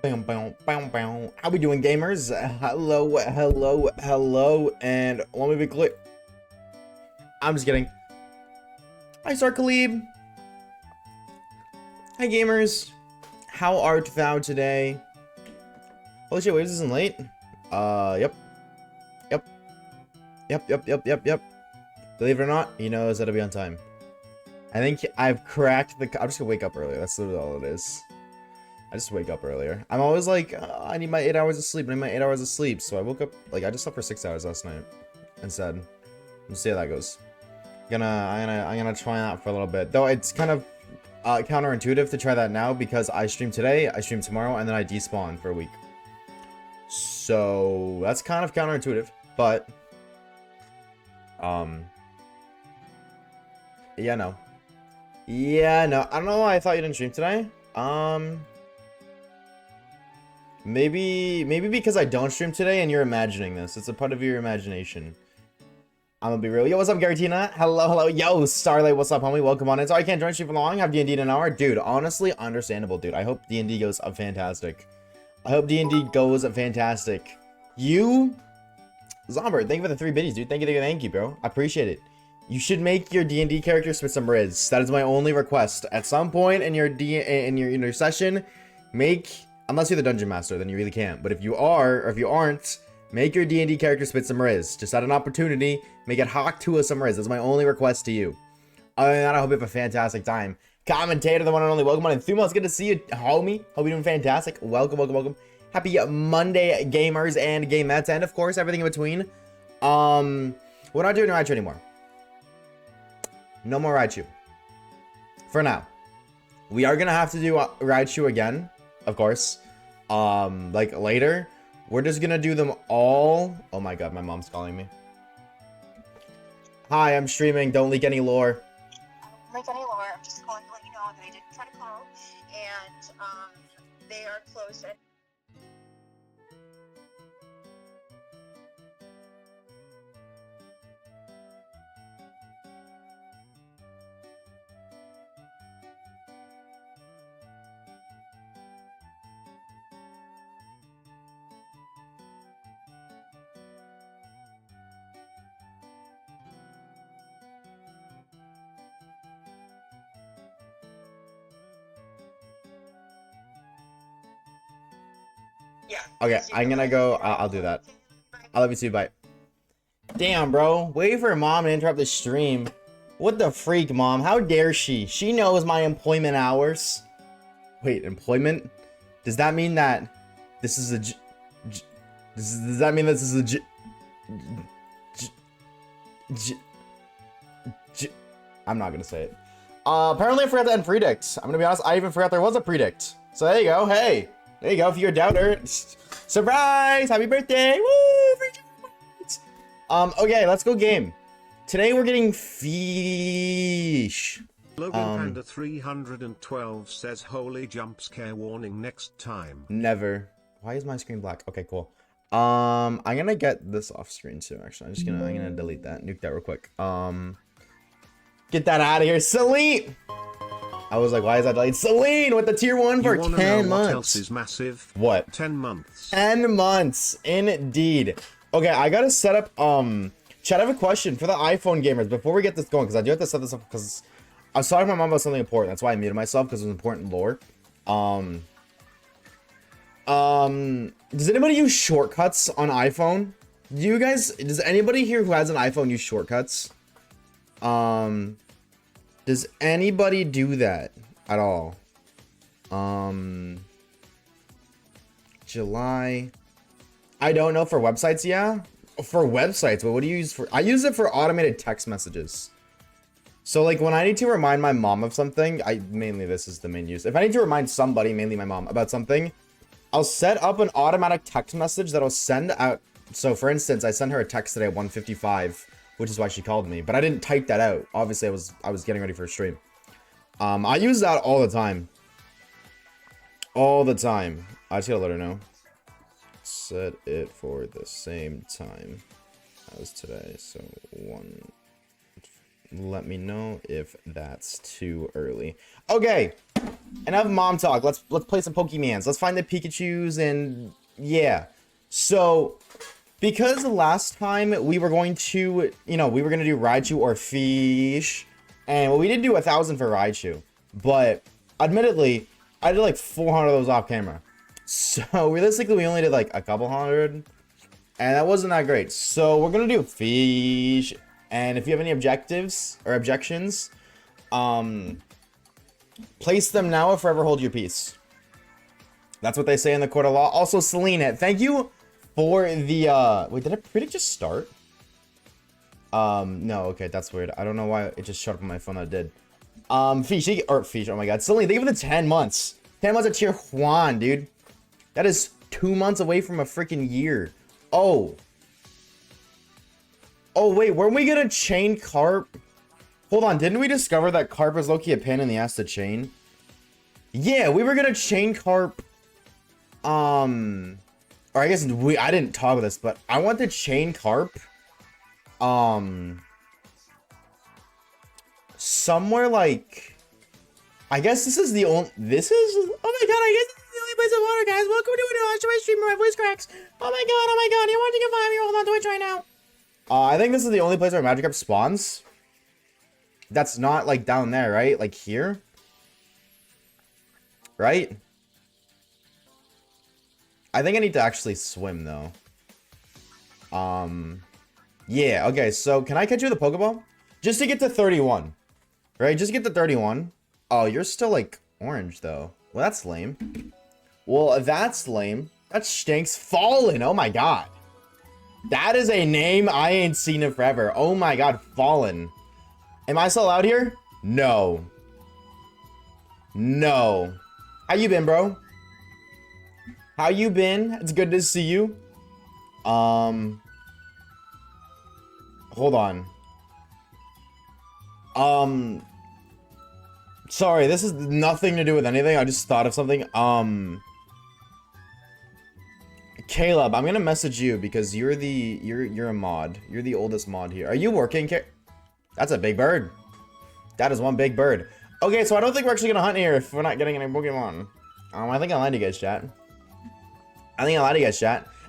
Bam, bam, bam, bam. How we doing, gamers? Hello, hello, hello, and let me be clear. I'm just kidding. Hi, Sir Khalib. Hi, gamers. How art thou today? Holy shit, wait, this isn't late? Yep. Yep. Yep. Believe it or not, he knows how to be on time. I think I've cracked the... I'm just gonna wake up earlier. That's literally all it is. I just wake up earlier. I'm always like, I need my 8 hours of sleep. I need my 8 hours of sleep. So I woke up, like, I just slept for 6 hours last night. Instead. Let's see how that goes. I'm gonna try that for a little bit. Though it's kind of counterintuitive to try that now because I stream today, I stream tomorrow, and then I despawn for a week. So that's kind of counterintuitive, but yeah, no. I don't know why I thought you didn't stream today. Maybe because I don't stream today and you're imagining this. It's a part of your imagination. I'm gonna be real. Yo, what's up, Garatina? Hello. Yo, Starlight, what's up, homie? Welcome on in. Sorry I can't join stream for long. Have D&D in an hour. Dude, honestly, understandable, dude. I hope D&D goes up fantastic. I hope D&D goes up fantastic. You, Zomber, thank you for the 3 biddies, dude. Thank you, bro. I appreciate it. You should make your D&D character spit some riz. That is my only request. At some point in your session, make, unless you're the dungeon master, then you really can't. But if you are, or if you aren't, make your D&D character spit some riz. Just at an opportunity, make it hawk to us some riz. That's my only request to you. Other than that, I hope you have a fantastic time. Commentator, the one and only, welcome on in. Thumos, good to see you, homie. Hope you're doing fantastic. Welcome. Happy Monday, gamers and gamettes, and of course, everything in between. We're not doing Raichu anymore. No more Raichu. For now. We are gonna have to do Raichu again, of course. Like later. We're just gonna do them all. Oh my god, my mom's calling me. Hi, I'm streaming. Don't leak any lore. I don't leak any lore. I'm just calling to let you know that I did try to call, and they are closed. Yeah. Okay, I'm gonna go. I'll do that. I love you too. Bye. Damn, bro. Wait for mom to interrupt the stream. What the freak, mom? How dare she? She knows my employment hours. Wait, employment? Does that mean that this is a does that mean this is a I'm not gonna say it. Apparently I forgot to end predict. I'm gonna be honest, I even forgot there was a predict. So there you go. Hey, there you go. If you're a doubter, surprise! Happy birthday! Woo! Okay, let's go game. Today we're getting fish. Logan Panda 312 says holy jump scare warning next time. Never. Why is my screen black? Okay, cool. I'm gonna get this off screen too, actually. I'm gonna delete that, nuke that real quick. Get that out of here. Celine! I was like, why is that delayed? Celine with the tier 1 for 10 months. What else is massive? What? 10 months. 10 months, indeed. Okay, I gotta set up, Chad, I have a question for the iPhone gamers before we get this going, because I do have to set this up because I was talking to my mom about something important. That's why I muted myself, because it was important lore. Does anybody use shortcuts on iPhone? Does anybody here who has an iPhone use shortcuts? Does anybody do that at all? July. I don't know, for websites, yeah. For websites, but what do you use for? I use it for automated text messages. So like when I need to remind my mom of something, mainly this is the main use. If I need to remind somebody, mainly my mom, about something, I'll set up an automatic text message that'll send out. So for instance, I sent her a text today at 1:55, which is why she called me, but I didn't type that out. Obviously, I was getting ready for a stream. I use that all the time. All the time. I just gotta let her know. Set it for the same time as today. So 1. Let me know if that's too early. Okay. enough mom talk. Let's play some Pokemans. Let's find the Pikachus and yeah. So because last time we were going to, you know, we were gonna do Raichu or Fish, and well, we did do 1,000 for Raichu, but admittedly, I did like 400 of those off camera. So realistically, we only did like a couple hundred, and that wasn't that great. So we're gonna do Fish, and if you have any objectives or objections, place them now or forever hold your peace. That's what they say in the court of law. Also, Selena, thank you for the, wait, did I predict just start? No, okay, that's weird. I don't know why it just shut up on my phone. That did. Fish, oh my god. Selena, thank you for the 10 months. 10 months of Tier Juan, dude. That is 2 months away from a freaking year. Oh. Oh, wait, weren't we gonna chain Carp? Hold on, didn't we discover that Carp is low-key a pain in the ass to chain? Yeah, we were gonna chain Carp. Or I guess I didn't talk about this, but I want to chain Carp. Somewhere like, I guess this is the only, oh my god, I guess this is the only place of water, guys. Welcome to an Oshawaves stream where my voice cracks. Oh my god, you're watching a 5-year-old on Twitch right now. I think this is the only place where Magikarp spawns. That's not like down there, right? Like here? Right? I think I need to actually swim though. Yeah, okay, so can I catch you with a Pokeball? Just to get to 31. Right, just get to 31. Oh, you're still like orange though. Well, that's lame. Well, that's lame. That stinks. Fallen, oh my god. That is a name I ain't seen in forever. Oh my god, Fallen. Am I still out here? No. No. How you been, bro? How you been? It's good to see you. Hold on. Sorry, this is nothing to do with anything. I just thought of something. Caleb, I'm gonna message you because you're a mod. You're the oldest mod here. Are you working? That's a big bird. That is one big bird. Okay, so I don't think we're actually gonna hunt here if we're not getting any Pokemon. I think I lied to you guys, chat.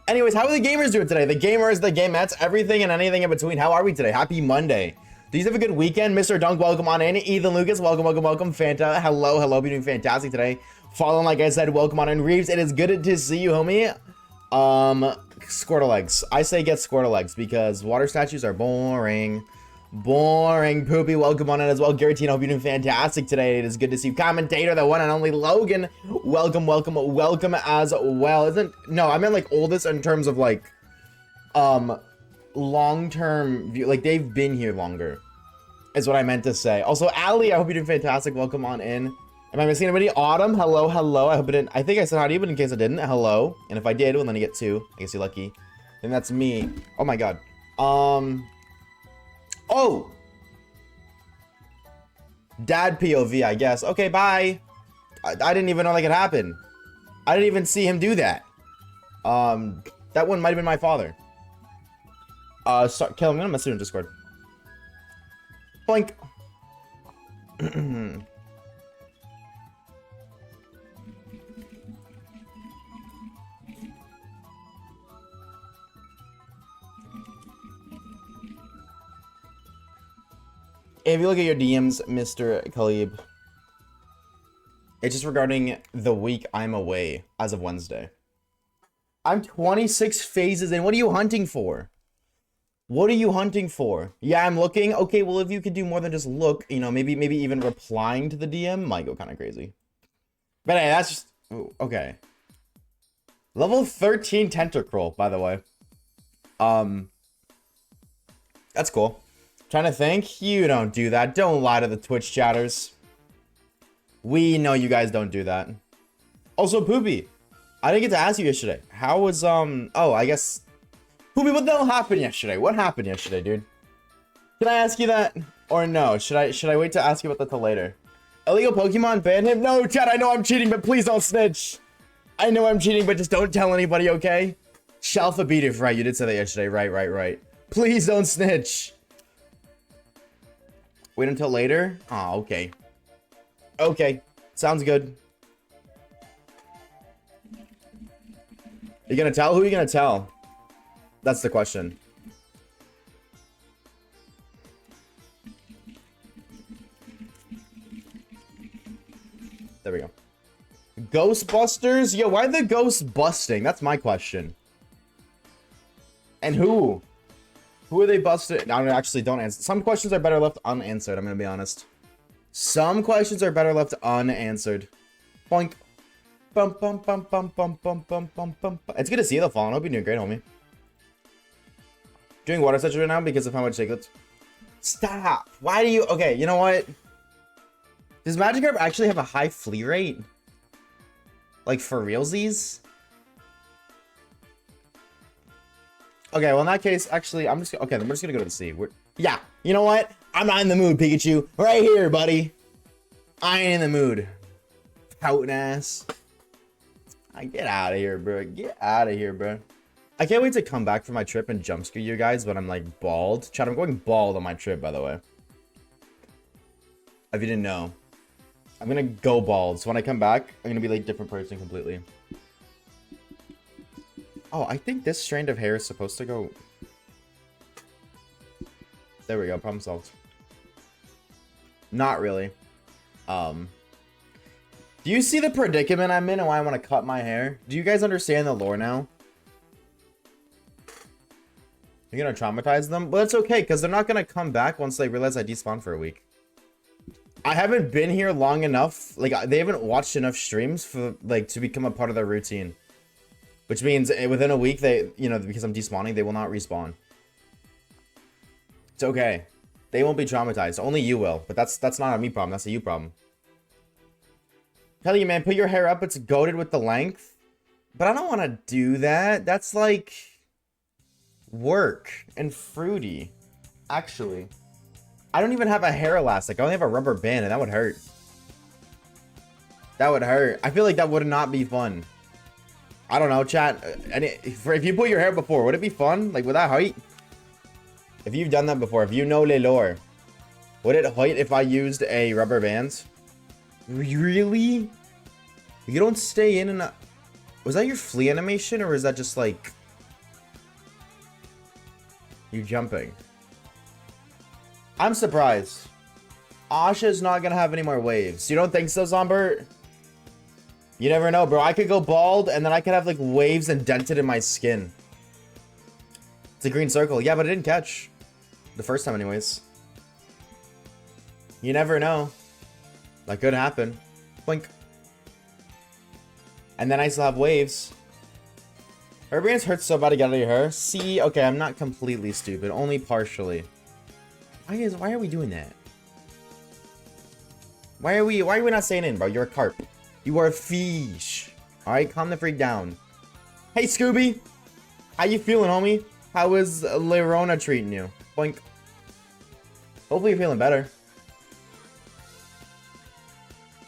Anyways, how are the gamers doing today? The gamers, the gamettes, everything and anything in between. How are we today? Happy Monday. Do you have a good weekend? Mr. Dunk, welcome on in. Ethan Lucas, welcome. Fanta, hello. You're doing fantastic today. Following, like I said, welcome on in. Reeves, it is good to see you, homie. Squirtleeggs. I say get Squirtleeggs because water statues are boring. Boring. Poopy, welcome on in as well. Garrettino, hope you're doing fantastic today. It is good to see you. Commentator, the one and only Logan. Welcome as well. No, I meant like oldest in terms of like, long-term view. Like they've been here longer is what I meant to say. Also, Ali, I hope you're doing fantastic. Welcome on in. Am I missing anybody? Autumn, hello. I hope I didn't. I think I said hi to you, but in case I didn't, hello. And if I did, well, then you get 2. I guess you're lucky. And that's me. Oh my god. Oh! Dad POV, I guess. Okay, bye. I didn't even know that could happen. I didn't even see him do that. That one might have been my father. Sorry, Kill, I'm gonna message you in Discord. Boink. If you look at your DMs, Mr. Khalib, it's just regarding the week I'm away as of Wednesday. I'm 26 phases in. What are you hunting for? Yeah, I'm looking. Okay, well, if you could do more than just look, you know, maybe even replying to the DM might go kind of crazy. But hey, that's just... Ooh, okay. Level 13 Tentacruel, by the way. That's cool. Trying to think? You don't do that. Don't lie to the Twitch chatters. We know you guys don't do that. Also, Poopy, I didn't get to ask you yesterday. How was, oh, I guess... Poopy, what the hell happened yesterday? What happened yesterday, dude? Can I ask you that? Or no? Should I wait to ask you about that till later? Illegal Pokemon, ban him? No, chat, I know I'm cheating, but please don't snitch. I know I'm cheating, but just don't tell anybody, okay? Shalfa beat it, right? You did say that yesterday. Right. Please don't snitch. Wait until later? Oh, okay. Okay. Sounds good. You gonna tell? Who are you gonna tell? That's the question. There we go. Ghostbusters? Yo, why the ghost busting? That's my question. And who? Who are they busting? No, actually, don't answer. Some questions are better left unanswered, I'm gonna be honest. Some questions are better left unanswered. Boink. Bum, bum, bum, bum, bum, bum, bum, bum, bum. It's good to see you, though, Fallen. I hope you're doing great, homie. Doing water touch right now because of how much Jacobs. Stop. Why do you... Okay, you know what? Does Magikarp actually have a high flee rate? Like, for realsies? Okay, well, in that case, actually, I'm just... Okay, then we're just gonna go to the sea. Yeah, you know what? I'm not in the mood, Pikachu. Right here, buddy. I ain't in the mood. Pouting ass. Get out of here, bro. Get out of here, bro. I can't wait to come back from my trip and jump scare you guys when I'm, like, bald. Chat, I'm going bald on my trip, by the way. If you didn't know. I'm gonna go bald. So when I come back, I'm gonna be, like, a different person completely. Oh, I think this strand of hair is supposed to go... There we go. Problem solved. Not really. Do you see the predicament I'm in and why I want to cut my hair? Do you guys understand the lore now? You're gonna traumatize them? Well, that's okay, because they're not gonna come back once they realize I despawn for a week. I haven't been here long enough. Like, they haven't watched enough streams for, like, to become a part of their routine. Which means within a week, they, you know, because I'm despawning, they will not respawn. It's okay. They won't be traumatized. Only you will. But that's not a me problem. That's a you problem. Tell you, man, put your hair up. It's goated with the length. But I don't want to do that. That's like work and fruity. Actually, I don't even have a hair elastic. I only have a rubber band, and that would hurt. That would hurt. I feel like that would not be fun. I don't know, chat. If you put your hair before, would it be fun? Like, with that height? If you've done that before, if you know le lore, would it height if I used a rubber band? Really? You don't stay in and... Was that your flea animation, or is that just, like... you jumping? I'm surprised. Asha's not gonna have any more waves. You don't think so, Zombert? You never know, bro. I could go bald, and then I could have, like, waves indented in my skin. It's a green circle. Yeah, but it didn't catch. The first time, anyways. You never know. That could happen. Blink. And then I still have waves. Her brains hurt so bad to get out of your hair. See, okay, I'm not completely stupid. Only partially. Why are we doing that? Why are we not staying in, bro? You're a carp. You are a fish. Alright, calm the freak down. Hey, Scooby. How you feeling, homie? How is Lerona treating you? Boink. Hopefully you're feeling better.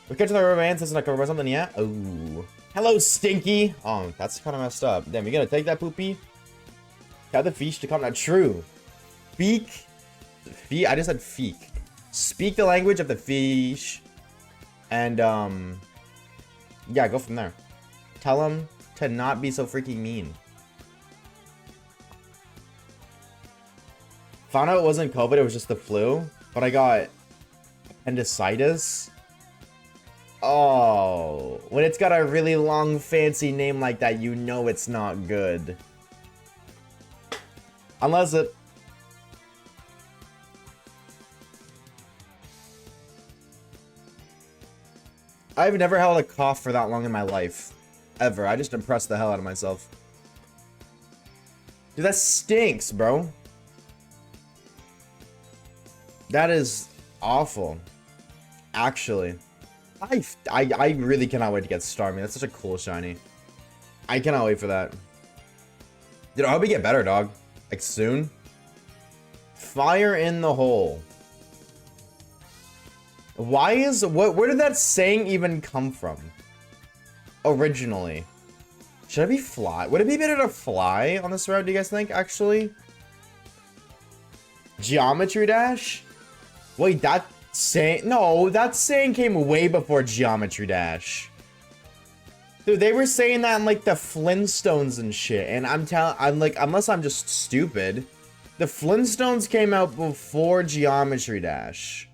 We catch the rubber band since not covered by something yet. Oh. Hello, Stinky. Oh, that's kind of messed up. Damn, you gonna take that poopy? Tell the fish to come. Not true. Speak. I just said feek. Speak the language of the fish. And, yeah, go from there. Tell him to not be so freaking mean. Found out it wasn't COVID, it was just the flu. But I got appendicitis. Oh, when it's got a really long, fancy name like that, you know it's not good. Unless it... I've never held a cough for that long in my life. Ever. I just impressed the hell out of myself. Dude, that stinks, bro. That is awful. Actually. I really cannot wait to get Starmie. That's such a cool shiny. I cannot wait for that. Dude, I hope you get better, dog. Like, soon. Fire in the hole. Why is... Where did that saying even come from? Originally. Should I be fly? Would it be better to fly on this route, do you guys think, actually? Geometry Dash? Wait, No, that saying came way before Geometry Dash. Dude, they were saying that in like the Flintstones and shit, and I'm like, unless I'm just stupid, the Flintstones came out before Geometry Dash.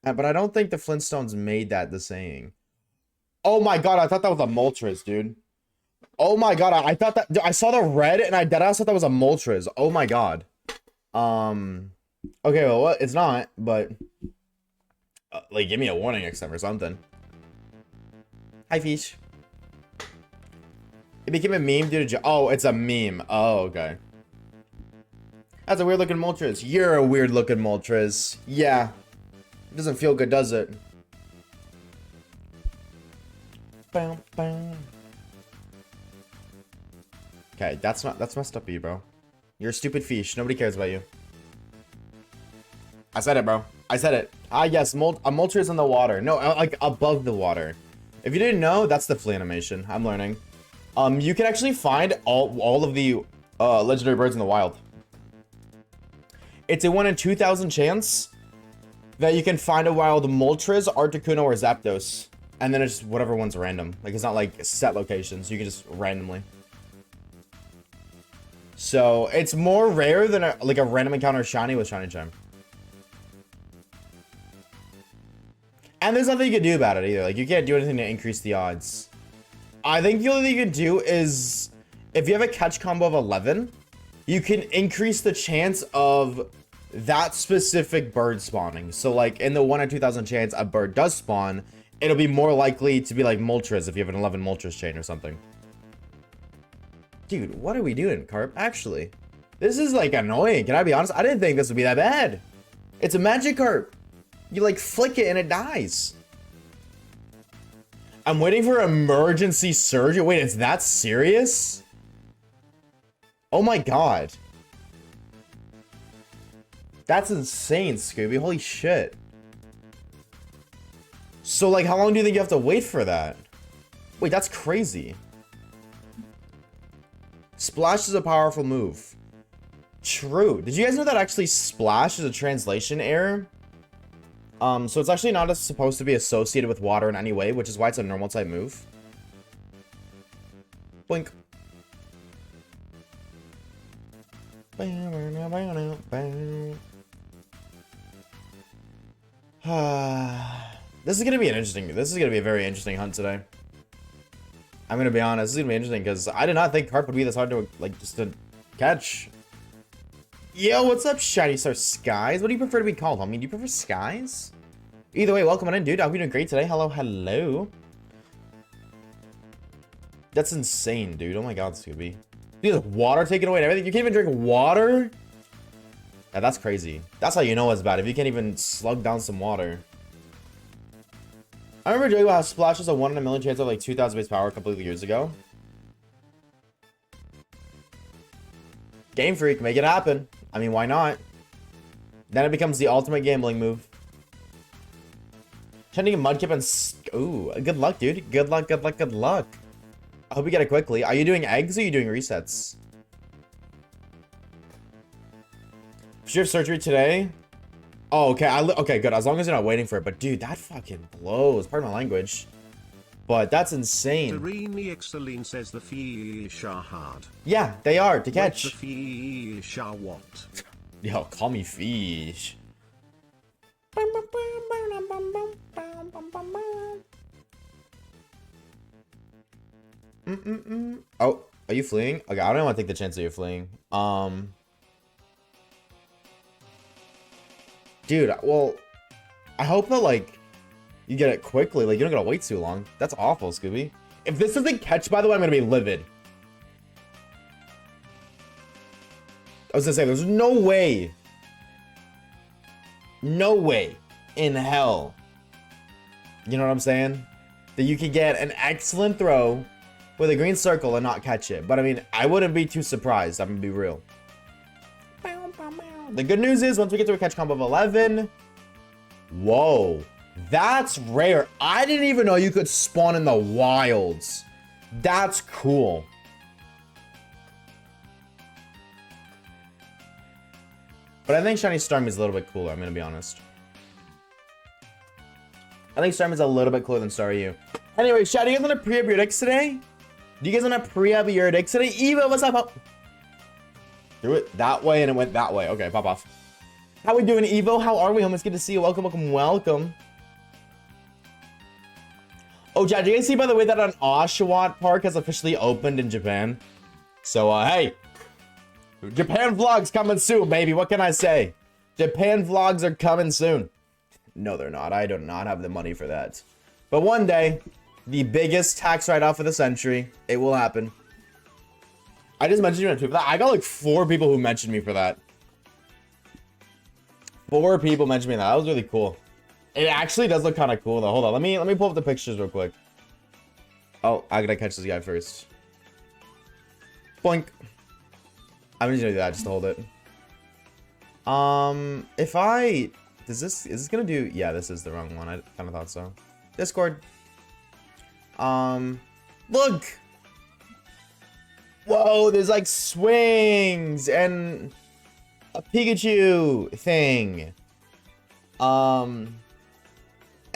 But I don't think the Flintstones made that the saying. Oh my god, I thought that was a Moltres, dude. Oh my god, I thought that, dude, I saw the red and I deadass thought that was a Moltres. Oh my god. Okay, well, it's not, but like, give me a warning next time or something. Hi, Fish. It became a meme due to oh, it's a meme. Oh, okay. That's a weird looking Moltres. You're a weird looking Moltres. Yeah. It doesn't feel good, does it? Bam, bam. Okay, that's messed up, you, bro. You're a stupid fish. Nobody cares about you. I said it, bro. I said it. Ah, yes, a Moltres in the water. No, like above the water. If you didn't know, that's the flea animation. I'm learning. You can actually find all of the legendary birds in the wild. It's a 1 in 2,000 chance that you can find a wild Moltres, Articuno, or Zapdos. And then it's just whatever one's random. Like, it's not like set locations. You can just randomly. So, it's more rare than a random encounter shiny with Shiny Charm. And there's nothing you can do about it either. Like, you can't do anything to increase the odds. I think the only thing you can do is, if you have a catch combo of 11, you can increase the chance of that specific bird spawning. So, like, in the 1 in 2,000 chance a bird does spawn, it'll be more likely to be like Moltres if you have an 11 Moltres chain or something. Dude, what are we doing, Carp? Actually, this is, like, annoying. Can I be honest? I didn't think this would be that bad. It's a Magikarp. You, like, flick it and it dies. I'm waiting for emergency surgery. Wait, it's that serious? Oh my god. That's insane, Scooby. Holy shit. So, like, how long do you think you have to wait for that? Wait, that's crazy. Splash is a powerful move. True. Did you guys know that actually Splash is a translation error? So it's actually not supposed to be associated with water in any way, which is why it's a normal type move. Blink. This is gonna be a very interesting hunt today. I'm gonna be honest, this is gonna be interesting because I did not think Carp would be this hard to, like, just to catch. Yo, what's up, Shiny Star Skies? What do you prefer to be called, homie? Do you prefer Skies? Either way, welcome on in, dude. I hope you're doing great today. Hello, hello. That's insane, dude. Oh my god, Scooby. Dude, there's water taken away and everything. You can't even drink water? Yeah, that's crazy. That's how you know it's bad, if you can't even slug down some water. I remember doing how Splash was a 1 in a million chance of like 2,000 base power a couple of years ago. Game Freak, make it happen. I mean, why not? Then it becomes the ultimate gambling move. Tending a Mudkip and... Ooh, good luck, dude. Good luck, good luck, good luck. I hope you get it quickly. Are you doing eggs or are you doing resets? Should you have surgery today? Oh, okay. Okay, good. As long as you're not waiting for it. But, dude, that fucking blows. Pardon my language. But that's insane. Serene Exceline says the fish are hard. Yeah, they are to catch. What's the fish are what? Yo, call me fish. Oh, are you fleeing? Okay, I don't want to take the chance that you're fleeing. Dude, well, I hope that, like, you get it quickly. Like, you don't gotta wait too long. That's awful, Scooby. If this doesn't catch, by the way, I'm gonna be livid. I was gonna say, there's no way in hell, you know what I'm saying, that you can get an excellent throw with a green circle and not catch it. But I mean, I wouldn't be too surprised. I'm gonna be real. The good news is, once we get to a catch combo of 11, whoa, that's rare. I didn't even know you could spawn in the wilds. That's cool. But I think Shiny Starmie is a little bit cooler, I'm gonna be honest. I think Starman's a little bit cooler than Staryu. Anyway, chat, do you guys want to pre-up your dicks today? Do you guys want to pre-up your dicks today? Evo, what's up? Threw it that way and it went that way. Okay, pop off. How we doing, Evo? How are we, home? It's good to see you. Welcome, welcome, welcome. Oh, chat, do you guys see, by the way, that an Oshawaves park has officially opened in Japan? So, hey. Japan vlogs coming soon, baby. What can I say? Japan vlogs are coming soon. No, they're not. I do not have the money for that. But one day, the biggest tax write-off of the century, it will happen. I just mentioned you on Twitter for that. I got like 4 people who mentioned me for that. 4 people mentioned me that. That was really cool. It actually does look kind of cool though. Hold on, let me pull up the pictures real quick. Oh, I gotta catch this guy first. Boink. I'm just gonna do that just to hold it. If I is this gonna do? Yeah, this is the wrong one. I kind of thought so. Discord. Look. Whoa, there's like swings and a Pikachu thing.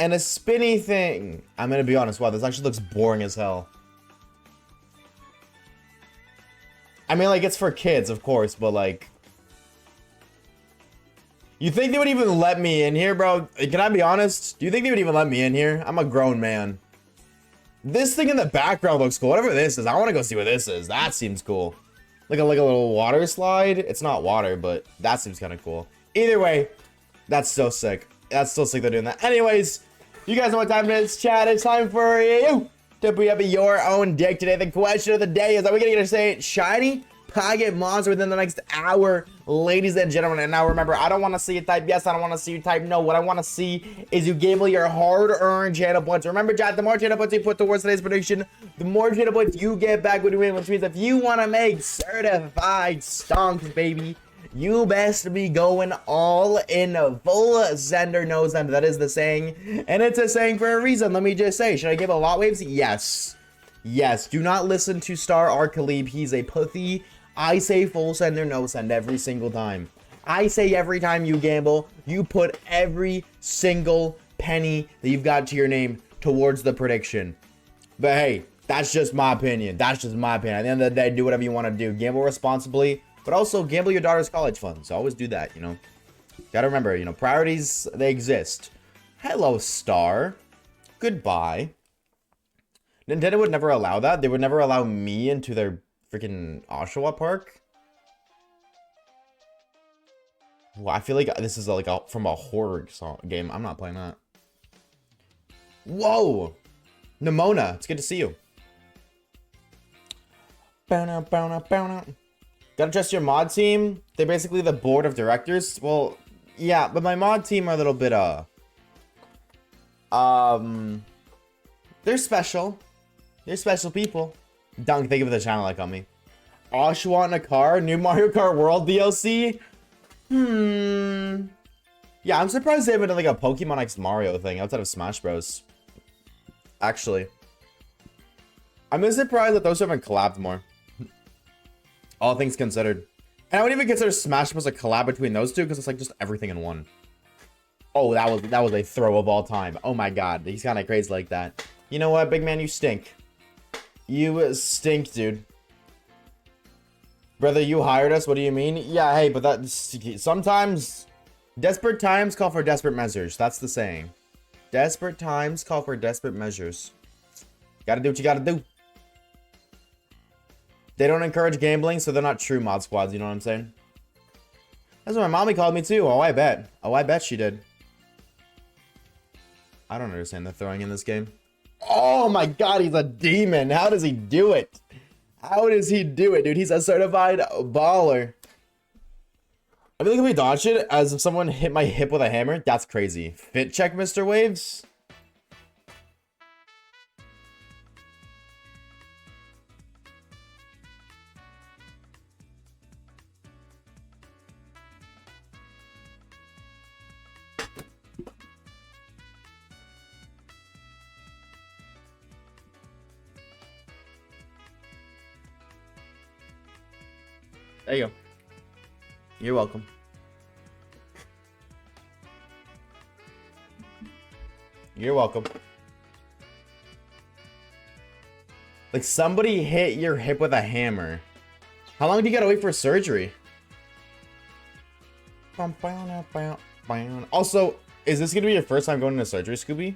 And a spinny thing. I'm gonna be honest, wow, this actually looks boring as hell. I mean, like, it's for kids, of course, but like... You think they would even let me in here, bro? Can I be honest? Do you think they would even let me in here? I'm a grown man. This thing in the background looks cool. Whatever this is, I want to go see what this is. That seems cool. Like a little water slide. It's not water, but that seems kind of cool. Either way, that's so sick. That's so sick they're doing that. Anyways, you guys know what time it is, chat. It's time for you to be up your own dick today. The question of the day is, are we going to get to say shiny Pocket Monster within the next hour, ladies and gentlemen? And now remember, I don't want to see you type yes, I don't want to see you type no. What I want to see is you gamble your hard-earned channel points. Remember, chat, the more channel points you put towards today's prediction, the more channel points you get back when you win, which means if you want to make certified stonks, baby, you best be going all in full sender no sender. That is the saying, and it's a saying for a reason. Let me just say, should I give a lot waves? Yes. Yes, do not listen to Star Arcalib. He's a pussy. I say full sender no send every single time. I say every time you gamble, you put every single penny that you've got to your name towards the prediction. But hey, that's just my opinion. That's just my opinion. At the end of the day, do whatever you want to do. Gamble responsibly, but also gamble your daughter's college fund. So always do that, you know. Gotta remember, you know, priorities, they exist. Hello, Star. Goodbye. Nintendo would never allow that. They would never allow me into their freaking Oshawa Park. Well, I feel like this is like from a horror game. I'm not playing that. Whoa! Nimona, it's good to see you. Gotta trust your mod team. They're basically the board of directors. Well, yeah, but my mod team are a little bit, they're special. They're special people. Dunk, thank you for the channel like on me. Oshawa in a car? New Mario Kart World DLC? Yeah, I'm surprised they haven't done like a Pokemon X Mario thing outside of Smash Bros. Actually. I'm just surprised that those haven't collabed more. All things considered. And I wouldn't even consider Smash Bros a collab between those two because it's like just everything in one. Oh, that was a throw of all time. Oh my god, he's kind of crazy like that. You know what, big man, you stink. You stink, dude. Brother, you hired us? What do you mean? Yeah, hey, but that sometimes desperate times call for desperate measures. That's the saying. Desperate times call for desperate measures. Gotta do what you gotta do. They don't encourage gambling, so they're not true mod squads, you know what I'm saying? That's what my mommy called me too. Oh, I bet. Oh, I bet she did. I don't understand the throwing in this game. Oh my god, he's a demon. How does he do it? How does he do it, dude? He's a certified baller. I feel like if we dodged it as if someone hit my hip with a hammer, that's crazy. Fit check, Mr. Waves. There you go. You're welcome. You're welcome. Like somebody hit your hip with a hammer. How long do you gotta wait for surgery? Also, is this gonna be your first time going into surgery, Scooby?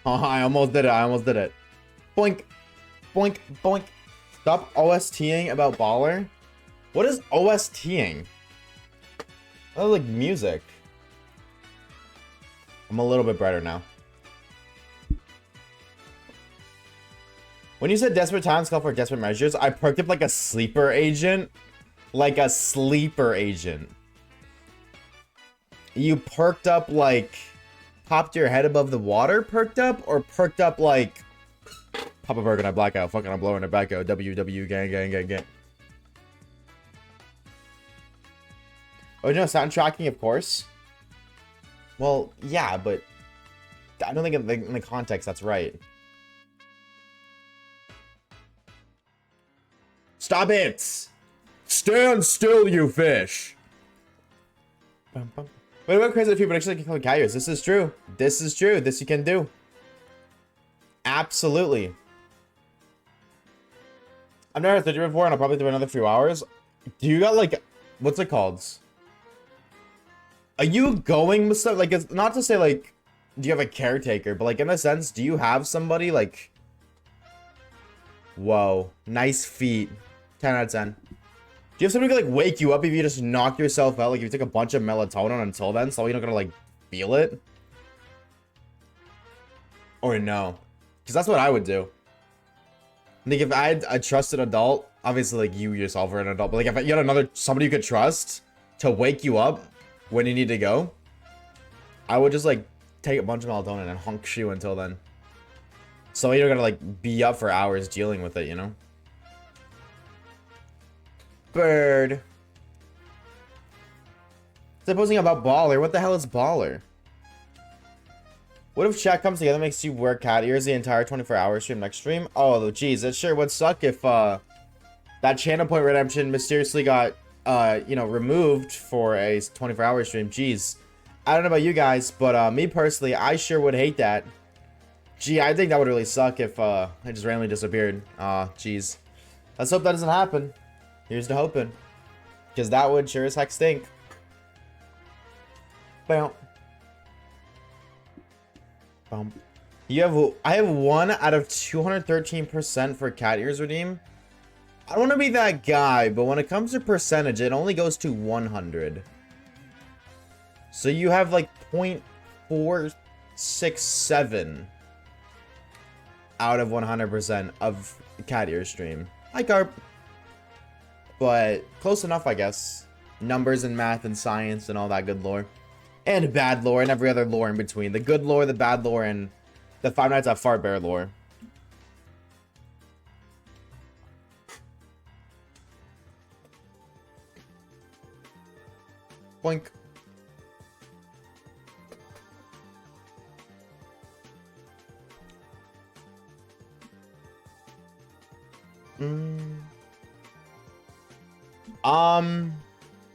Oh, I almost did it. I almost did it. Boink. Boink. Boink. Stop OSTing about Baller. What is OSTing? Oh, like music. I'm a little bit brighter now. When you said desperate times call for desperate measures, I perked up like a sleeper agent. Like a sleeper agent. You perked up like popped your head above the water perked up, or perked up like pop a burger and I blackout, fucking I'm blowing it back out, WW gang gang gang gang. Original sound tracking, of course. Well, yeah, but I don't think in the context that's right. Stop it! Stand still, you fish! What about crazy people actually can call carriers? This is true. This is true. This you can do. Absolutely. I've never did it before, and I'll probably do another few hours. Do you got like, what's it called? Are you going with stuff? Like, it's not to say like, do you have a caretaker? But like in a sense, do you have somebody like? Whoa, nice feet. 10 out of 10. Do you have somebody who can like wake you up if you just knock yourself out? Like if you take a bunch of melatonin until then, so you're not gonna like feel it? Or no? Because that's what I would do. Like if I had a trusted adult, obviously like you yourself are an adult, but like if you had somebody you could trust to wake you up when you need to go, I would just like take a bunch of melatonin and honk you until then. So you're gonna like be up for hours dealing with it, you know? Bird. Supposing about Baller. What the hell is Baller? What if chat comes together and makes you wear cat ears the entire 24-hour stream next stream? Oh, geez, that sure would suck if that channel point redemption mysteriously got you know, removed for a 24-hour stream. Jeez, I don't know about you guys, but me personally, I sure would hate that. Gee, I think that would really suck if it just randomly disappeared. Jeez. Let's hope that doesn't happen. Here's to hoping, because that would sure as heck stink. Bam. Bum. I have 1 out of 213% for cat ears redeem. I don't want to be that guy, but when it comes to percentage, it only goes to 100. So you have like 0.467 out of 100% of cat ear stream. Hi, Carp. But close enough, I guess. Numbers and math and science and all that good lore. And bad lore and every other lore in between. The good lore, the bad lore, and the Five Nights at Fart Bear lore. Boink.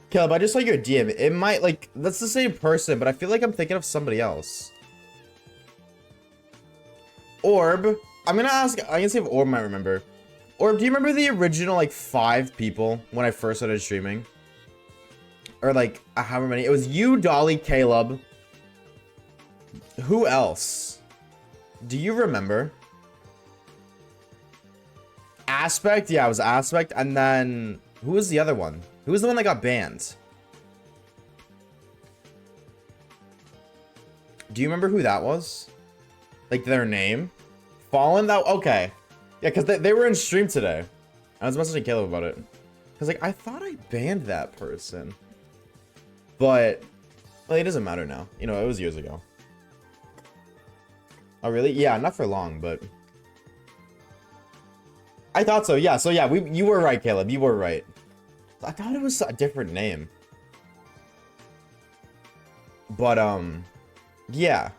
Caleb, I just saw your DM. It might, like, that's the same person, but I feel like I'm thinking of somebody else. Orb. I'm gonna see if Orb might remember. Orb, do you remember the original, like, 5 people when I first started streaming? Or, like, however many. It was you, Dolly, Caleb. Who else? Do you remember? Aspect? Yeah, it was Aspect. And then, who was the other one? Who was the one that got banned? Do you remember who that was? Like their name? Fallen? That okay. Yeah, because they were in stream today. I was messaging Caleb about it. Because like I thought I banned that person. But well, it doesn't matter now. You know, it was years ago. Oh really? Yeah, not for long, but I thought so. Yeah, so yeah, you were right, Caleb. You were right. I thought it was a different name. But, yeah.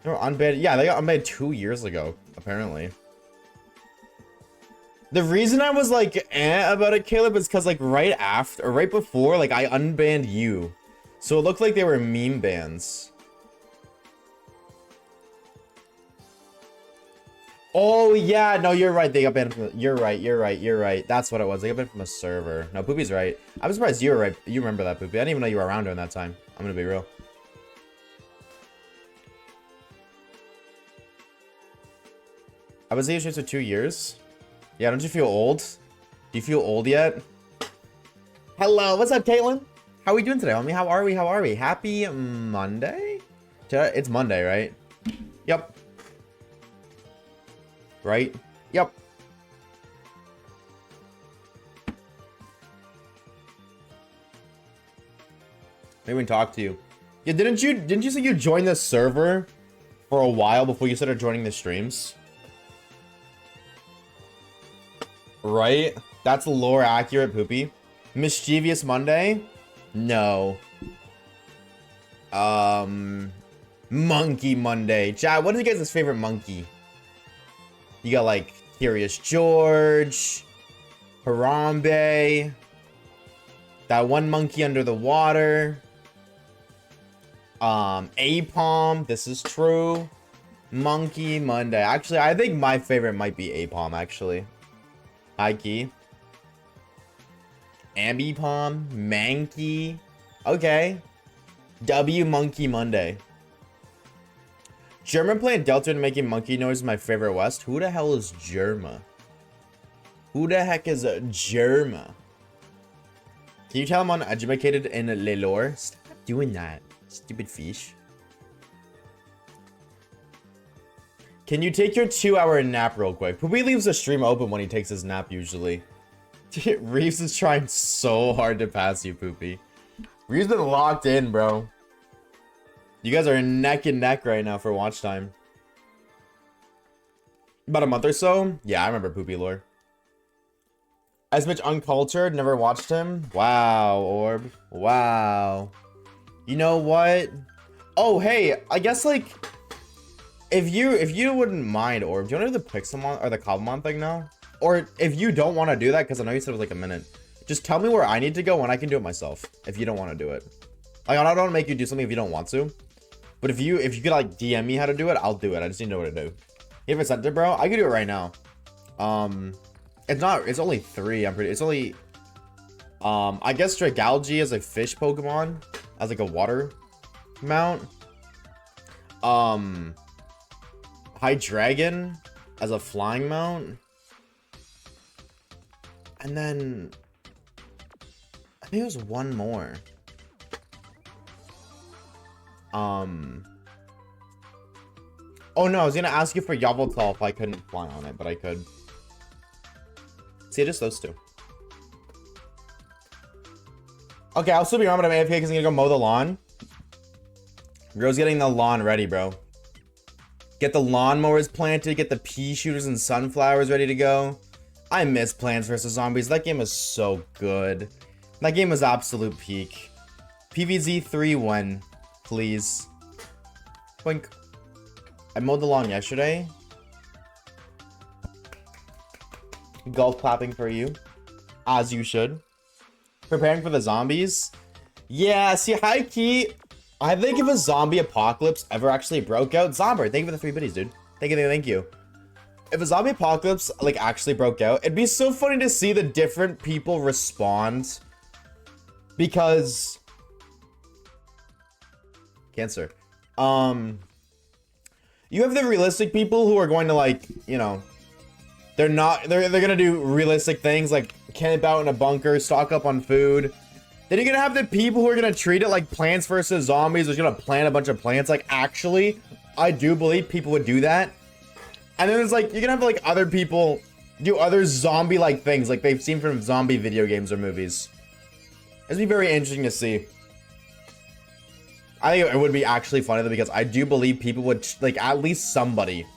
They were unbanned. Yeah, they got unbanned 2 years ago, apparently. The reason I was like, about it, Caleb, is because, like, right after, or right before, like, I unbanned you. So it looked like they were meme bands. Oh yeah, no, you're right. They got banned from you're right. That's what it was. They got banned from a server. No, Poopy's right. I'm surprised you were right. You remember that, Poopy. I didn't even know you were around during that time. I'm gonna be real. I was here for 2 years. Yeah, don't you feel old? Do you feel old yet? Hello, what's up, Caitlin? How are we doing today, homie? How are we? Happy Monday? It's Monday, right? Yep. Right? Yep. Maybe we can talk to you. Yeah, didn't you say you joined the server for a while before you started joining the streams? Right? That's lore accurate, Poopy. Mischievous Monday? No. Monkey Monday. Chad, what is your guys' favorite monkey? You got like Curious George, Harambe, that one monkey under the water, Apom, this is true, Monkey Monday. Actually, I think my favorite might be Apom, actually. High key. Ambipom, Mankey. Okay. W Monkey Monday. German playing Delta and making monkey noise is my favorite West. Who the hell is Germa? Who the heck is Germa? Can you tell I'm uneducated in lore? Stop doing that, stupid fish. Can you take your 2-hour nap real quick? Poopy leaves the stream open when he takes his nap usually. Reeves is trying so hard to pass you, Poopy. Reeves been locked in, bro. You guys are neck and neck right now for watch time. About a month or so? Yeah, I remember Poopy lore. As much uncultured, never watched him. Wow, Orb. Wow. You know what? Oh, hey, I guess like if you wouldn't mind, Orb, do you want to do the Pixelmon or the Cobblemon thing now? Or if you don't want to do that, because I know you said it was like a minute, just tell me where I need to go and I can do it myself. If you don't want to do it, like I don't want to make you do something if you don't want to. But if you could like DM me how to do it, I'll do it. I just need to know what to do. You haven't sent it, bro? I can do it right now. It's only 3. It's only I guess Dragalge is a fish Pokemon as like a water mount. Hydreigon as a flying mount. And then I think it was one more. Oh no, I was gonna ask you for Yveltal if I couldn't fly on it, but I could. See, just those 2. Okay, I'll still be around, but I'm AFK because I'm gonna go mow the lawn. Bro's getting the lawn ready, bro. Get the lawnmowers planted, get the pea shooters and sunflowers ready to go. I miss Plants vs. Zombies. That game is so good. That game was absolute peak. PVZ 3-1, please. Boink. I mowed the lawn yesterday. Golf clapping for you. As you should. Preparing for the zombies. Yeah, see, high key. I think if a zombie apocalypse ever actually broke out. Zomber, thank you for the 3 biddies, dude. Thank you. If a zombie apocalypse like actually broke out, it'd be so funny to see the different people respond. Because cancer. You have the realistic people who are going to like, you know, they're gonna do realistic things like camp out in a bunker, stock up on food. Then you're gonna have the people who are gonna treat it like Plants vs. Zombies, who's gonna plant a bunch of plants. Like, actually, I do believe people would do that. And then it's like, you're gonna have like other people do other zombie-like things like they've seen from zombie video games or movies. It'd be very interesting to see. I think it would be actually funny though, because I do believe people would, like, at least somebody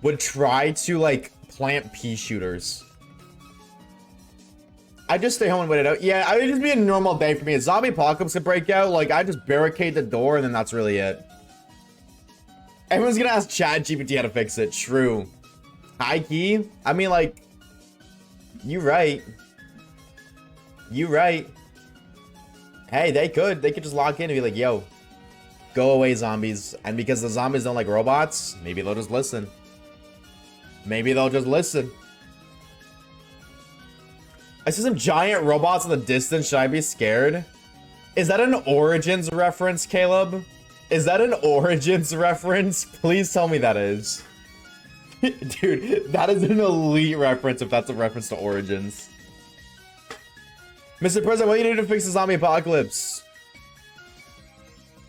would try to, like, plant pea shooters. I just stay home and wait it out. Yeah, it would just be a normal day for me. A zombie apocalypse could break out, like, I just barricade the door and then that's really it. Everyone's gonna ask ChatGPT how to fix it. True. High key? I mean, like, you right. You right. Hey, they could just lock in and be like, yo, go away, zombies. And because the zombies don't like robots, maybe they'll just listen. Maybe they'll just listen. I see some giant robots in the distance. Should I be scared? Is that an Origins reference, Caleb? Is that an Origins reference? Please tell me that is. Dude, that is an elite reference if that's a reference to Origins. Mr. President, what do you do to fix the zombie apocalypse?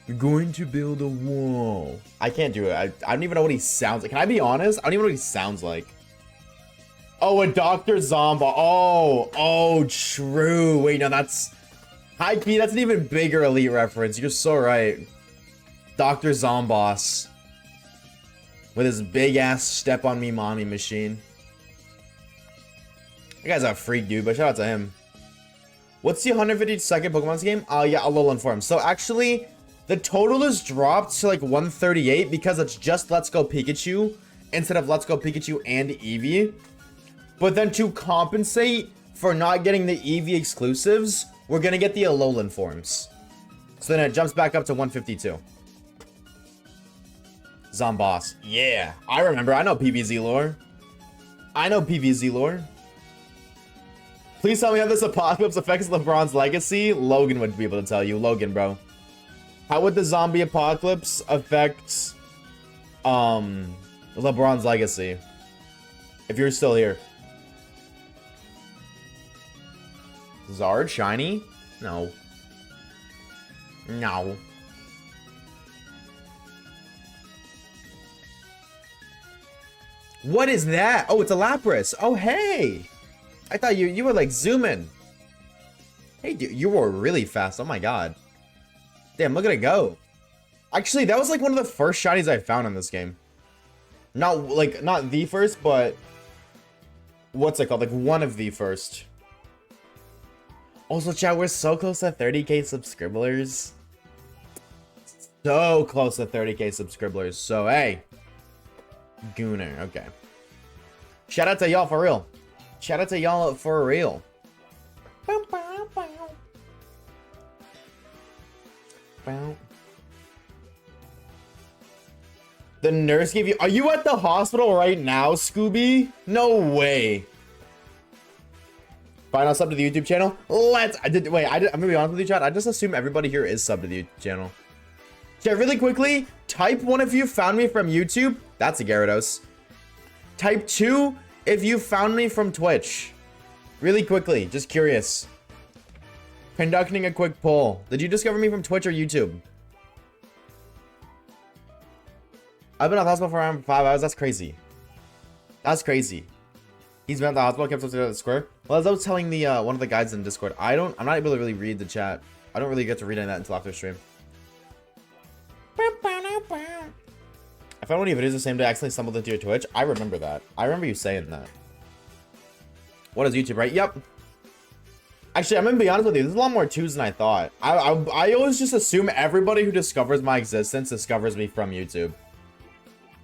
You're going to build a wall. I can't do it. I don't even know what he sounds like. Can I be honest? I don't even know what he sounds like. Oh, a Dr. Zomba. Oh, true. Wait, no, that's... High key, that's an even bigger elite reference. You're so right. Dr. Zomboss. With his big-ass step-on-me mommy machine. That guy's a freak, dude, but shout out to him. What's the 152nd Pokemon's game? Yeah, I'll inform. So actually, the total is dropped to like 138 because it's just Let's Go Pikachu instead of Let's Go Pikachu and Eevee. But then to compensate for not getting the Eevee exclusives, we're gonna get the Alolan forms. So then it jumps back up to 152. Zomboss. Yeah, I remember. I know PvZ lore. I know PvZ lore. Please tell me how this apocalypse affects LeBron's legacy. Logan would be able to tell you. Logan, bro. How would the zombie apocalypse affect LeBron's legacy? If you're still here. Zard, shiny? No. No. What is that? Oh, it's a Lapras. Oh, hey. I thought you were like zooming. Hey, dude, you were really fast. Oh my god. Damn, look at it go. Actually, that was like one of the first shinies I found in this game. Not the first, but what's it called? Like one of the first. Also, chat, we're so close to 30k subscribers. So close to 30k subscribers. So, hey. Gooner, okay. Shout out to y'all for real. Shout out to y'all for real. The nurse gave you... Are you at the hospital right now, Scooby? No way. Final sub to the YouTube channel? I'm gonna be honest with you, chat. I just assume everybody here is sub to the YouTube channel. Chat, really quickly, type 1 if you found me from YouTube. That's a Gyarados. Type 2 if you found me from Twitch. Really quickly, just curious. Conducting a quick poll. Did you discover me from Twitch or YouTube? I've been at the hospital for around 5 hours. That's crazy. That's crazy. He's been at the hospital, kept up to the square. Well, as I was telling the one of the guys in Discord, I'm not able to really read the chat. I don't really get to read any of that until after stream. I found one of your videos the same day I accidentally stumbled into your Twitch. I remember that. I remember you saying that. What is YouTube, right? Yep. Actually, I'm gonna be honest with you. There's a lot more twos than I thought. I always just assume everybody who discovers my existence discovers me from YouTube.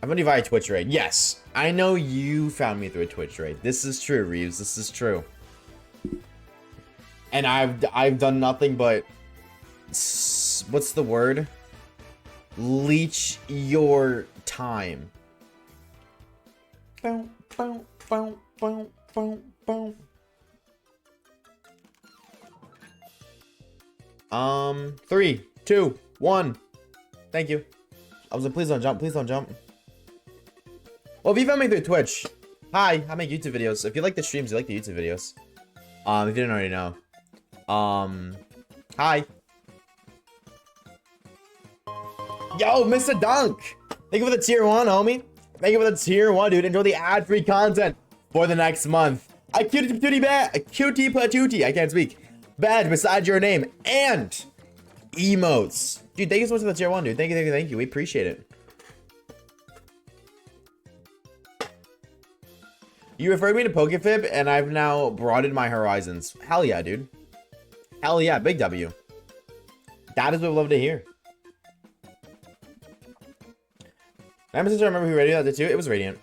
I found you via Twitch raid. Yes, I know you found me through a Twitch raid. This is true, Reeves. This is true. And I've done nothing but what's the word? Leech your time. Boom, boom, boom, boom, boom, boom. 3, 2, 1. Thank you. I was like, please don't jump. Please don't jump. Well, if you found me through Twitch, hi, I make YouTube videos. If you like the streams, you like the YouTube videos. If you didn't already know. Hi. Yo, Mr. Dunk. Thank you for the tier 1, homie. Thank you for the tier 1, dude. Enjoy the ad-free content for the next month. A cutie patootie. I can't speak. Badge beside your name and emotes. Dude, thank you so much for the tier 1, dude. Thank you. We appreciate it. You referred me to PokeFib, and I've now broadened my horizons. Hell yeah, dude. Hell yeah, big W. That is what we love to hear. I remember who Radiant did too. It was Radiant.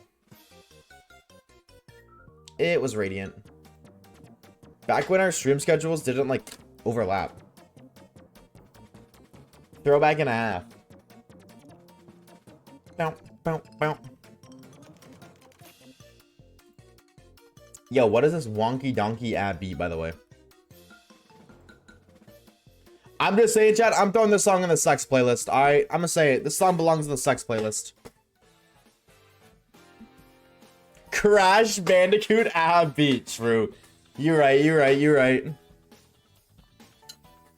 It was Radiant. Back when our stream schedules didn't like overlap. Throwback and a half. Bow, bow, bow. Yo, what is this wonky donkey ad beat, by the way? I'm just saying, chat, I'm throwing this song in the sex playlist. Alright, I'm gonna say it. This song belongs in the sex playlist. Crash Bandicoot ad beat. True. You're right, you're right, you're right.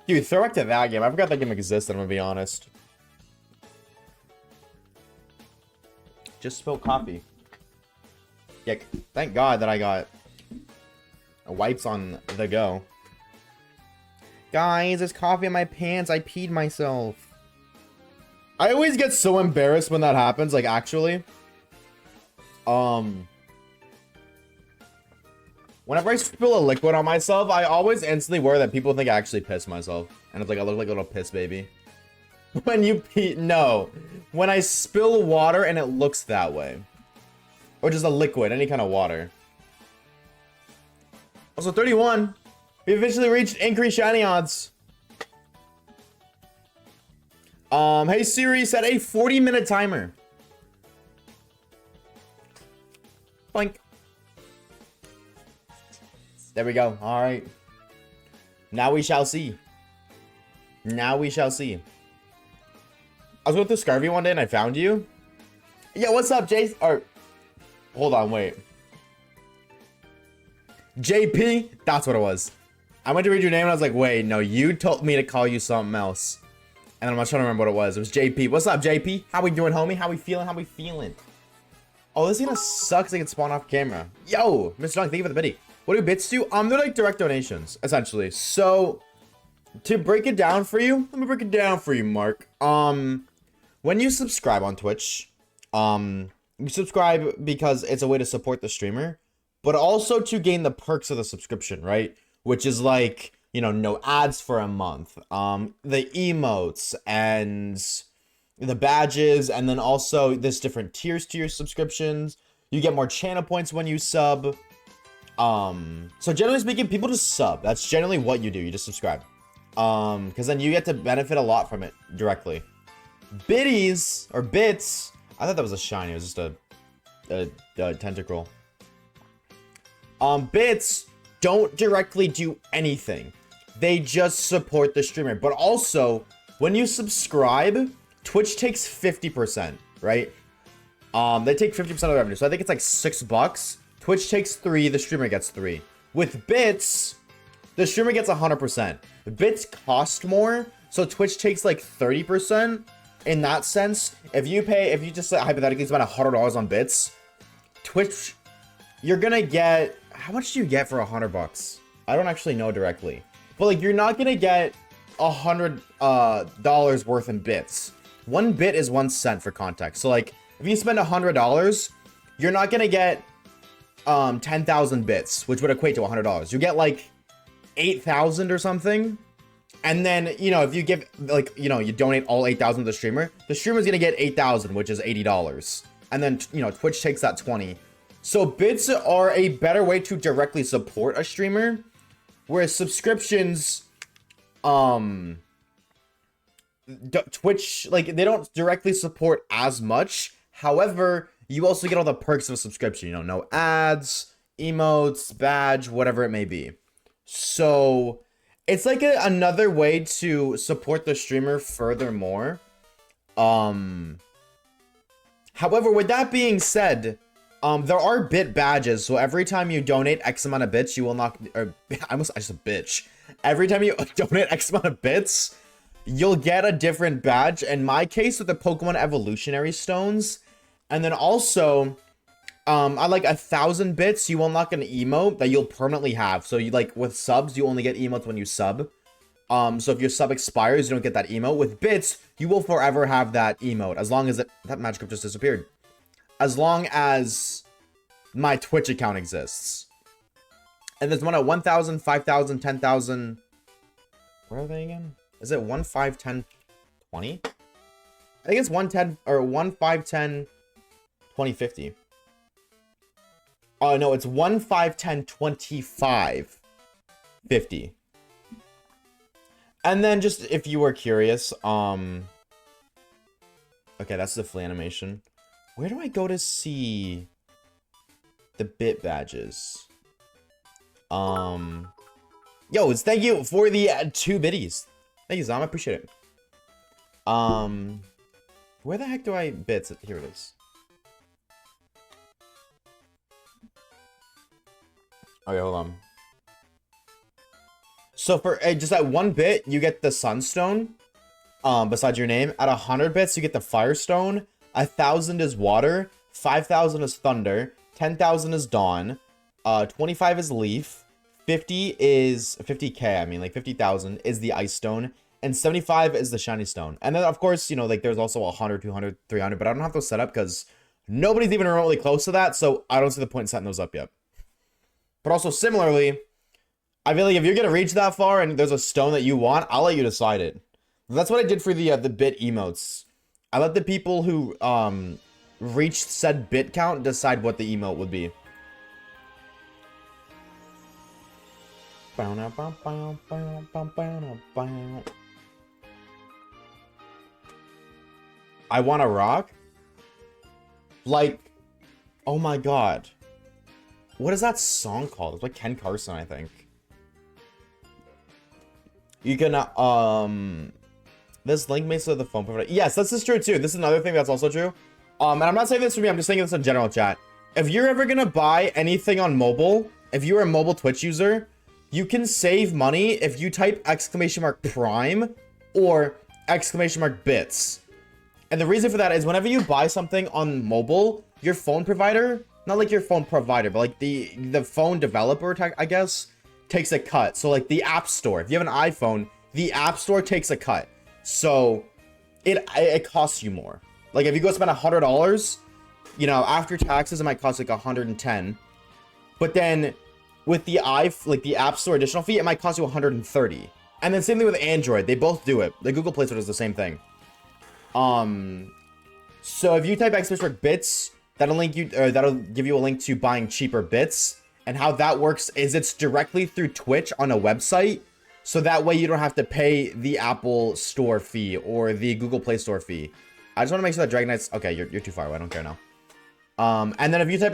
Dude, throw back to that game. I forgot that game existed, I'm gonna be honest. Just spilled coffee. Yeah, thank God that I got wipes on the go. Guys, there's coffee in my pants. I peed myself. I always get so embarrassed when that happens, like, actually. Whenever I spill a liquid on myself, I always instantly worry that people think I actually piss myself. And it's like, I look like a little piss baby. When you pee, no. When I spill water and it looks that way. Or just a liquid, any kind of water. Also, 31. We officially reached increased shiny odds. Hey Siri, set a 40-minute timer. Boink. There we go. All right. Now we shall see. Now we shall see. I was going through Scarvy one day and I found you. Yeah, what's up, Jace? Or, hold on, wait. JP? That's what it was. I went to read your name and I was like, wait, no, you told me to call you something else. And I'm not trying to remember what it was. It was JP. What's up, JP? How we doing, homie? How we feeling? How we feeling? Oh, this is gonna suck because I can spawn off camera. Yo, Mr. Dunk, thank you for the biddy. What do bits do? They're like direct donations, essentially. So, to break it down for you, let me break it down for you, Mark. When you subscribe on Twitch, you subscribe because it's a way to support the streamer, but also to gain the perks of the subscription, right? Which is like, you know, no ads for a month, the emotes and the badges, and then also there's different tiers to your subscriptions. You get more channel points when you sub. So generally speaking, people just sub. That's generally what you do. You just subscribe. Because then you get to benefit a lot from it directly. Biddies or bits. I thought that was a shiny. It was just a tentacle. Bits don't directly do anything. They just support the streamer. But also, when you subscribe, Twitch takes 50%, right? They take 50% of the revenue. So I think it's like $6. Twitch takes 3, the streamer gets 3. With bits, the streamer gets 100%. Bits cost more, so Twitch takes like 30%. In that sense, if you just hypothetically spend $100 on bits, Twitch, you're gonna get, how much do you get for $100? I don't actually know directly, but like you're not gonna get $100 worth in bits. 1 bit is 1 cent for context. So like if you spend $100, you're not gonna get 10,000 bits, which would equate to $100. You get like 8,000 or something. And then, you know, if you give, like, you know, you donate all 8,000 to the streamer's gonna get 8,000, which is $80. And then, you know, Twitch takes that 20. So bits are a better way to directly support a streamer, whereas subscriptions, Twitch, like, they don't directly support as much. However, you also get all the perks of a subscription, you know, no ads, emotes, badge, whatever it may be. So it's like another way to support the streamer furthermore. However, with that being said, there are bit badges. So every time you donate X amount of bits, you will not, or I just a bitch. Every time you donate X amount of bits, you'll get a different badge. In my case, with the Pokemon Evolutionary Stones. And then also, I like 1,000 bits, you unlock an emote that you'll permanently have. So you like with subs, you only get emotes when you sub. So if your sub expires, you don't get that emote. With bits, you will forever have that emote as long as that Magikarp just disappeared. As long as my Twitch account exists. And there's one at 1,000, 5,000, 10,000. Where are they again? Is it 1, 5, 10, 20? I think it's 110 or 1, 5, 10, 20, 50. Oh, no, it's 1, 5, 10, 25, 50. And then just if you were curious, okay, that's the flea animation. Where do I go to see the bit badges? Yo, it's thank you for the 2 biddies. Thank you, Zom. I appreciate it. Where the heck do I bits? Here it is. Okay, hold on. So for just at 1 bit, you get the Sunstone. Besides your name, at 100 bits, you get the Firestone. 1,000 is Water. 5,000 is Thunder. 10,000 is Dawn. 25 is Leaf. 50 is 50k. I mean, like 50,000 is the Ice Stone, and 75 is the Shiny Stone. And then of course, you know, like there's also 100, 200, 300, but I don't have those set up because nobody's even remotely close to that, so I don't see the point in setting those up yet. But also similarly, I feel like if you're gonna reach that far and there's a stone that you want, I'll let you decide it. That's what I did for the bit emotes. I let the people who reached said bit count decide what the emote would be. I want to rock? Like, oh my god. What is that song called? It's like Ken Carson, I think. You can, this link makes the phone provider. Yes, this is true too. This is another thing that's also true. And I'm not saying this for me, I'm just saying this in general chat. If you're ever gonna buy anything on mobile, if you're a mobile Twitch user, you can save money if you type !Prime or !Bits. And the reason for that is whenever you buy something on mobile, your phone provider, not like your phone provider, but like the phone developer, I guess, takes a cut. So like the App Store, if you have an iPhone, the App Store takes a cut. So it costs you more. Like if you go spend $100, you know, after taxes, it might cost like 110. But then with the App Store additional fee, it might cost you 130. And then same thing with Android. They both do it. The Google Play Store does the same thing. So if you type !Bits, that'll link you, or that'll give you a link to buying cheaper bits. And how that works is it's directly through Twitch on a website. So that way you don't have to pay the Apple Store fee or the Google Play Store fee. I just want to make sure that Dragon Knight's... Okay, you're too far away. I don't care now. And then if you type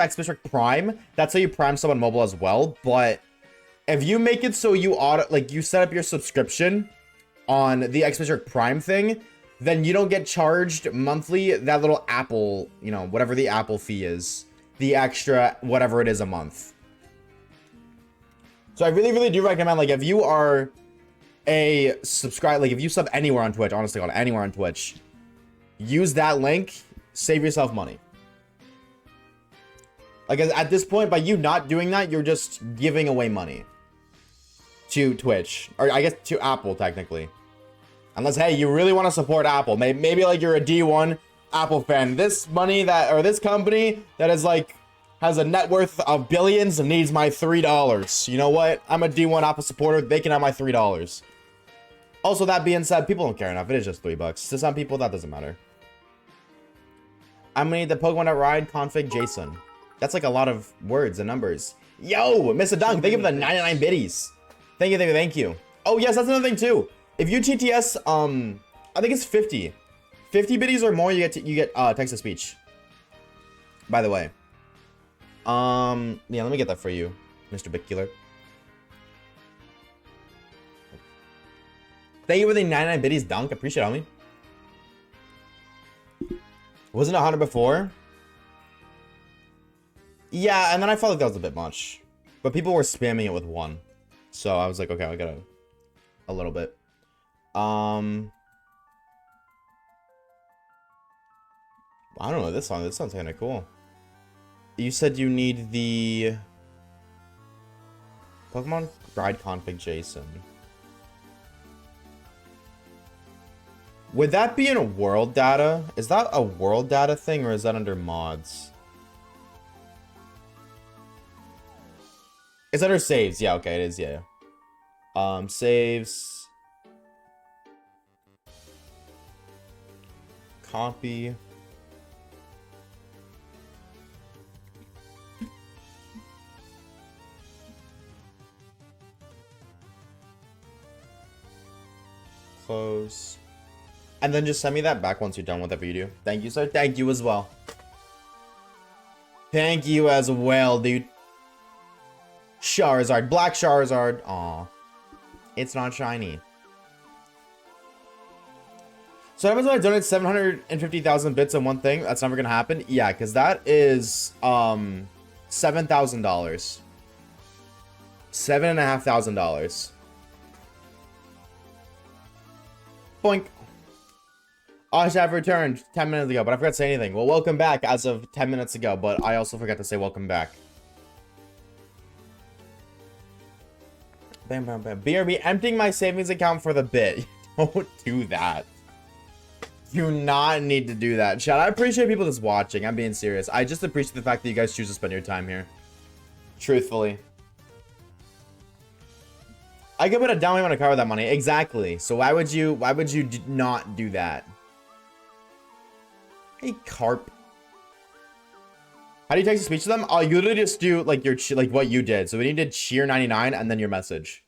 !Prime, that's how you prime someone mobile as well. But if you make it so you you set up your subscription on the !Prime thing, then you don't get charged monthly that little Apple, you know, whatever the Apple fee is, the extra whatever it is a month. So I really, really do recommend, like, if you are a subscriber, like if you sub anywhere on Twitch, honestly, on anywhere on Twitch, use that link, save yourself money. Like at this point, by you not doing that, you're just giving away money to Twitch, or I guess to Apple technically. Unless, hey, you really want to support Apple, maybe like you're a D1 Apple fan. This money that, or this company that is like has a net worth of billions and needs my $3. You know what? I'm a D1 Apple supporter. They can have my $3. Also, that being said, people don't care enough. It is just $3. To some people, that doesn't matter. I'm gonna need the Pokemon Ride config JSON. That's like a lot of words and numbers. Yo, Mr. Dunk, thank you for the 99 biddies. Thank you, thank you, thank you. Oh, yes, that's another thing, too. If you TTS, I think it's 50. 50 biddies or more, you get text-to-speech. By the way. Yeah, let me get that for you, Mr. Big-Killer. Thank you for the 99 biddies, Dunk. Appreciate it, homie. Wasn't it 100 before? Yeah, and then I felt like that was a bit much. But people were spamming it with 1. So I was like, okay, I got a little bit. I don't know, this sounds kind of cool. You said you need the Pokemon Ride config JSON. Would that be in a world data? Is that a world data thing, or is that under mods? It's under saves. Yeah, okay, it is, yeah. Saves. Copy. course. And then just send me that back once you're done with the video. Thank you, sir. Thank you as well. Thank you as well, dude. Charizard. Black Charizard. Aw. It's not shiny. So what happens when I donate 750,000 bits on one thing? That's never gonna happen. Yeah, because that is $7,000. $7,500. Boink. Oshav returned 10 minutes ago, but I forgot to say anything. Well, welcome back as of 10 minutes ago, but I also forgot to say welcome back. Bam, bam, bam. BRB, emptying my savings account for the bit. Don't do that. Do not need to do that. Chat, I appreciate people just watching. I'm being serious. I just appreciate the fact that you guys choose to spend your time here. Truthfully. I could put a down payment on a car with that money. Exactly. So why would you not do that? Hey, Carp. How do you text a speech to them? Oh, you literally just do like your like what you did. So we needed cheer 99 and then your message.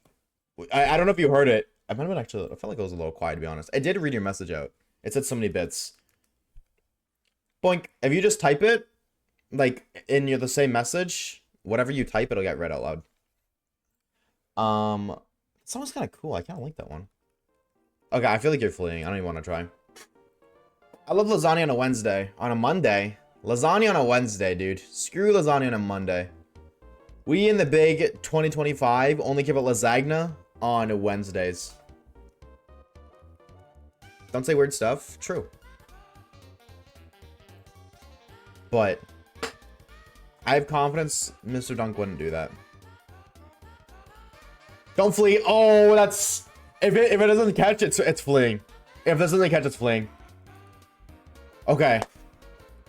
I don't know if you heard it. I might have been actually. I felt like it was a little quiet, to be honest. I did read your message out. It said so many bits. Boink. If you just type it, like in the same message, whatever you type, it'll get read out loud. It's almost kind of cool. I kind of like that one. Okay, I feel like you're fleeing. I don't even want to try. I love lasagna on a Wednesday. On a Monday. Lasagna on a Wednesday, dude. Screw lasagna on a Monday. We in the big 2025 only give it lasagna on Wednesdays. Don't say weird stuff. True. But I have confidence Mr. Dunk wouldn't do that. Don't flee. Oh, that's... If it doesn't catch, it's fleeing. If this doesn't catch, it's fleeing. Okay.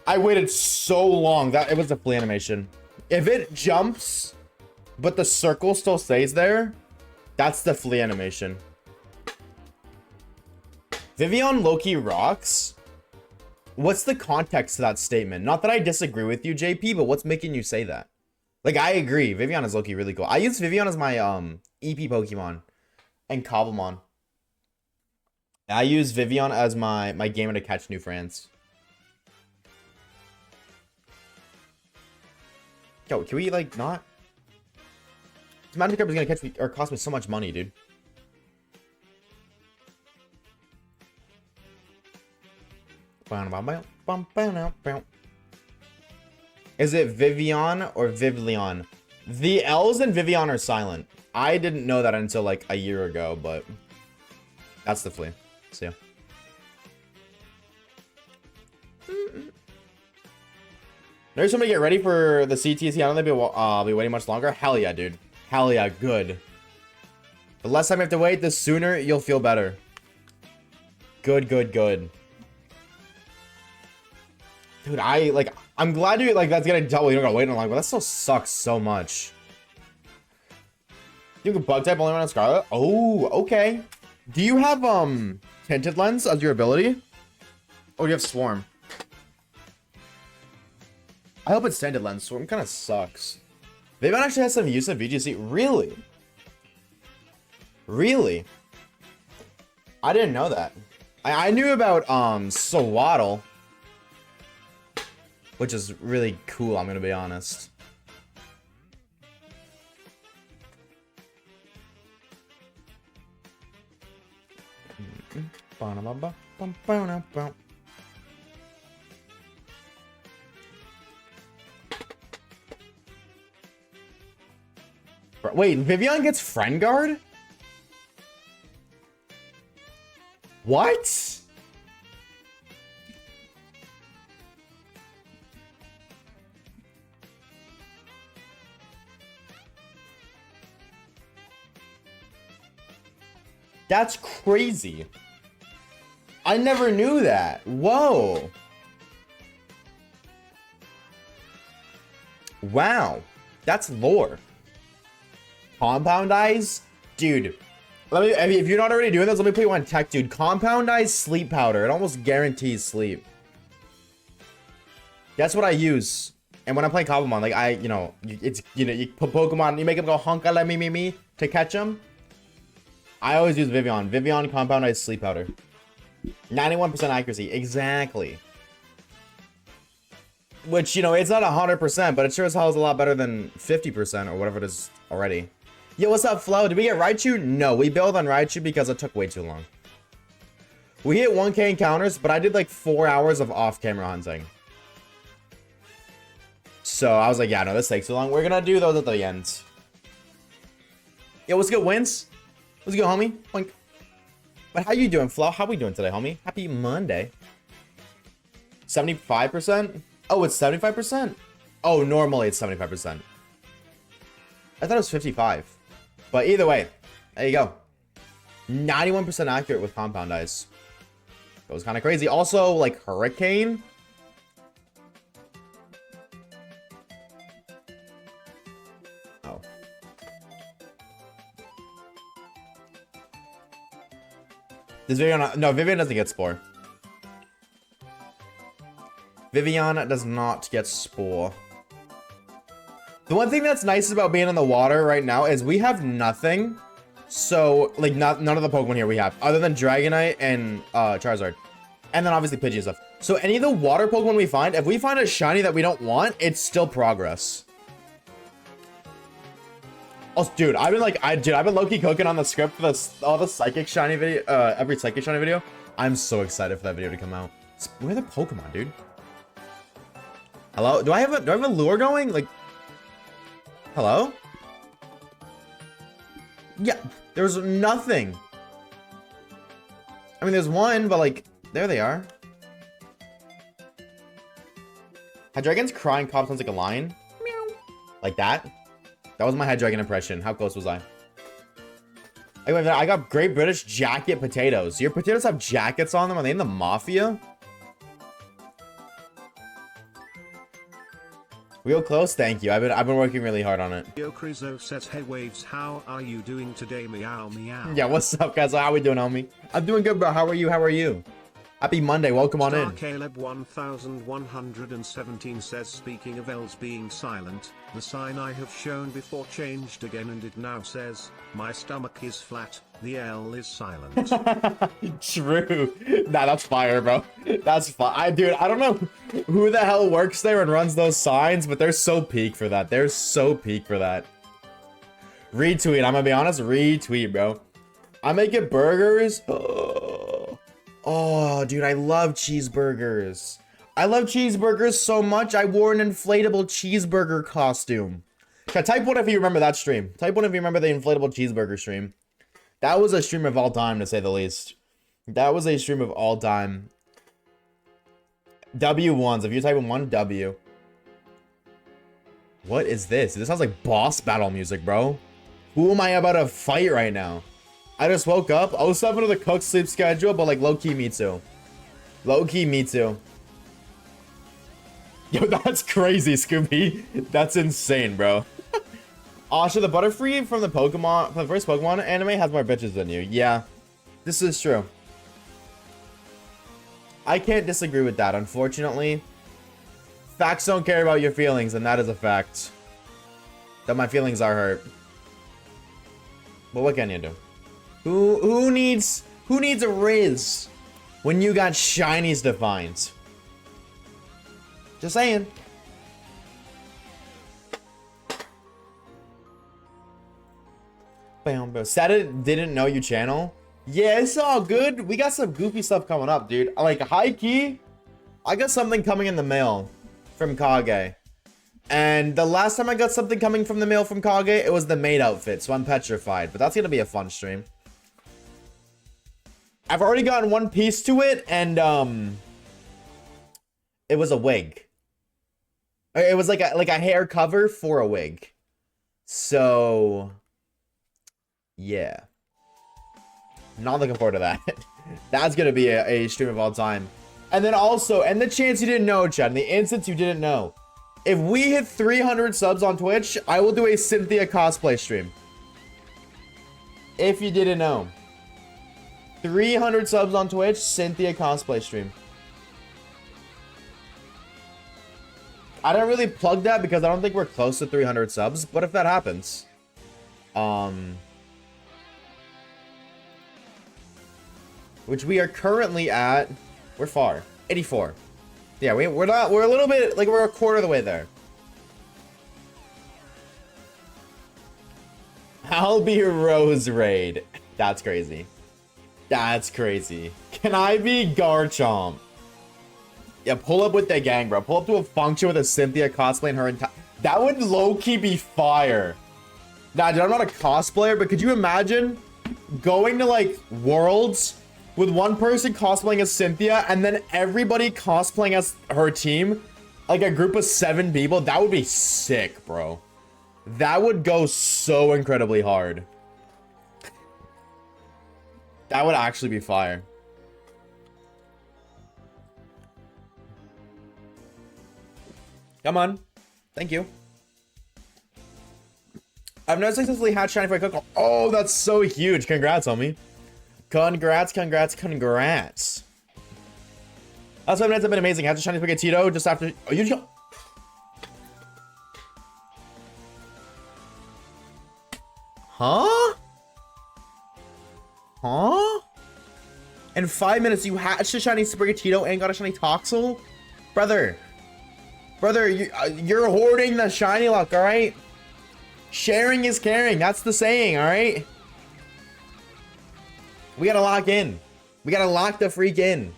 I waited so long. That it was a flea animation. If it jumps, but the circle still stays there, that's the flea animation. Vivian Loki rocks? What's the context to that statement? Not that I disagree with you, JP, but what's making you say that? Like, I agree. Vivian is Loki really cool. I use Vivian as my EP Pokemon and Cobblemon. I use Vivian as my gamer to catch new friends. Yo, can we like not? This Magikarp is gonna catch me or cost me so much money, dude. Is it Vivian or Vivlion? The L's in Vivian are silent. I didn't know that until like a year ago, but that's the flea. See ya. There's somebody get ready for the CTC. I don't think we'll be waiting much longer. Hell yeah, dude. Hell yeah, good. The less time you have to wait, the sooner you'll feel better. Good, good, good. Dude, I'm glad you that's getting double. You don't gotta wait long, but that still sucks so much. You can bug type only run on Scarlet. Oh, okay. Do you have tinted lens as your ability, or do you have swarm? I hope it's tinted lens. Swarm kind of sucks. They might actually have some use of VGC. Really? Really? I didn't know that. I knew about Sawaddle, which is really cool, I'm gonna be honest. Wait, Vivian gets friend guard? What? That's crazy. I never knew that. Whoa. Wow. That's lore. Compound eyes? Dude. If you're not already doing this, let me put you on tech, dude. Compound eyes sleep powder. It almost guarantees sleep. That's what I use. And when I'm playing Cobblemon, like you put Pokemon, you make them go honka la me to catch them. I always use Vivian. Vivian compound ice sleep powder. 91% accuracy. Exactly. Which, you know, it's not 100%, but it sure as hell is a lot better than 50% or whatever it is already. Yo, what's up, Flo? Did we get Raichu? No, we bailed on Raichu because it took way too long. We hit 1K encounters, but I did like 4 hours of off-camera hunting. So I was like, yeah, no, this takes too long. We're gonna do those at the end. Yo, what's good, Wins? What's good, homie? Boink. But how you doing, Flo? How we doing today, homie? Happy Monday. 75%? Oh, it's 75%? Oh, normally it's 75%. I thought it was 55. But either way, there you go. 91% accurate with compound ice. That was kind of crazy. Also, like, Hurricane. Oh. Does Vivian... No, Vivian doesn't get Spore. Vivian does not get Spore. The one thing that's nice about being in the water right now is we have nothing. So, like, none of the Pokemon here we have, other than Dragonite and Charizard. And then obviously Pidgey and stuff. So any of the water Pokemon we find, if we find a shiny that we don't want, it's still progress. Oh, dude, I've been low-key cooking on the script for all the Psychic Shiny video, every Psychic Shiny video. I'm so excited for that video to come out. Where are the Pokemon, dude? Hello? Do I have a lure going? Like, hello? Yeah, there's nothing. I mean, there's one, but like, there they are. Hydreigon's crying pop sounds like a lion. Meow. Like that. That was my Hydreigon impression. How close was I? I got Great British Jacket potatoes. Your potatoes have jackets on them? Are they in the Mafia? Real close, thank you. I've been working really hard on it. Yo Crizo says, hey Waves, how are you doing today? Meow meow. Yeah, what's up, guys? How we doing, homie? I'm doing good, bro. How are you? How are you? Happy Monday. Welcome on in. Caleb 1117 says, speaking of L's being silent, the sign I have shown before changed again and it now says, my stomach is flat, the L is silent. True. Nah, that's fire, bro. That's fire. Dude, I don't know who the hell works there and runs those signs, but they're so peak for that. They're so peak for that. Retweet. I'm gonna be honest. Retweet, bro. I make it burgers. Oh, dude, I love cheeseburgers. I love cheeseburgers so much, I wore an inflatable cheeseburger costume. Okay, type 1 if you remember that stream. Type 1 if you remember the inflatable cheeseburger stream. That was a stream of all time, to say the least. That was a stream of all time. W1s. If you type in 1, W. What is this? This sounds like boss battle music, bro. Who am I about to fight right now? I just woke up. 07 of the cook sleep schedule, but like low-key me too. Low-key me too. Yo, that's crazy, Scooby. That's insane, bro. Asha, the Butterfree from the first Pokemon anime has more bitches than you. Yeah, this is true. I can't disagree with that, unfortunately. Facts don't care about your feelings, and that is a fact. That my feelings are hurt. But what can you do? Who needs a Riz when you got shinies to find? Just saying. Bam, said it didn't know you channel. Yeah, it's all good. We got some goofy stuff coming up, dude. Like high key, I got something coming in the mail from Kage. And the last time I got something coming from the mail from Kage, it was the maid outfit, so I'm petrified. But that's gonna be a fun stream. I've already gotten one piece to it, and it was a wig. It was like a hair cover for a wig. So yeah. Not looking forward to that. That's gonna be a stream of all time. And then also, and the chance you didn't know, Chad, and the instance you didn't know. If we hit 300 subs on Twitch, I will do a Cynthia cosplay stream. If you didn't know. 300 subs on Twitch, Cynthia cosplay stream. I don't really plug that because I don't think we're close to 300 subs, but if that happens, which we are currently at, we're far, 84. Yeah, we're not, we're a little bit, like we're a quarter of the way there. I'll be Rose Raid. That's crazy. That's crazy. Can I be Garchomp? Yeah, pull up with the gang, bro. Pull up to a function with a Cynthia cosplaying her entire... That would low-key be fire. Nah, dude, I'm not a cosplayer, but could you imagine going to, like, Worlds with one person cosplaying as Cynthia and then everybody cosplaying as her team? Like a group of 7 people? That would be sick, bro. That would go so incredibly hard. That would actually be fire. Come on. Thank you. I've never successfully had shiny for a cook. Oh, that's so huge. Congrats, homie. Congrats, congrats, congrats. That's 5 minutes have been amazing. Had to shiny Spaghettito just after. Oh, you just... Huh? Huh? In 5 minutes, you hatched a shiny Spaghettito and got a shiny Toxel? Brother. Brother, you're hoarding the shiny luck, alright? Sharing is caring. That's the saying, alright? We gotta lock in. We gotta lock the freak in.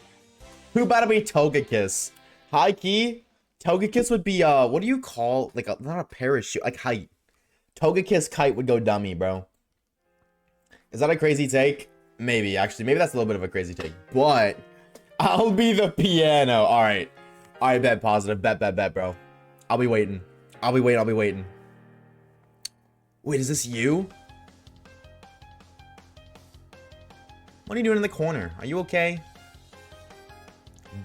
Who about to be Togekiss? High key, Togekiss would be, what do you call, like, not a parachute, like height. Togekiss kite would go dummy, bro. Is that a crazy take? Maybe, actually. Maybe that's a little bit of a crazy take. But I'll be the piano. All right. All right, bet positive. Bet, bro. I'll be waiting. I'll be waiting. Wait, is this you? What are you doing in the corner? Are you okay?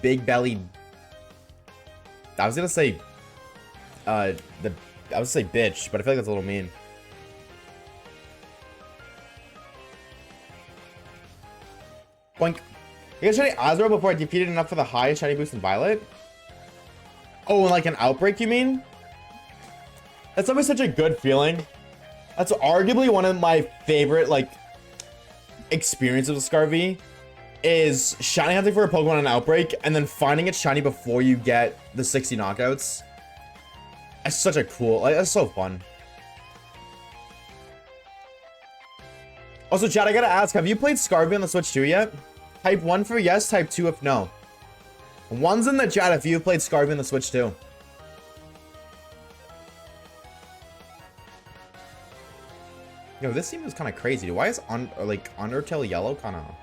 Big belly. I was gonna say, I was gonna say bitch, but I feel like that's a little mean. Boink. You guys shiny Azro before I defeated enough for the highest shiny boost in Violet? Oh, like an outbreak, you mean? That's always such a good feeling. That's arguably one of my favorite, like, experiences with Scarvy. Is shiny hunting for a Pokemon in outbreak and then finding it shiny before you get the 60 knockouts. That's such a cool, like, that's so fun. Also, chat, I gotta ask, have you played Scarvy on the Switch 2 yet? Type 1 for yes, type 2 if no. One's in the chat if you've played Scarvy on the Switch 2. Yo, this seems kind of crazy. Why is Undertale yellow kind of...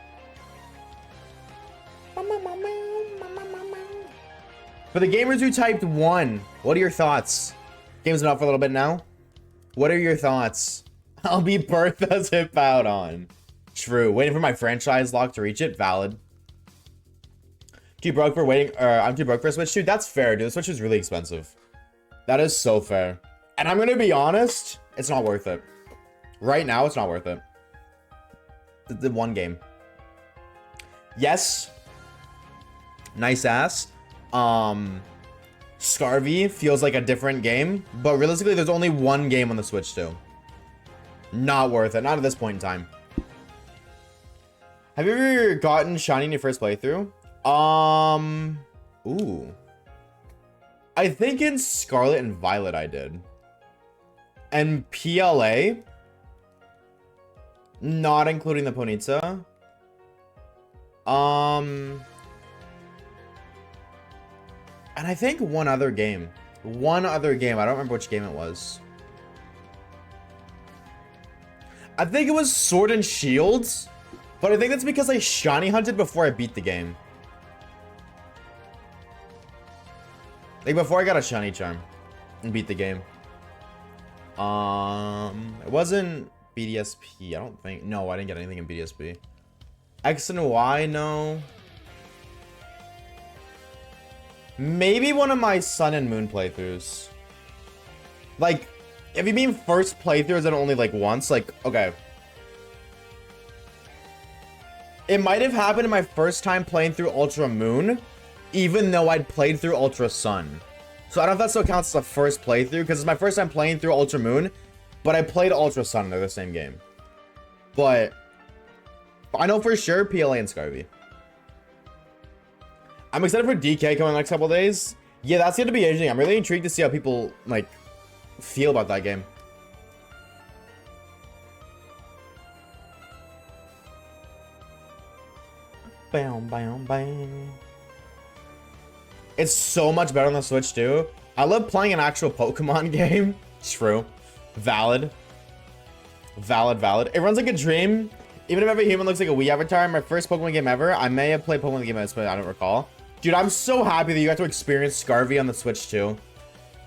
For the gamers who typed 1, what are your thoughts? Game's been out for a little bit now. What are your thoughts? I'll be Bertha's hip out on. True. Waiting for my franchise lock to reach it. Valid. Too broke for waiting. I'm too broke for a Switch 2. That's fair, dude. The Switch is really expensive. That is so fair. And I'm gonna be honest, it's not worth it. Right now, it's not worth it. The one game. Yes. Nice ass. Scarvy feels like a different game, but realistically, there's only one game on the Switch too. Not worth it. Not at this point in time. Have you ever gotten shiny in your first playthrough? Ooh. I think in Scarlet and Violet I did. And PLA, not including the Ponyta. And I think one other game. I don't remember which game it was. I think it was Sword and Shields. But I think that's because I shiny hunted before I beat the game. Like before I got a shiny charm and beat the game. It wasn't BDSP, I don't think. No, I didn't get anything in BDSP. X and Y, no. Maybe one of my Sun and Moon playthroughs. Like, if you mean first playthroughs and only like once, like, okay. It might have happened in my first time playing through Ultra Moon, even though I'd played through Ultra Sun. So I don't know if that still counts as a first playthrough, because it's my first time playing through Ultra Moon, but I played Ultra Sun, they're the same game. But I know for sure PLA and Scarvy. I'm excited for DK coming in the next couple days. Yeah, that's going to be interesting. I'm really intrigued to see how people, like, feel about that game. Bam, bam, bam. It's so much better on the Switch, too. I love playing an actual Pokemon game. True. Valid. Valid, valid. It runs like a dream. Even if every human looks like a Wii avatar, my first Pokemon game ever. I may have played Pokemon game, but I don't recall. Dude, I'm so happy that you got to experience Scarvy on the Switch, too.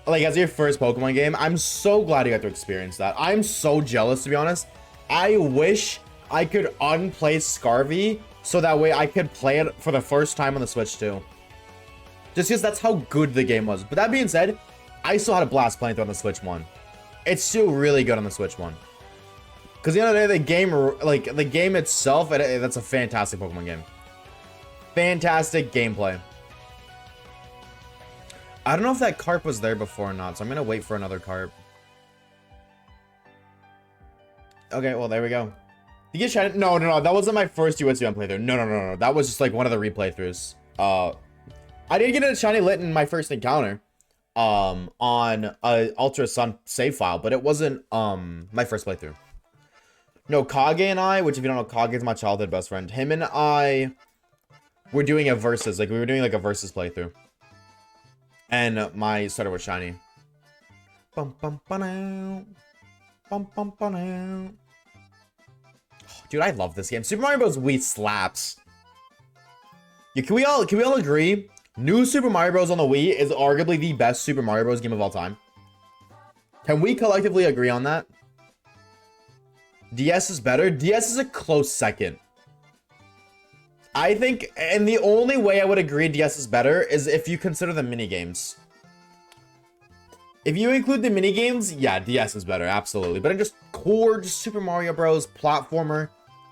Like, as your first Pokemon game. I'm so glad you got to experience that. I'm so jealous, to be honest. I wish I could unplay Scarvy so that way I could play it for the first time on the Switch, too. Just because that's how good the game was. But that being said, I still had a blast playing through on the Switch one. It's still really good on the Switch one. Because at the end of the day, the game, like, the game itself, that's a fantastic Pokemon game. Fantastic gameplay. I don't know if that Carp was there before or not, so I'm going to wait for another Carp. Okay, well, there we go. You get shiny? No, that wasn't my first USBM playthrough. No. That was just, like, one of the replaythroughs. I did get a shiny lit in my first encounter. On a Ultra Sun save file, but it wasn't, my first playthrough. No, Kage and I, which if you don't know, Kage is my childhood best friend. Him and I were doing a versus, like, we were doing, like, a versus playthrough. And my starter was shiny. Bum, bum, ba-now. Bum, bum, ba-now. Oh, dude, I love this game. Super Mario Bros. Wii slaps. Yeah, can we all agree? New Super Mario Bros. On the Wii is arguably the best Super Mario Bros. Game of all time. Can we collectively agree on that? DS is better. DS is a close second. I think, and the only way I would agree DS is better is if you consider the minigames. If you include the minigames, yeah, DS is better, absolutely. But in just core, just Super Mario Bros. Platformer,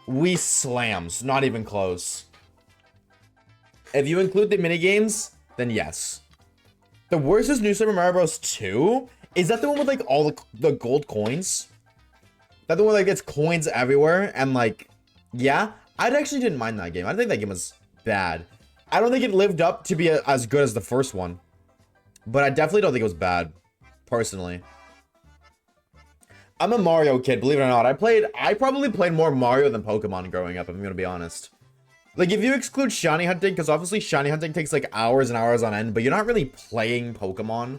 Wii slams, not even close. If you include the minigames, then yes. The worst is New Super Mario Bros. 2. Is that the one with, like, all the gold coins? That the one that gets coins everywhere? And, like, yeah, I actually didn't mind that game. I didn't think that game was bad. I don't think it lived up to be as good as the first one. But I definitely don't think it was bad, personally. I'm a Mario kid, believe it or not. I probably played more Mario than Pokemon growing up, if I'm gonna be honest. Like, if you exclude shiny hunting, because obviously shiny hunting takes, like, hours and hours on end, but you're not really playing Pokemon.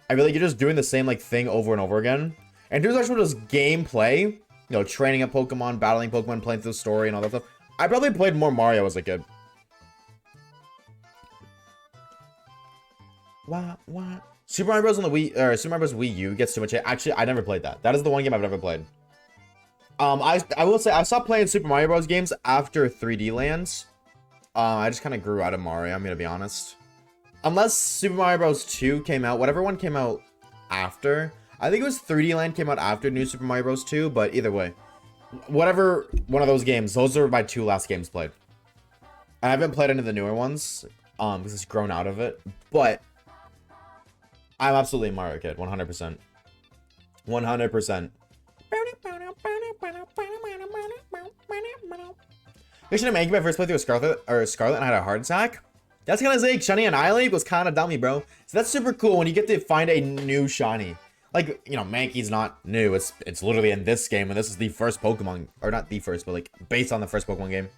I feel like you're just doing the same, like, thing over and over again. And there's actually just gameplay, you know, training a Pokemon, battling Pokemon, playing through the story and all that stuff. I probably played more Mario as a kid. What? Super Mario Bros. On the Wii, or Super Mario Bros. Wii U gets too much hate. Actually, I never played that. That is the one game I've never played. I will say I stopped playing Super Mario Bros. Games after 3D Lands. I just kind of grew out of Mario, I'm gonna be honest. Unless Super Mario Bros. 2 came out, whatever one came out after. I think it was 3D Land came out after New Super Mario Bros. 2, but either way. Whatever one of those games, those are my 2 last games played. I haven't played any of the newer ones, because it's grown out of it, but I'm absolutely a Mario kid, 100%. 100%. I should have made my first playthrough with Scarlet and I had a heart attack. That's kind of like Shiny Annihilate was kind of dummy, bro. So that's super cool when you get to find a new shiny. Like, you know, Mankey's not new. It's literally in this game, and this is the first Pokemon, or not the first, but like based on the first Pokemon game.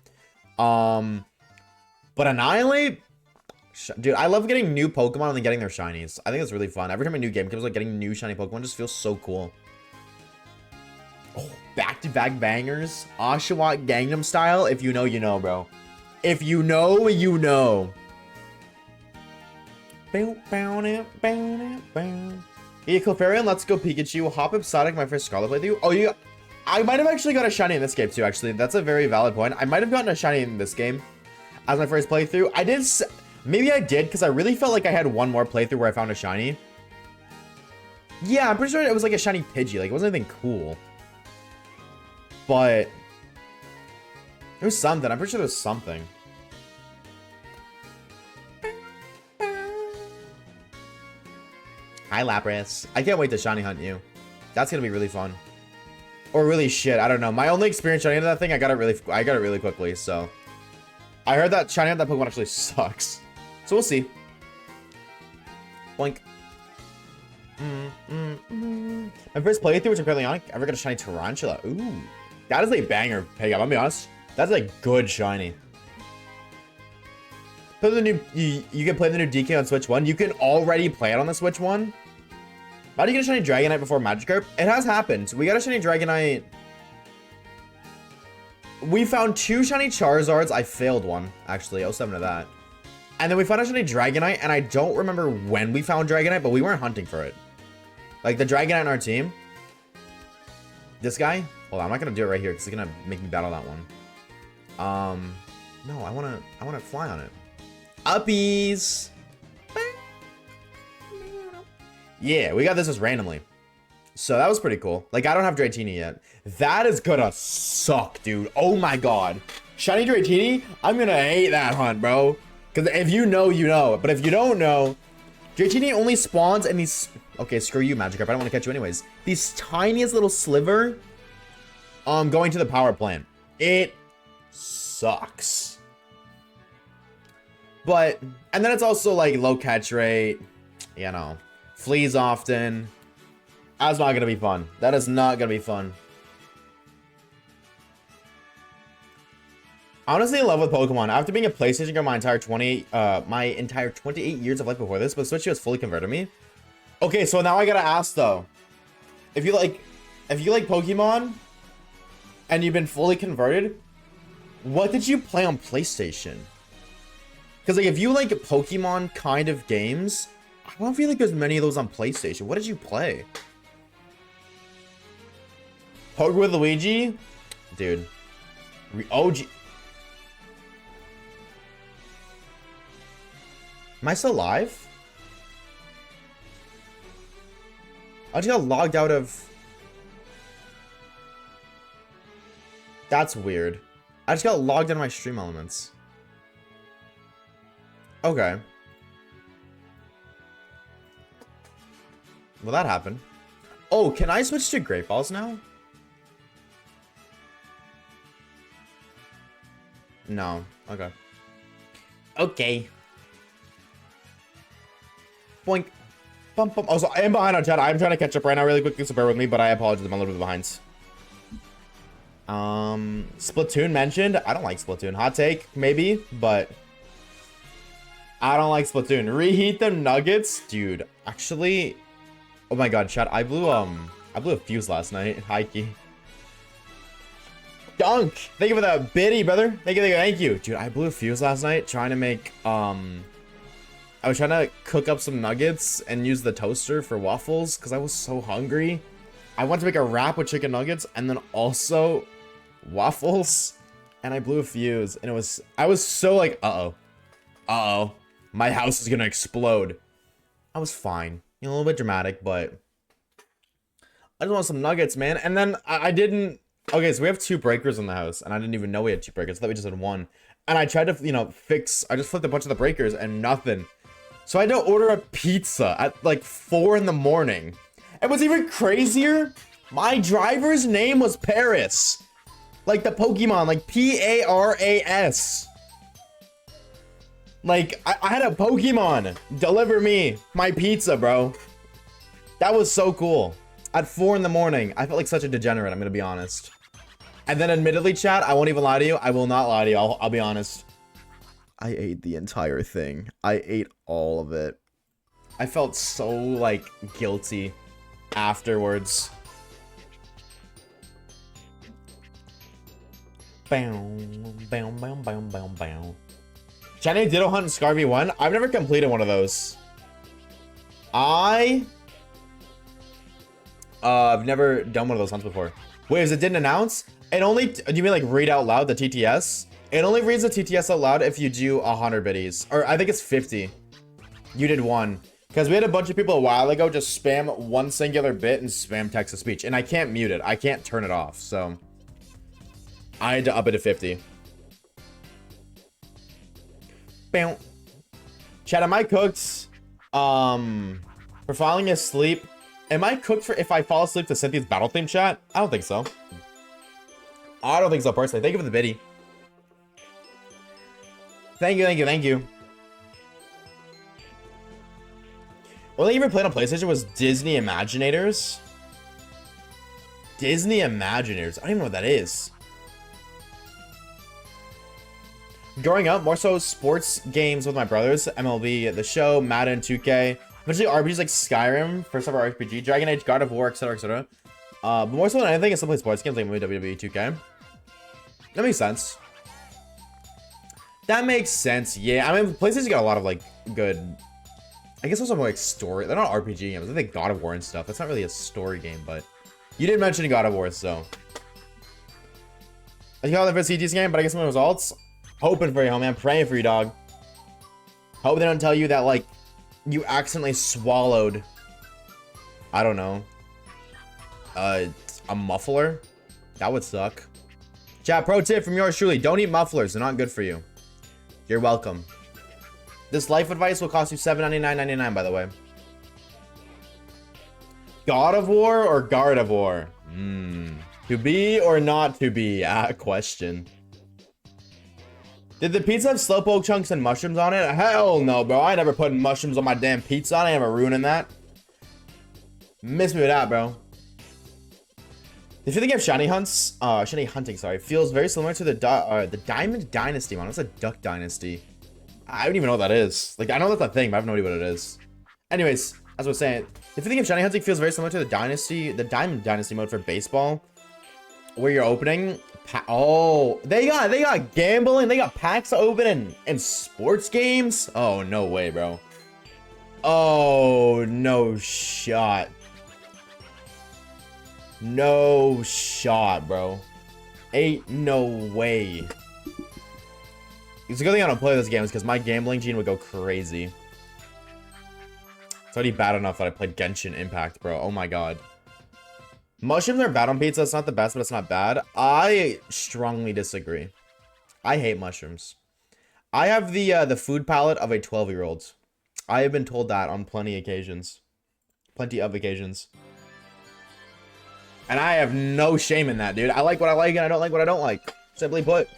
But Annihilate, dude, I love getting new Pokemon and then getting their shinies. I think it's really fun. Every time a new game comes, like getting new shiny Pokemon just feels so cool. Oh, back-to-back bangers. Oshawa Gangnam Style. If you know, you know, bro. If you know, you know. Yeah, Clefairy, Let's Go Pikachu. Hop Up Sonic, my first Scarlet playthrough. Oh, yeah. I might have actually got a shiny in this game, too, actually. That's a very valid point. I might have gotten a shiny in this game as my first playthrough. I did... Maybe I did, because I really felt like I had one more playthrough where I found a shiny. Yeah, I'm pretty sure it was like a shiny Pidgey. Like, it wasn't anything cool. But... there was something. I'm pretty sure there was something. Hi, Lapras. I can't wait to shiny hunt you. That's gonna be really fun. Or really shit, I don't know. My only experience shiny hunting that thing, I got it really quickly, so... I heard that shiny hunt that Pokemon actually sucks. So we'll see. Boink. My first playthrough, which I'm currently on, ever got a shiny Tarantula. Ooh. That is a banger, Peg. I'm gonna be honest. That's a good shiny. Play the new, you can play the new DK on Switch 1. You can already play it on the Switch 1. How do you get a shiny Dragonite before Magikarp? It has happened. We got a shiny Dragonite. We found 2 shiny Charizards. I failed one, actually. 07 to that. And then we found a shiny Dragonite, and I don't remember when we found Dragonite, but we weren't hunting for it. Like, the Dragonite on our team. This guy? Hold on, I'm not gonna do it right here, because it's gonna make me battle that one. No, I wanna fly on it. Uppies! Yeah, we got this just randomly. So that was pretty cool. Like, I don't have Dratini yet. That is gonna suck, dude. Oh my god. Shiny Dratini? I'm gonna hate that hunt, bro. Because if you know, you know. But if you don't know, Dratini only spawns in these... Okay, screw you, Magikarp. I don't want to catch you anyways. These tiniest little sliver going to the power plant. It sucks. But... And then it's also, like, low catch rate. You know. Fleas often. That's not gonna be fun. That is not gonna be fun. Honestly, in love with Pokemon. After being a PlayStation girl my entire 28 years of life before this, but Switch has fully converted me. Okay, so now I gotta ask though, if you like Pokemon, and you've been fully converted, what did you play on PlayStation? Because like if you like Pokemon kind of games, I don't feel like there's many of those on PlayStation. What did you play? Poke with Luigi? Dude. OG. Am I still live? I just got logged out of... That's weird. I just got logged out of my stream elements. Okay. Well, that happened. Oh, can I switch to Great Balls now? No. Okay. Okay. Boink. Bump, bump. Also, I am behind on chat. I'm trying to catch up right now really quickly, so bear with me, but I apologize. I'm a little bit behind. Splatoon mentioned. I don't like Splatoon. Hot take, maybe, but I don't like Splatoon. Reheat them nuggets? Dude, actually... Oh my god, chat. I blew a fuse last night. Hikey. Dunk! Thank you for that biddy, brother. Thank you. Dude, I blew a fuse last night trying to make, I was trying to cook up some nuggets and use the toaster for waffles because I was so hungry. I wanted to make a wrap with chicken nuggets and then also waffles. And I blew a fuse and I was so like, uh-oh, my house is gonna explode. I was fine. You know, a little bit dramatic, but I just want some nuggets, man. And then I didn't, okay, so we have 2 breakers in the house and I didn't even know we had 2 breakers. I thought we just had 1. And I tried to, you know, I just flipped a bunch of the breakers and nothing. So I had to order a pizza at like 4 in the morning. And what's even crazier, my driver's name was Paris. Like the Pokemon, like Paras. Like, I had a Pokemon deliver me my pizza, bro. That was so cool. At 4 in the morning, I felt like such a degenerate, I'm gonna be honest. And then admittedly, chat, I won't even lie to you. I will not lie to you, I'll be honest. I ate the entire thing. I ate all of it. I felt so, like, guilty afterwards. Bow, bow, bow, bow, bow, bow. Channing Ditto Hunt and Scarvy 1? I've never completed one of those. I've never done one of those hunts before. Wait, is it didn't announce? It only, do you mean like read out loud the TTS? It only reads the TTS out loud if you do 100 biddies. Or I think it's 50. You did 1. Because we had a bunch of people a while ago just spam one singular bit and spam text-to-speech. And I can't mute it. I can't turn it off. So I had to up it to 50. Bam. Chat, am I cooked for falling asleep? Am I cooked for if I fall asleep to Cynthia's battle theme, chat? I don't think so. I don't think so, personally. Thank you for the biddy. Thank you, thank you, thank you. Only thing I ever played on PlayStation was Disney Imaginators. Disney Imaginators. I don't even know what that is. Growing up, more so sports games with my brothers. MLB, The Show, Madden, 2K. Eventually RPGs like Skyrim, first ever RPG, Dragon Age, God of War, etc, etc. But more so than anything, it's simply sports games like WWE 2K. That makes sense. That makes sense, yeah. I mean, PlayStation's got a lot of, like, good... I guess also more, like, story... They're not RPG games. I think God of War and stuff. That's not really a story game, but... You did mention God of War, so... I got the first CG's game, but I guess some results... Hoping for you, homie. I'm praying for you, dog. Hope they don't tell you that, like, you accidentally swallowed... I don't know. A muffler? That would suck. Chat, pro tip from yours truly. Don't eat mufflers. They're not good for you. You're welcome. This life advice will cost you $7.99.99, by the way. God of War or Guard of War? To be or not to be? Question. Did the pizza have slowpoke chunks and mushrooms on it? Hell no, bro. I ain't never put mushrooms on my damn pizza. I ain't ever ruining that. Miss me with that, bro. The feeling of shiny hunting, sorry, feels very similar to the Diamond Dynasty one. What's a Duck Dynasty? I don't even know what that is. Like, I know that's a thing, but I have no idea what it is. Anyways, as I was saying, the feeling of shiny hunting feels very similar to the Diamond Dynasty mode for baseball, where you're opening. Oh, they got gambling. They got packs open in sports games. Oh, no way, bro. Oh, no shot. No shot, bro. Ain't no way. It's a good thing I don't play those games because my gambling gene would go crazy. It's already bad enough that I played Genshin Impact, bro. Oh my god. Mushrooms are bad on pizza. It's not the best, but it's not bad. I strongly disagree. I hate mushrooms. I have the food palate of a 12-year-old. I have been told that on plenty of occasions. And I have no shame in that, dude. I like what I like and I don't like what I don't like. Simply put.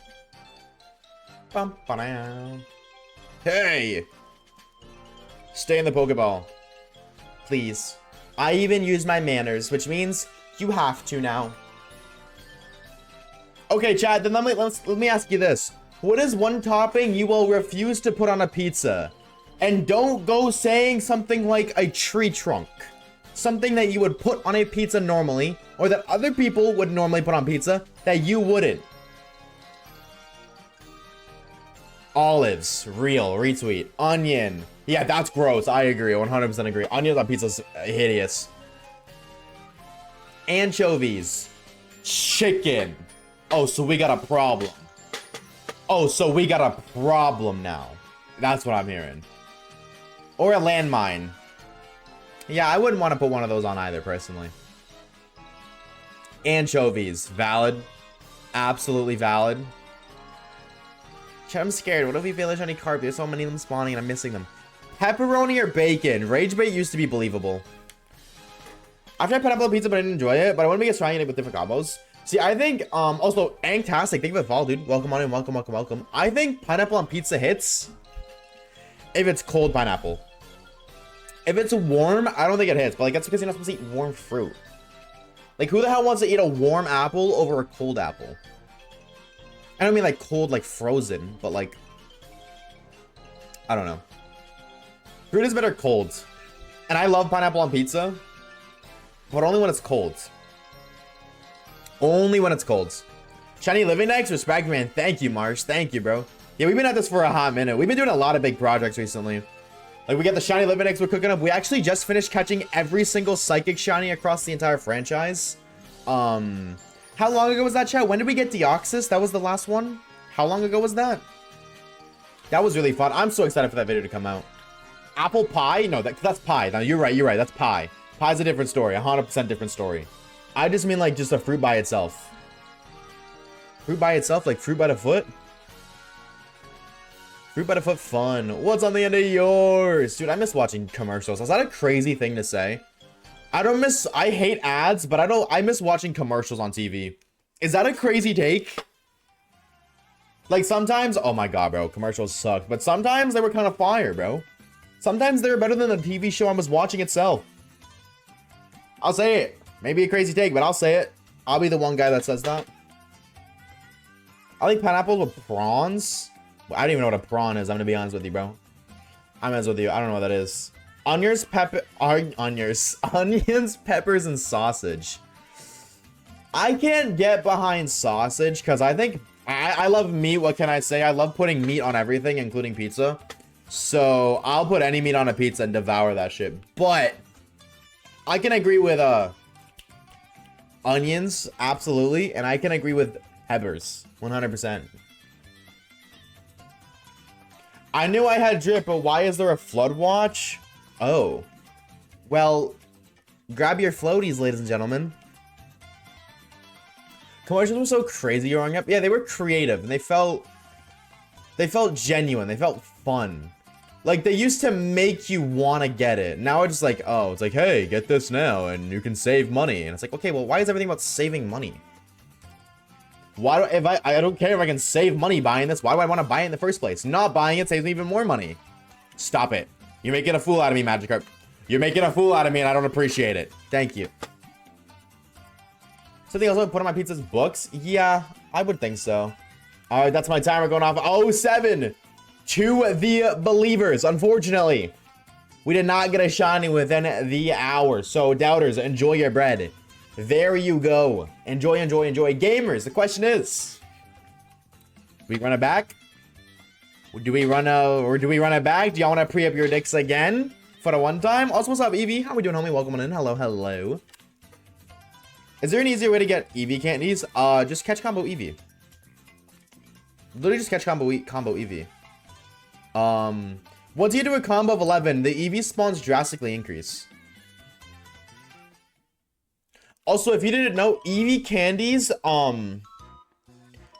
Hey! Stay in the Pokeball. Please. I even use my manners, which means you have to now. Okay, Chad, then let me ask you this. What is one topping you will refuse to put on a pizza? And don't go saying something like a tree trunk. Something that you would put on a pizza normally, or that other people would normally put on pizza, that you wouldn't. Olives, real, retweet. Onion. Yeah, that's gross. I agree, 100% agree. Onions on pizza's hideous. Anchovies. Chicken. Oh, so we got a problem. Oh, so we got a problem now. That's what I'm hearing. Or a landmine. Yeah, I wouldn't want to put one of those on either, personally. Anchovies. Valid. Absolutely valid. I'm scared. What if we fail a shiny carp? There's so many of them spawning and I'm missing them. Pepperoni or bacon? Rage bait used to be believable. I've tried pineapple pizza, but I didn't enjoy it. But I want to be trying it with different combos. See, I think, also, Angtastic. Thank you for the follow, dude. Welcome on in. Welcome, welcome, welcome. I think pineapple on pizza hits if it's cold pineapple. If it's warm, I don't think it hits. But, like, that's because you're not supposed to eat warm fruit. Like, who the hell wants to eat a warm apple over a cold apple? I don't mean, like, cold, like, frozen. But, like, I don't know. Fruit is better cold. And I love pineapple on pizza. But only when it's cold. Only when it's cold. Shiny living eggs? Respect, man. Thank you, Marsh. Thank you, bro. Yeah, we've been at this for a hot minute. We've been doing a lot of big projects recently. Like, we got the shiny living eggs we're cooking up. We actually just finished catching every single psychic shiny across the entire franchise. How long ago was that, chat? When did we get Deoxys? That was the last one? How long ago was that? That was really fun. I'm so excited for that video to come out. Apple pie? No, that's pie. No, you're right. You're right. That's pie. Pie's a different story. 100% different story. I just mean, like, just a fruit by itself. Fruit by itself? Like, fruit by the foot? Fruit by the foot fun. What's on the end of yours? Dude, I miss watching commercials. Is that a crazy thing to say? I hate ads, but I miss watching commercials on TV. Is that a crazy take? Like, sometimes, oh my god, bro, commercials suck. But sometimes they were kind of fire, bro. Sometimes they're better than the TV show I was watching itself. I'll say it. Maybe a crazy take, but I'll say it. I'll be the one guy that says that. I like pineapples with prawns. I don't even know what a prawn is. I'm gonna be honest with you, bro. I'm honest with you. I don't know what that is. Onions, onions, peppers, and sausage. I can't get behind sausage because I think I love meat. What can I say? I love putting meat on everything, including pizza. So I'll put any meat on a pizza and devour that shit. But I can agree with onions, absolutely, and I can agree with peppers, 100%. I knew I had drip, but why is there a flood watch? Oh, well, grab your floaties, ladies and gentlemen. Commercials were so crazy growing up. Yeah, they were creative and they felt genuine. They felt fun. Like, they used to make you want to get it. Now it's just like, oh, it's like, hey, get this now and you can save money. And it's like, okay, well, why is everything about saving money? Why do, if I don't care if I can save money buying this. Why do I want to buy it in the first place? Not buying it saves me even more money. Stop it. You're making a fool out of me, Magikarp. You're making a fool out of me and I don't appreciate it. Thank you. Something else I would put on my pizza's books? Yeah, I would think so. All right, that's my timer going off. 07 to the believers. Unfortunately, we did not get a shiny within the hour. So, doubters, enjoy your bread. There you go. Enjoy, enjoy, enjoy. Gamers, the question is, do we run it back? Do we run it back? Do y'all want to pre-up your dicks again for the one time? Also, what's up, Eevee? How we doing, homie? Welcome on in. Hello, hello. Is there an easier way to get Eevee candies? Just catch combo Eevee. Literally just catch combo Eevee. Once you do a combo of 11, the Eevee spawns drastically increase. Also, if you didn't know, Eevee candies,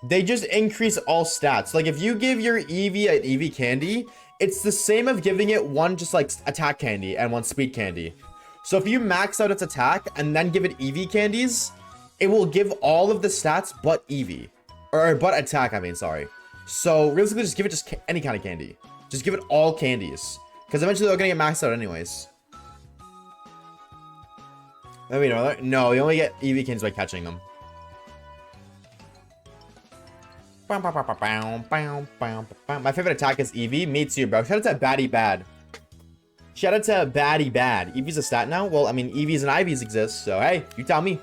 they just increase all stats. Like, if you give your Eevee an Eevee candy, it's the same of giving it one just like attack candy and one speed candy. So if you max out its attack and then give it Eevee candies, it will give all of the stats but Eevee. Or but attack, I mean, sorry. So realistically, just give it just any kind of candy. Just give it all candies. Because eventually they're going to get maxed out anyways. Let me know. No, you only get Eevee candies by catching them. My favorite attack is Eevee. Me too, bro. Shout out to Batty Bad. Shout out to Batty Bad. Eevee's a stat now? Well, I mean, Eevees and Ivies exist, so hey, you tell me.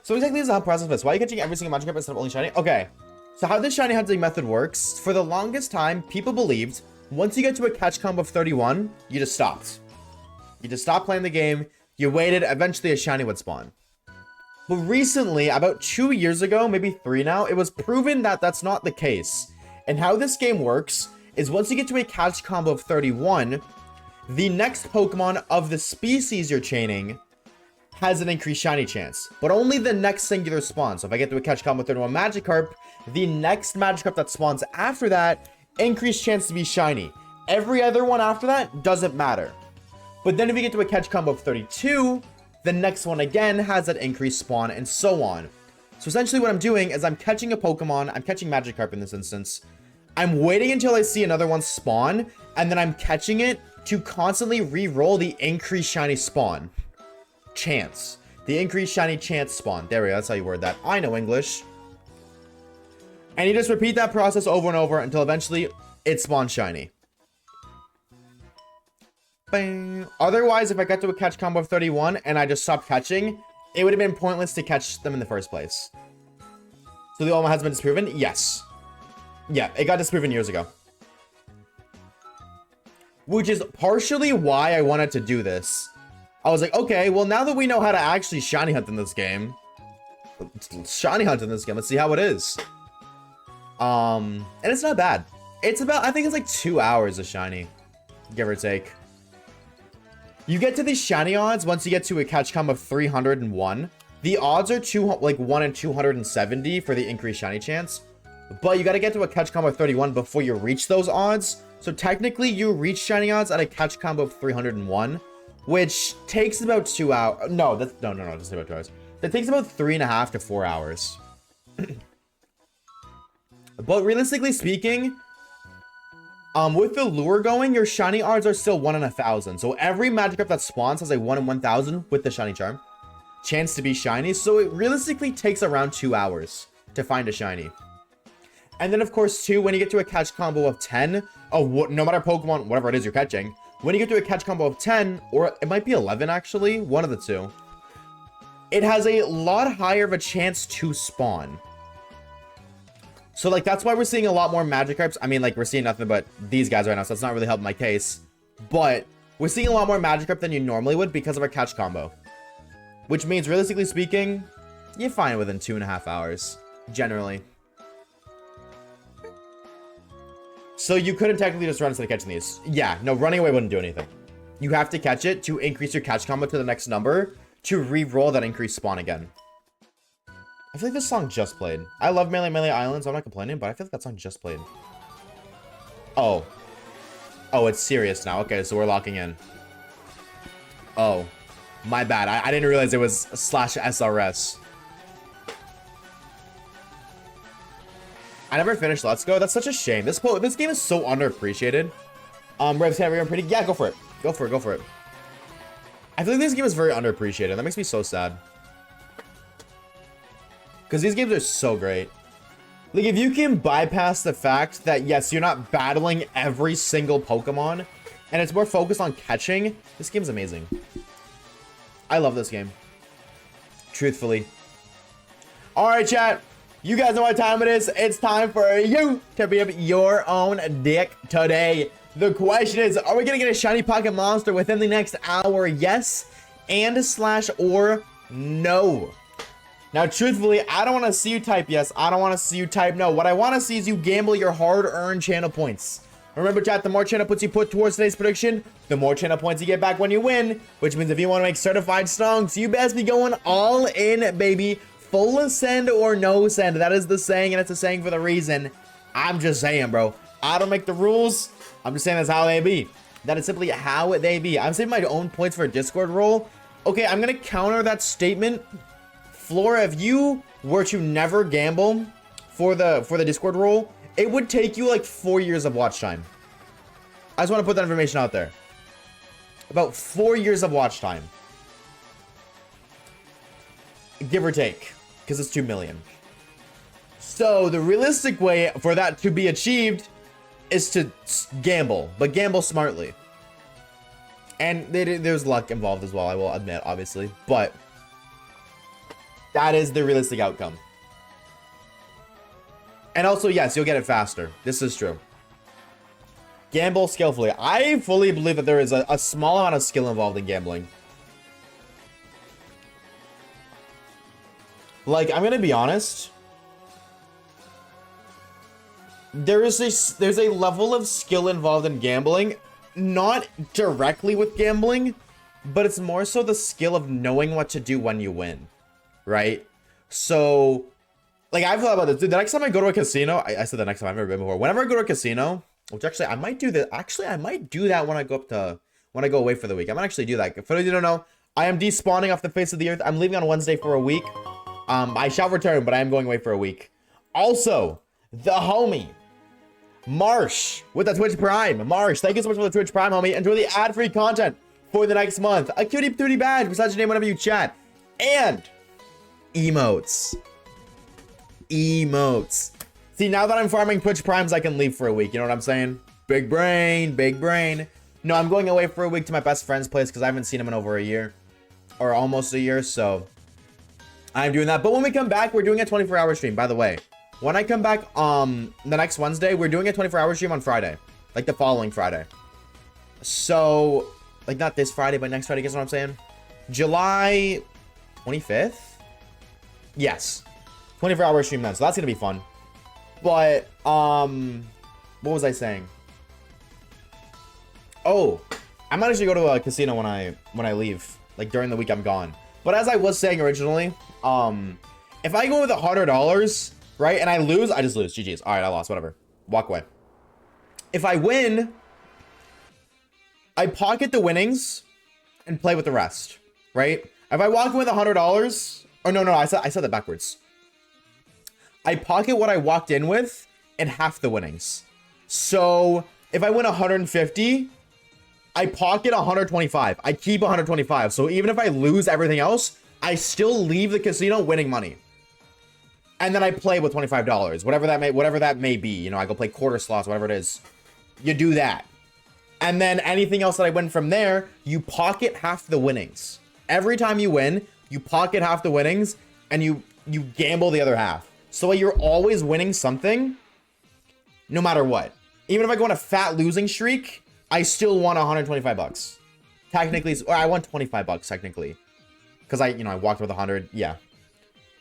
So exactly this is how process this. Why are you catching every single Magikarp instead of only shiny? Okay, so how this shiny hunting method works, for the longest time, people believed once you get to a catch combo of 31, you just stopped. You just stopped playing the game, you waited, eventually a shiny would spawn. But recently, about 2 years ago, maybe 3 now, it was proven that that's not the case. And how this game works is once you get to a catch combo of 31, the next Pokemon of the species you're chaining has an increased shiny chance, but only the next singular spawn. So if I get to a catch combo with 31 Magikarp, the next Magikarp that spawns after that, increased chance to be shiny. Every other one after that doesn't matter. But then if you get to a catch combo of 32, the next one again has that increased spawn and so on. So essentially what I'm doing is I'm catching a Pokemon, I'm catching Magikarp in this instance. I'm waiting until I see another one spawn, and then I'm catching it to constantly re-roll the increased shiny spawn chance. The increased shiny chance spawn. There we go. That's how you word that. I know English. And you just repeat that process over and over until eventually it spawns shiny. Bang. Otherwise, if I got to a catch combo of 31 and I just stopped catching, it would have been pointless to catch them in the first place. So the Ultima has been disproven? Yes. Yeah, it got disproven years ago. Which is partially why I wanted to do this. I was like, okay, well, now that we know how to actually shiny hunt in this game, let's see how it is. And it's not bad. It's about, I think it's like 2 hours of shiny, give or take. You get to these shiny odds once you get to a catch combo of 301. The odds are 1 in 270 for the increased shiny chance. But you got to get to a catch combo of 31 before you reach those odds. So technically you reach shiny odds at a catch combo of 301, which takes about 2 hours. No, that's no, that's about 2 hours. That takes about 3.5 to 4 hours. But realistically speaking, With the lure going, your shiny odds are still 1 in 1,000. So every Magikarp that spawns has a 1 in 1,000 with the shiny charm chance to be shiny. So it realistically takes around 2 hours to find a shiny. And then of course too, when you get to a catch combo of 10, no matter Pokemon, whatever it is you're catching, when you get to a catch combo of 10, or it might be 11 actually, one of the two, it has a lot higher of a chance to spawn. So like, that's why we're seeing a lot more Magikarps. I mean, like, we're seeing nothing but these guys right now, so that's not really helping my case. But we're seeing a lot more Magikarp than you normally would because of our catch combo. Which means, realistically speaking, you're fine within 2.5 hours, generally. So you couldn't technically just run instead of catching these. Yeah, no, running away wouldn't do anything. You have to catch it to increase your catch combo to the next number to re-roll that increased spawn again. I feel like this song just played. I love Melee Islands. I'm not complaining, but I feel like that song just played. Oh. Oh, it's serious now. Okay, so we're locking in. Oh. My bad. I didn't realize it was /SRS. I never finished Let's Go. That's such a shame. This game is so underappreciated. Revs, can I read pretty? Yeah, go for it. Go for it. Go for it. I feel like this game is very underappreciated. That makes me so sad. Because these games are so great. Like, if you can bypass the fact that, yes, you're not battling every single Pokemon, and it's more focused on catching, this game's amazing. I love this game. Truthfully. Alright, chat. You guys know what time it is. It's time for you to be up your own dick today. The question is, are we going to get a shiny pocket monster within the next hour? Yes and /or no. Now, truthfully, I don't want to see you type yes. I don't want to see you type no. What I want to see is you gamble your hard-earned channel points. Remember, chat, the more channel points you put towards today's prediction, the more channel points you get back when you win. Which means if you want to make certified stonks, you best be going all in, baby. Full send or no send. That is the saying, and it's a saying for the reason. I'm just saying, bro. I don't make the rules. I'm just saying that's how they be. That is simply how they be. I'm saving my own points for a Discord roll. Okay, I'm going to counter that statement. Flora, if you were to never gamble for the Discord roll, it would take you like 4 years of watch time. I just want to put that information out there. About 4 years of watch time. Give or take. Because it's 2 million. So the realistic way for that to be achieved is to gamble. But gamble smartly. And there's luck involved as well, I will admit, obviously. But that is the realistic outcome. And also, yes, you'll get it faster. This is true. Gamble skillfully. I fully believe that there is a small amount of skill involved in gambling. Like, I'm gonna be honest. There's a level of skill involved in gambling. Not directly with gambling, but it's more so the skill of knowing what to do when you win. Right? So, like, I've thought about this. Dude, the next time I go to a casino, I said the next time, I've never been before. Whenever I go to a casino, which actually I might do that. Actually, I might do that when I go away for the week. I might actually do that. For those of you who don't know, I am despawning off the face of the earth. I'm leaving on Wednesday for a week. I shall return, but I am going away for a week. Also, the homie, Marsh, with the Twitch Prime. Marsh, thank you so much for the Twitch Prime, homie. Enjoy the ad-free content for the next month. A cutie patootie badge besides your name whenever you chat. And emotes. Emotes. See, now that I'm farming Twitch Primes, I can leave for a week. You know what I'm saying? Big brain, big brain. No, I'm going away for a week to my best friend's place because I haven't seen him in over a year. Or almost a year, so I'm doing that. But when we come back, we're doing a 24-hour stream, by the way. When I come back the next Wednesday, we're doing a 24-hour stream on Friday. Like the following Friday. So, like not this Friday, but next Friday, guess what I'm saying? July 25th? Yes. 24-hour stream then, so that's gonna be fun. But, what was I saying? Oh, I might actually go to a casino when I leave. Like during the week I'm gone. But as I was saying originally, if I go with $100, right, and I lose, I just lose. GG's. All right, I lost, whatever. Walk away. If I win, I pocket the winnings and play with the rest, right? If I walk in with $100, or no, I said that backwards. I pocket what I walked in with and half the winnings. So if I win 150, I pocket 125. I keep 125. So even if I lose everything else, I still leave the casino winning money. And then I play with $25, whatever that may be. You know, I go play quarter slots, whatever it is. You do that. And then anything else that I win from there, you pocket half the winnings. Every time you win, you pocket half the winnings and you gamble the other half. So you're always winning something no matter what. Even if I go on a fat losing streak, I still won 125 bucks. Technically, or I won 25 bucks technically. Cuz I walked with 100. Yeah.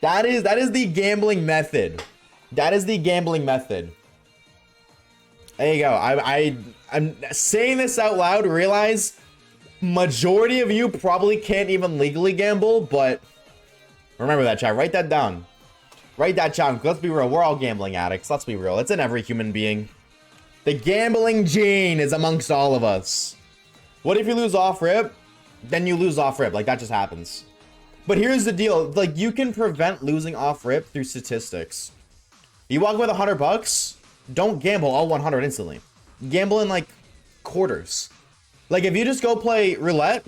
That is the gambling method. That is the gambling method. There you go. I'm saying this out loud. Realize majority of you probably can't even legally gamble, but remember that, chat. Write that down. Write that down. Let's be real. We're all gambling addicts. Let's be real. It's in every human being. The gambling gene is amongst all of us. What if you lose off rip? Then you lose off rip. Like, that just happens. But here's the deal. Like, you can prevent losing off rip through statistics. You walk with 100 bucks, don't gamble all 100 instantly. Gamble in, like, quarters. Like, if you just go play roulette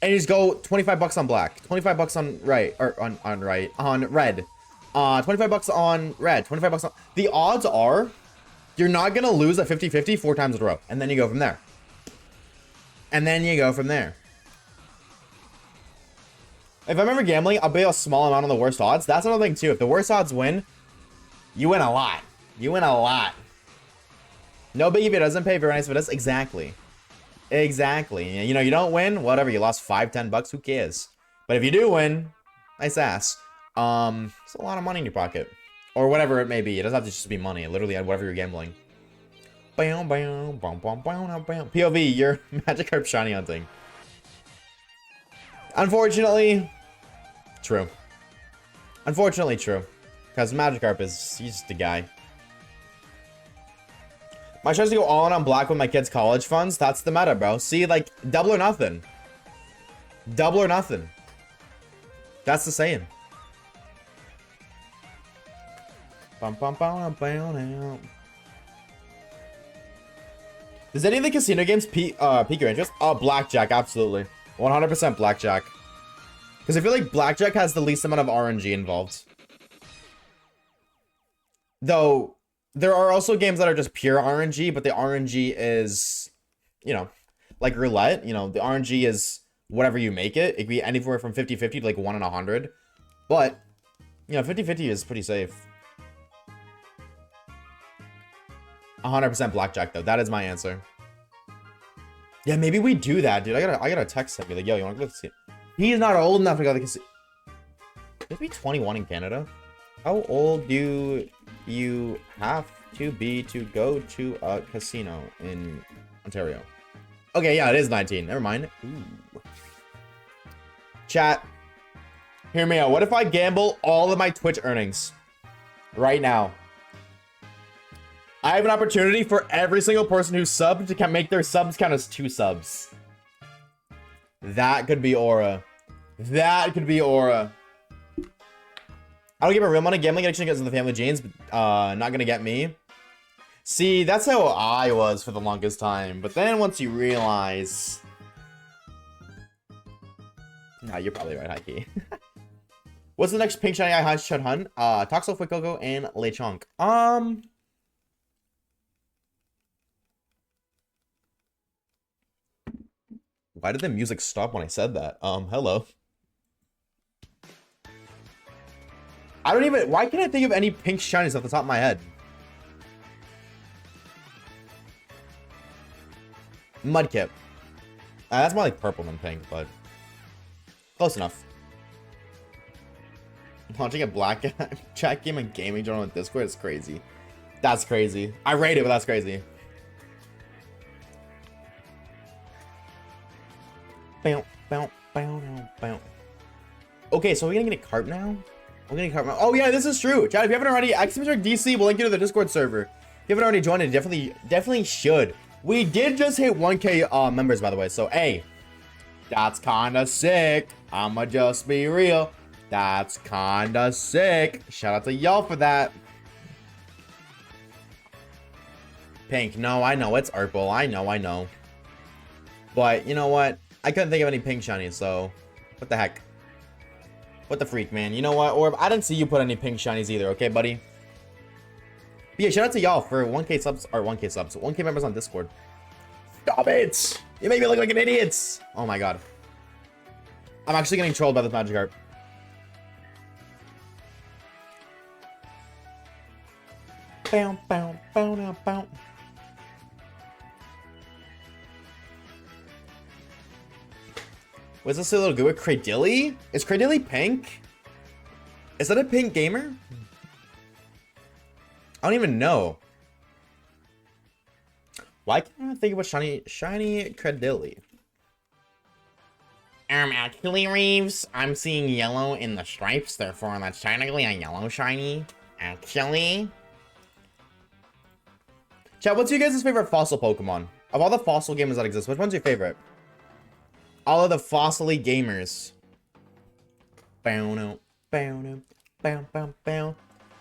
and you just go 25 bucks on black, 25 bucks on right, or on red, 25 bucks on red, 25 bucks on... The odds are you're not going to lose a 50-50 4 times in a row. And then you go from there. And then you go from there. If I'm ever gambling, I'll bet a small amount on the worst odds. That's another thing, too. If the worst odds win, you win a lot. You win a lot. No big if it doesn't pay, very nice if it does. Exactly. Exactly. You know, you don't win, whatever. You lost 5-10 bucks, who cares? But if you do win, nice ass. It's a lot of money in your pocket. Or whatever it may be. It doesn't have to just be money. Literally, whatever you're gambling. POV, you're Magikarp shiny hunting. Unfortunately, true. Unfortunately, true. Because Magikarp he's just a guy. My choice to go all in on black with my kids' college funds. That's the meta, bro. See, like, double or nothing. Double or nothing. That's the saying. Does any of the casino games pique your interest? Oh, blackjack, absolutely. 100% blackjack. Because I feel like blackjack has the least amount of RNG involved. Though, there are also games that are just pure RNG, but the RNG is, you know, like roulette. You know, the RNG is whatever you make it. It could be anywhere from 50-50 to like 1 in 100. But, you know, 50-50 is pretty safe. 100% blackjack, though. That is my answer. Yeah, maybe we do that, dude. I gotta text him. Be like, yo, you wanna go to the casino? He's not old enough to go to the casino. Could be 21 in Canada. How old do you have to be to go to a casino in Ontario? Okay, yeah, it is 19. Never mind. Ooh. Chat, hear me out. What if I gamble all of my Twitch earnings right now? I have an opportunity for every single person who's subbed to make their subs count as 2 subs. That could be aura. That could be aura. I don't give a real money. Gambling addiction because of the family genes, but not gonna get me. See, that's how I was for the longest time. But then once you realize... Nah, you're probably right, Heike. What's the next pink shiny I should hunt? Toxel, Fuecoco, and Lechonk. Why did the music stop when I said that? Hello. I don't even... Why can't I think of any pink shinies off the top of my head? Mudkip. That's more like purple than pink, but... Close enough. Launching a black chat game and gaming journal on Discord is crazy. That's crazy. I rate it, but that's crazy. Okay, so we're gonna get a cart now? We're gonna get a cart now. Oh yeah, this is true. Chat, if you haven't already, DC will link you to the Discord server. If you haven't already joined it, definitely should. We did just hit 1K members, by the way. So hey, that's kinda sick. I'ma just be real. That's kinda sick. Shout out to y'all for that. pink. No, I know it's Urple. I know. But you know what? I couldn't think of any pink shinies, so what the heck? What the freak, man? You know what, Orb? I didn't see you put any pink shinies either, okay, buddy? But yeah, shout out to y'all for 1K subs, or 1K subs, 1K members on Discord. Stop it! You make me look like an idiot! Oh my god. I'm actually getting trolled by this Magikarp. Bow, bow, bow, bow, bow. Was this a little good with Cradilly? Is Cradilly pink? Is that a pink gamer? I don't even know. Why can't I think of a shiny Cradilly? Actually, Reeves, I'm seeing yellow in the stripes, therefore that's technically a yellow shiny. Actually. Chat, what's your guys' favorite fossil Pokemon? Of all the fossil gamers that exist, which one's your favorite? All of the fossily gamers. Bow no, bow no, bow bow bow.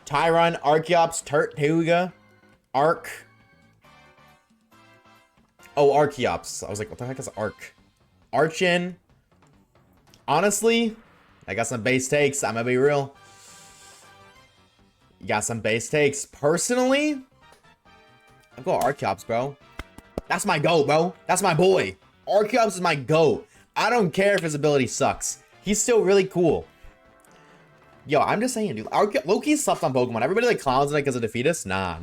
Tyron, Archeops, Turtuga, Arc. Oh, Archeops. I was like, what the heck is Arc? Archin. Honestly, I got some base takes. I'm gonna be real. You got some base takes. Personally, I'll go Archeops, bro. That's my GOAT, bro. That's my boy. Archeops is my GOAT. I don't care if his ability sucks. He's still really cool. Yo, I'm just saying, dude. Loki slept on Pokemon. Everybody like clowns on it because of Defeatus. Nah.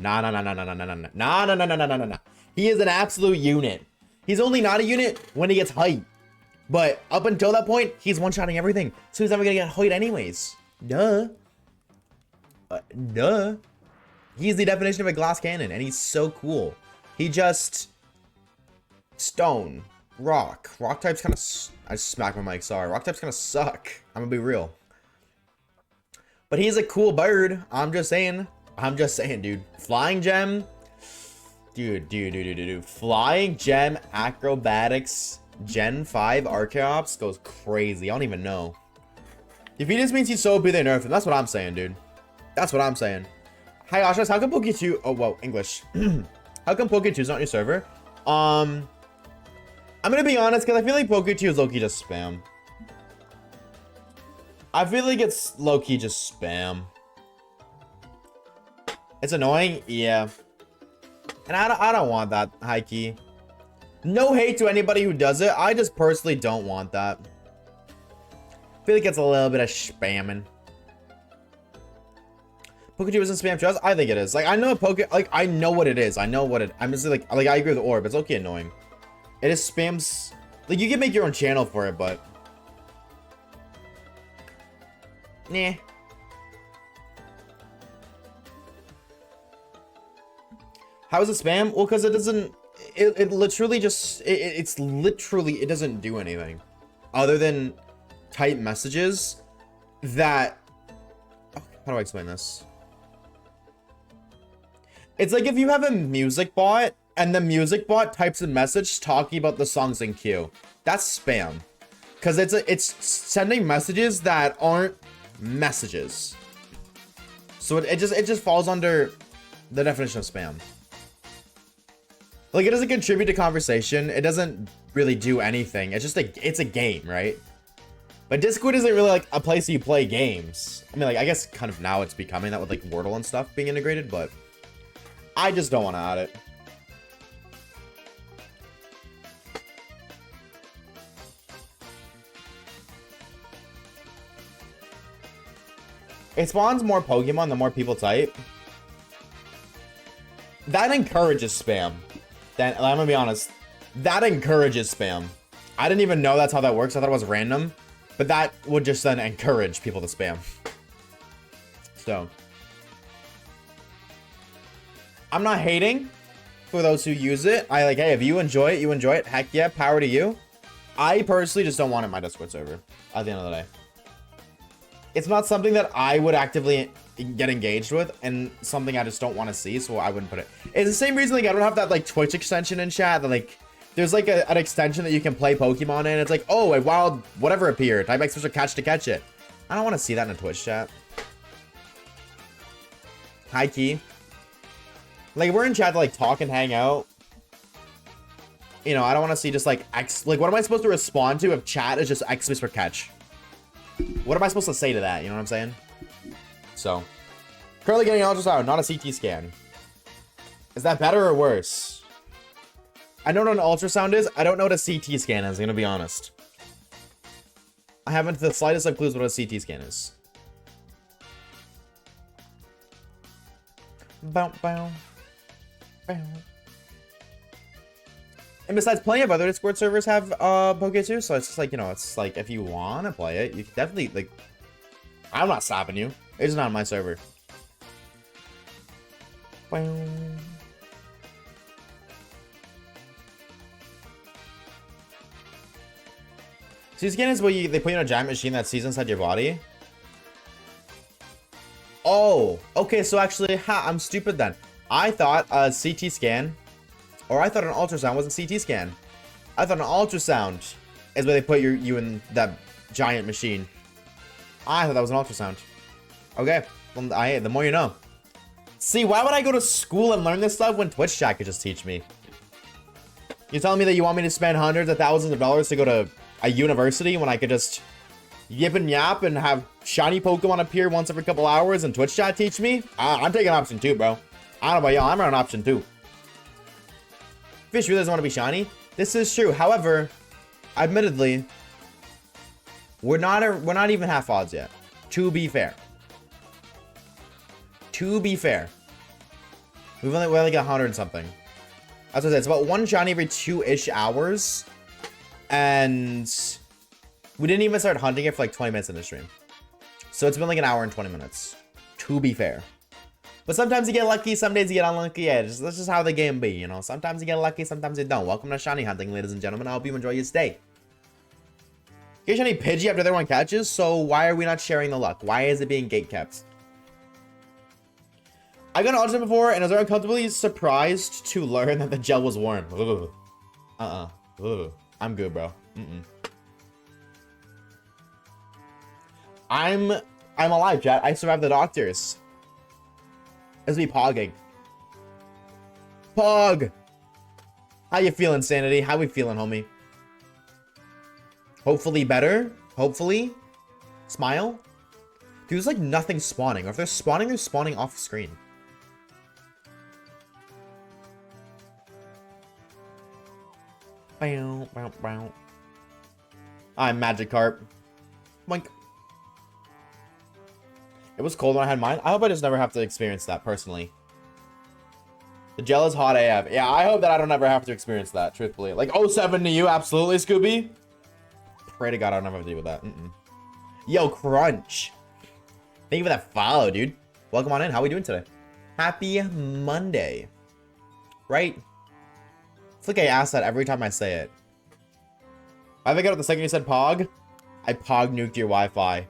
He is an absolute unit. He's only not a unit when he gets hype. But up until that point, he's one-shotting everything. So he's never gonna get hype anyways. Duh. Duh. He's the definition of a glass cannon, and he's so cool. He just... Stone. Rock. Rock types kind of... I smacked my mic, sorry. Rock types kind of suck. I'm gonna be real. But he's a cool bird. I'm just saying, dude. Flying Gem. Dude. Flying Gem Acrobatics Gen 5 Archeops goes crazy. I don't even know. If he just means he's so OP, they nerf him. That's what I'm saying, dude. That's what I'm saying. Hi, Oshawaves. How come Poke2... Oh, whoa. English. How come Poke2's not your server? I'm gonna be honest, because I feel like Poke2 is low-key just spam. I feel like it's low-key just spam. It's annoying? Yeah. And I don't want that, high-key. No hate to anybody who does it. I just personally don't want that. I feel like it's a little bit of spamming. Poke2 isn't spam to us? I think it is. Like, I know I know what it is. I know what it... I'm just like I agree with Orb. It's okay annoying. It just spams... Like, you can make your own channel for it, but... Nah. How is it spam? Well, because it doesn't... It literally just... It's literally... It doesn't do anything. Other than type messages that... How do I explain this? It's like if you have a music bot and the music bot types a message talking about the songs in queue. That's spam. Because it's sending messages that aren't messages. So it just falls under the definition of spam. Like, it doesn't contribute to conversation. It doesn't really do anything. It's just it's a game, right? But Discord isn't really like a place you play games. I mean, like, I guess kind of now it's becoming that with like Wordle and stuff being integrated, but I just don't want to add it. It spawns more Pokemon the more people type. That encourages spam. Then I'm gonna be honest, that encourages spam. I didn't even know that's how that works. I thought it was random, but that would just then encourage people to spam. So I'm not hating for those who use it. I like, hey, if you enjoy it, you enjoy it. Heck yeah, power to you. I personally just don't want it in my Discord server at the end of the day. It's not something that I would actively get engaged with, and something I just don't want to see, so I wouldn't put it. It's the same reason, like, I don't have that, like, Twitch extension in chat, that, like, there's, like, an extension that you can play Pokemon in. It's like, oh, a wild whatever appeared. Type X special catch to catch it. I don't want to see that in a Twitch chat. High key. Like, we're in chat to, like, talk and hang out. You know, I don't want to see just, like, X... Like, what am I supposed to respond to if chat is just X for catch? What am I supposed to say to that? You know what I'm saying? So. Currently getting an ultrasound, not a CT scan. Is that better or worse? I know what an ultrasound is. I don't know what a CT scan is, I'm gonna be honest. I haven't the slightest of clues what a CT scan is. Bow, bow. Bow. And besides, plenty of other Discord servers have Poke too, so it's just like, you know, it's like if you want to play it, you can definitely, like, I'm not stopping you. It's not on my server. Bow. CT scan is what they put you in a giant machine that sees inside your body. Oh, okay, so actually, I'm stupid then. I thought a CT scan, or I thought an ultrasound was a CT scan. I thought an ultrasound is where they put you in that giant machine. I thought that was an ultrasound. Okay, well, the more you know. See, why would I go to school and learn this stuff when Twitch chat could just teach me? You're telling me that you want me to spend hundreds of thousands of dollars to go to a university when I could just yip and yap and have shiny Pokemon appear once every couple hours and Twitch chat teach me? I'm taking option 2, bro. I don't know about y'all, I'm on option 2. Fish really doesn't want to be shiny. This is true. However, admittedly, we're not even half odds yet. To be fair. To be fair. We only got 100 and something. That's what I said. It's about one shiny every 2-ish hours. And we didn't even start hunting it for like 20 minutes in the stream. So it's been like an hour and 20 minutes. To be fair. But sometimes you get lucky, some days you get unlucky. Yeah, that's just how the game be, you know. Sometimes you get lucky, sometimes you don't. Welcome to shiny hunting, ladies and gentlemen. I hope you enjoy your stay. Get shiny Pidgey after everyone catches, so why are we not sharing the luck? Why is it being gatekept? I got an ultimate before, and I was uncomfortably surprised to learn that the gel was warm. Ugh. Ugh. I'm good, bro. I'm alive, chat. I survived the doctors. It's me pogging. Pog! How you feeling, Sanity? How we feeling, homie? Hopefully better. Hopefully. Smile. Dude, there's like nothing spawning. Or if they're spawning off screen. Bow, bow, bow. I'm Magikarp. Boink. It was cold when I had mine. I hope I just never have to experience that, personally. The gel is hot AF. Yeah, I hope that I don't ever have to experience that, truthfully. Like, 07 to you, absolutely, Scooby. Pray to God I don't ever have to deal with that. Yo, Crunch. Thank you for that follow, dude. Welcome on in. How are we doing today? Happy Monday. Right? It's like I ask that every time I say it. I think I got it the second you said Pog. I Pog nuked your Wi-Fi.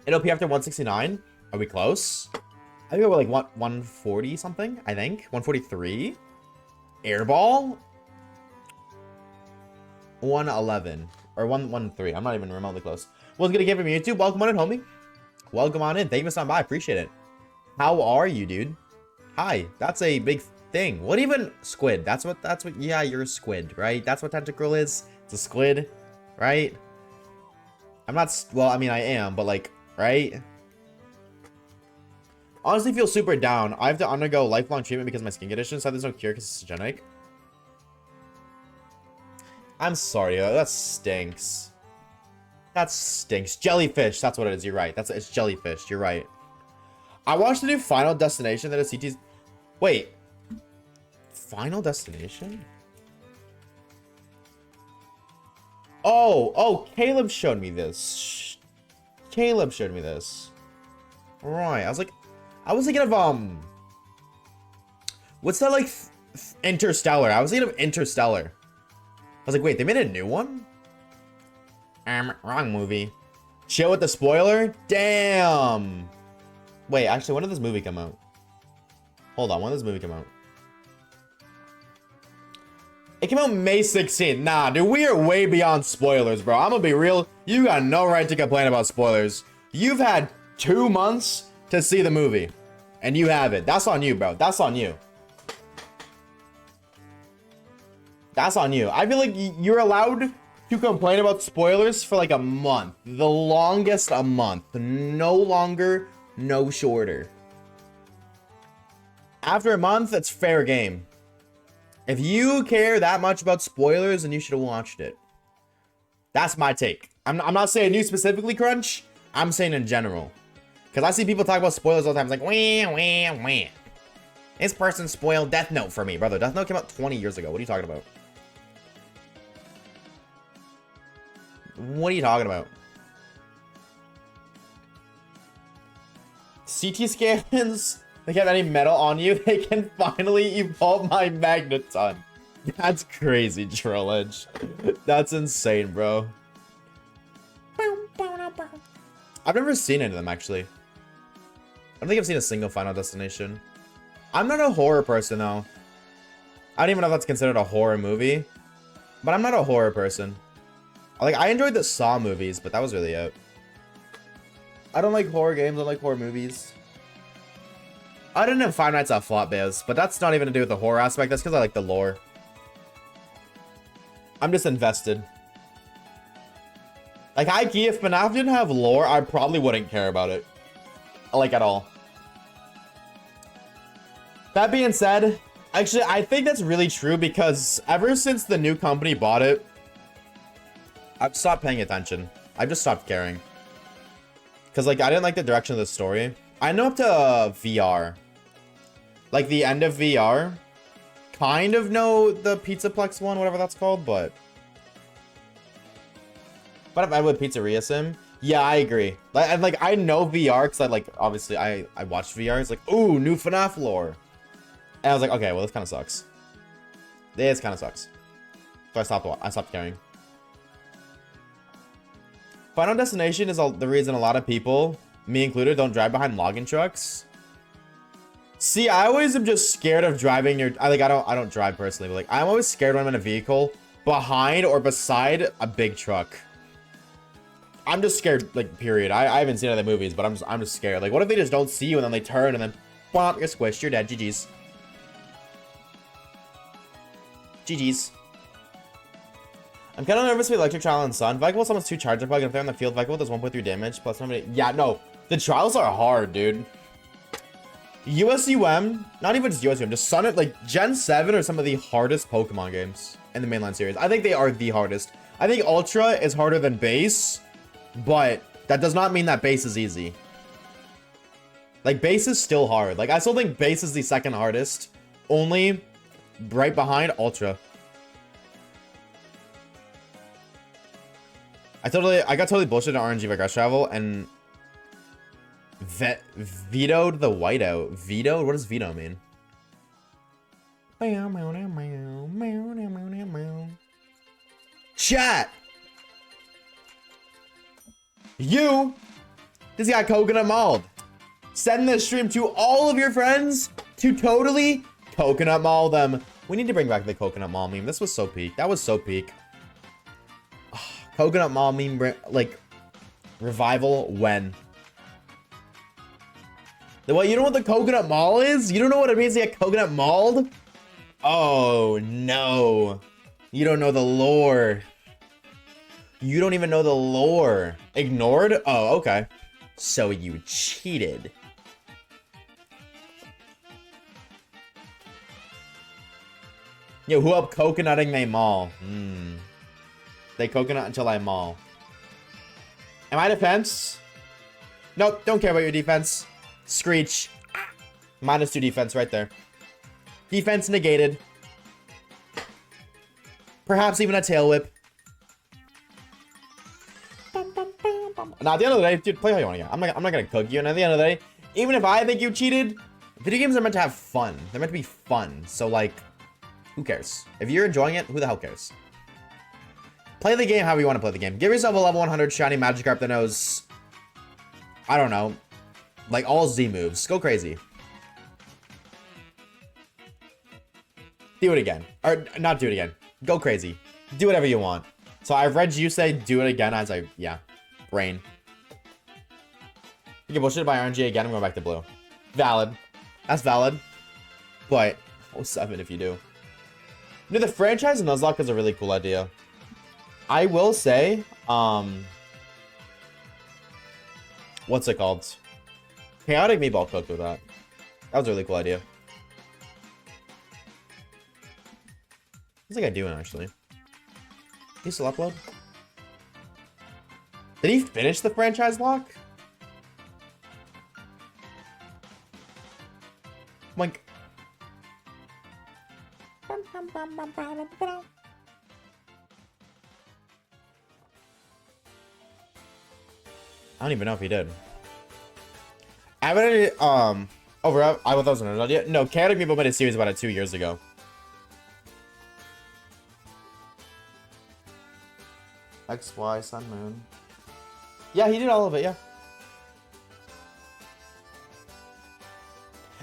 It'll be after 169. Are we close? I think we're like 140 something, I think. 143. Airball? 111. Or 113. I'm not even remotely close. What's gonna give from YouTube? Welcome on in, homie. Welcome on in. Thank you for stopping by. Appreciate it. How are you, dude? Hi. That's a big thing. What even? Squid. That's what, yeah, you're a squid, right? That's what tentacle is. It's a squid, right? I'm not, well, I mean, I am, but like, right? Honestly feel super down. I have to undergo lifelong treatment because of my skin condition, so there's no cure because it's genetic. I'm sorry, that stinks. That stinks. Jellyfish, that's what it is, you're right. It's jellyfish, you're right. I watched the new Final Destination that is CT's... Wait. Final Destination? Oh, Caleb showed me this. Caleb showed me this. Right, I was thinking of, what's that, like, Interstellar? I was thinking of Interstellar. I was like, wait, they made a new one? Wrong movie. Chill with the spoiler? Damn. Wait, actually, when did this movie come out? Hold on, when did this movie come out? It came out May 16th. Nah, dude, we are way beyond spoilers, bro. I'm gonna be real. You got no right to complain about spoilers. You've had 2 months to see the movie. And you have it. That's on you, bro. That's on you. That's on you. I feel like you're allowed to complain about spoilers for like a month. The longest a month. No longer, no shorter. After a month, it's fair game. If you care that much about spoilers, then you should have watched it. That's my take. I'm not saying you specifically, Crunch. I'm saying in general. Because I see people talk about spoilers all the time. It's like, wah, wah, wah. This person spoiled Death Note for me. Brother, Death Note came out 20 years ago. What are you talking about? What are you talking about? CT scans? They have any metal on you? They can finally evolve my Magneton. That's crazy, Troll Edge. That's insane, bro. I've never seen any of them, actually. I don't think I've seen a single Final Destination. I'm not a horror person, though. I don't even know if that's considered a horror movie. But I'm not a horror person. Like, I enjoyed the Saw movies, but that was really it. I don't like horror games. I don't like horror movies. I didn't have Five Nights at Flatbears, but that's not even to do with the horror aspect. That's because I like the lore. I'm just invested. Like, high-key, if FNAF didn't have lore, I probably wouldn't care about it. Like, at all. That being said, actually, I think that's really true because ever since the new company bought it, I've stopped paying attention. I've just stopped caring. Because, like, I didn't like the direction of the story. I know up to VR. Like, the end of VR. Kind of know the Pizzaplex one, whatever that's called, but... But if I would Pizzeria Sim, yeah, I agree. Like I know VR because I like obviously I watched VR. It's like, ooh, new FNAF lore, and I was like, okay, well this kind of sucks. This kind of sucks. So I stopped caring. Final Destination is the reason a lot of people, me included, don't drive behind login trucks. See, I always am just scared of driving I don't drive personally, but like I'm always scared when I'm in a vehicle behind or beside a big truck. I'm just scared, like, period. I haven't seen other movies, but I'm just scared. Like, what if they just don't see you and then they turn and then, bump, you're squished, you're dead, GG's. GG's. I'm kind of nervous with Electric Trial and Sun. Vikable summons 2 Charger Plug, and if they're on the field, Vikable does 1.3 damage, plus 1. Yeah, no. The trials are hard, dude. USUM, not even just USUM, just Sun, like, Gen 7 are some of the hardest Pokemon games in the mainline series. I think they are the hardest. I think Ultra is harder than Base. But that does not mean that base is easy. Like, base is still hard. Like, I still think base is the second hardest. Only right behind Ultra. I got totally bullshit on RNG Regress Travel and vetoed the whiteout. Vetoed? What does veto mean? Chat! You just got coconut mauled. Send this stream to all of your friends to totally coconut maul them. We need to bring back the coconut maul meme. This was so peak. That was so peak. Coconut maul meme, like, revival when? What, you know what the coconut maul is? You don't know what it means to get coconut mauled? Oh, no. You don't know the lore. You don't even know the lore. Ignored? Oh, okay. So you cheated. Yo, who up coconutting they maul? They coconut until I maul. Am I defense? Nope, don't care about your defense. Screech. -2 defense right there. Defense negated. Perhaps even a tail whip. Now, at the end of the day, dude, play how you want to get. I'm not gonna cook you. And at the end of the day, even if I think you cheated, video games are meant to have fun. They're meant to be fun. So, like, who cares? If you're enjoying it, who the hell cares? Play the game how you want to play the game. Give yourself a level 100 shiny Magikarp that knows, I don't know, like all Z moves. Go crazy. Do it again. Or not do it again. Go crazy. Do whatever you want. So I've read you say do it again as yeah. Brain. You get bullshit by RNG again, I'm going back to blue. Valid. That's valid. But 07 if you do. You know, the franchise Nuzlocke is a really cool idea. I will say, what's it called? Chaotic Meatball cooked with that. That was a really cool idea. What's the guy doing, actually? He still upload? Did he finish the franchise lock? Wink. I don't even know if he did. I haven't over. I thought that was another idea. No, Chaotic Meatball made a series about it 2 years ago. X, Y, Sun, Moon. Yeah, he did all of it, yeah.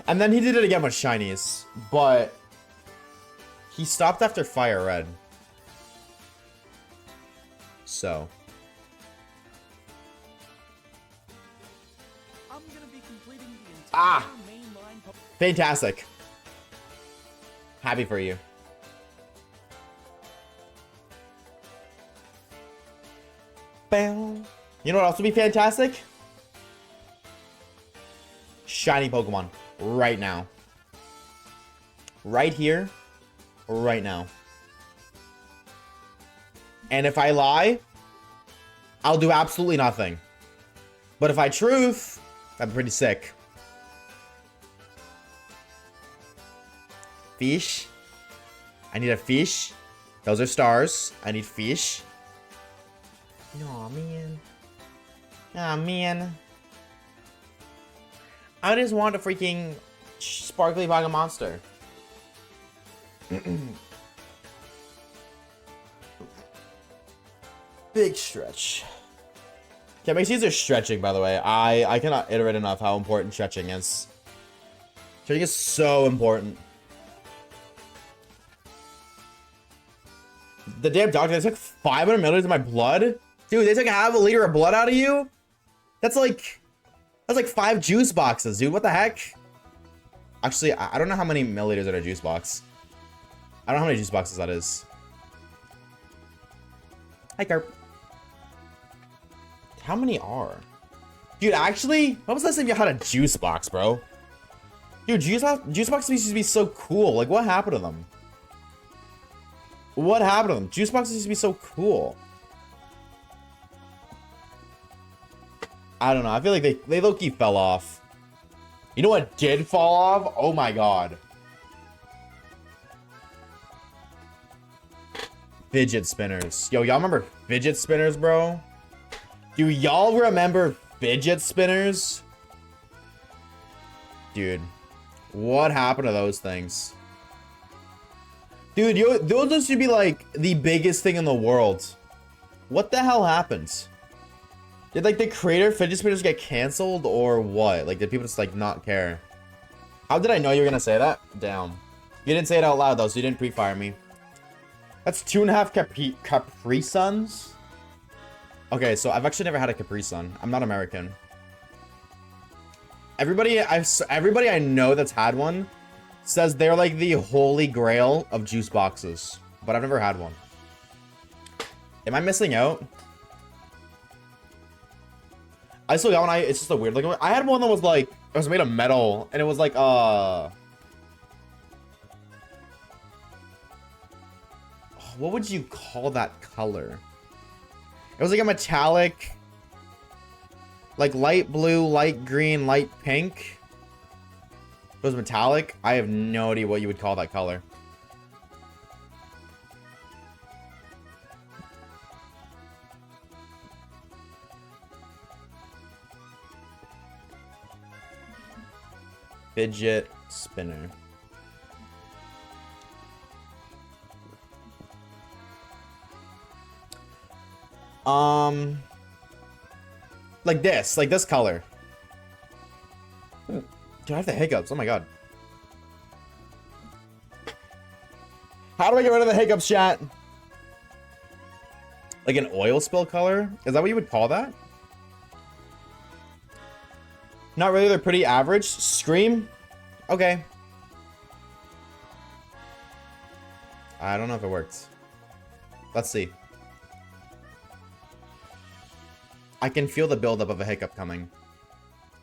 And then he did it again with Shinies, but he stopped after Fire Red. So. I'm gonna be completing the entire Ah! mainline. Fantastic. Happy for you. Bam. You know what else would be fantastic? Shiny Pokemon. Right now. Right here. Right now. And if I lie, I'll do absolutely nothing. But if I truth, that'd be pretty sick. Fish. I need a fish. Those are stars. I need fish. Aw, man. Aw, man. I just want a freaking sparkly Pokemon monster. Big stretch. Okay, my seeds are stretching, by the way. I cannot iterate enough how important stretching is. Stretching is so important. The damn doctor, they took 500 milliliters of my blood? Dude, they took half a liter of blood out of you? That's like 5 juice boxes, dude. What the heck? Actually, I don't know how many milliliters in a juice box. I don't know how many juice boxes that is. Hi, Carp. How many are? Dude, actually, when was the last time you had a juice box, bro? Dude, juice boxes used to be so cool. Like, what happened to them? What happened to them? Juice boxes used to be so cool. I don't know. I feel like they low-key fell off. You know what did fall off? Oh my god. Fidget spinners. Yo, y'all remember fidget spinners, bro? Do y'all remember fidget spinners? Dude, what happened to those things? Dude, those used to be like the biggest thing in the world. What the hell happened? Did like the creator fidget spinners get canceled or what? Like, did people just like not care? How did I know you were gonna say that? Damn. You didn't say it out loud though, so you didn't pre-fire me. That's 2.5 Capri Suns? Okay, so I've actually never had a Capri Sun. I'm not American. Everybody I know that's had one says they're like the holy grail of juice boxes, but I've never had one. Am I missing out? I still got one. It's just a weird looking one. I had one that was like, it was made of metal, and it was like, what would you call that color? It was like a metallic, like light blue, light green, light pink. It was metallic. I have no idea what you would call that color. Fidget spinner. Like this color. Dude, I have the hiccups. Oh my god. How do I get rid of the hiccups, chat? Like an oil spill color? Is that what you would call that? Not really, they're pretty average. Scream? Okay. I don't know if it works. Let's see. I can feel the buildup of a hiccup coming.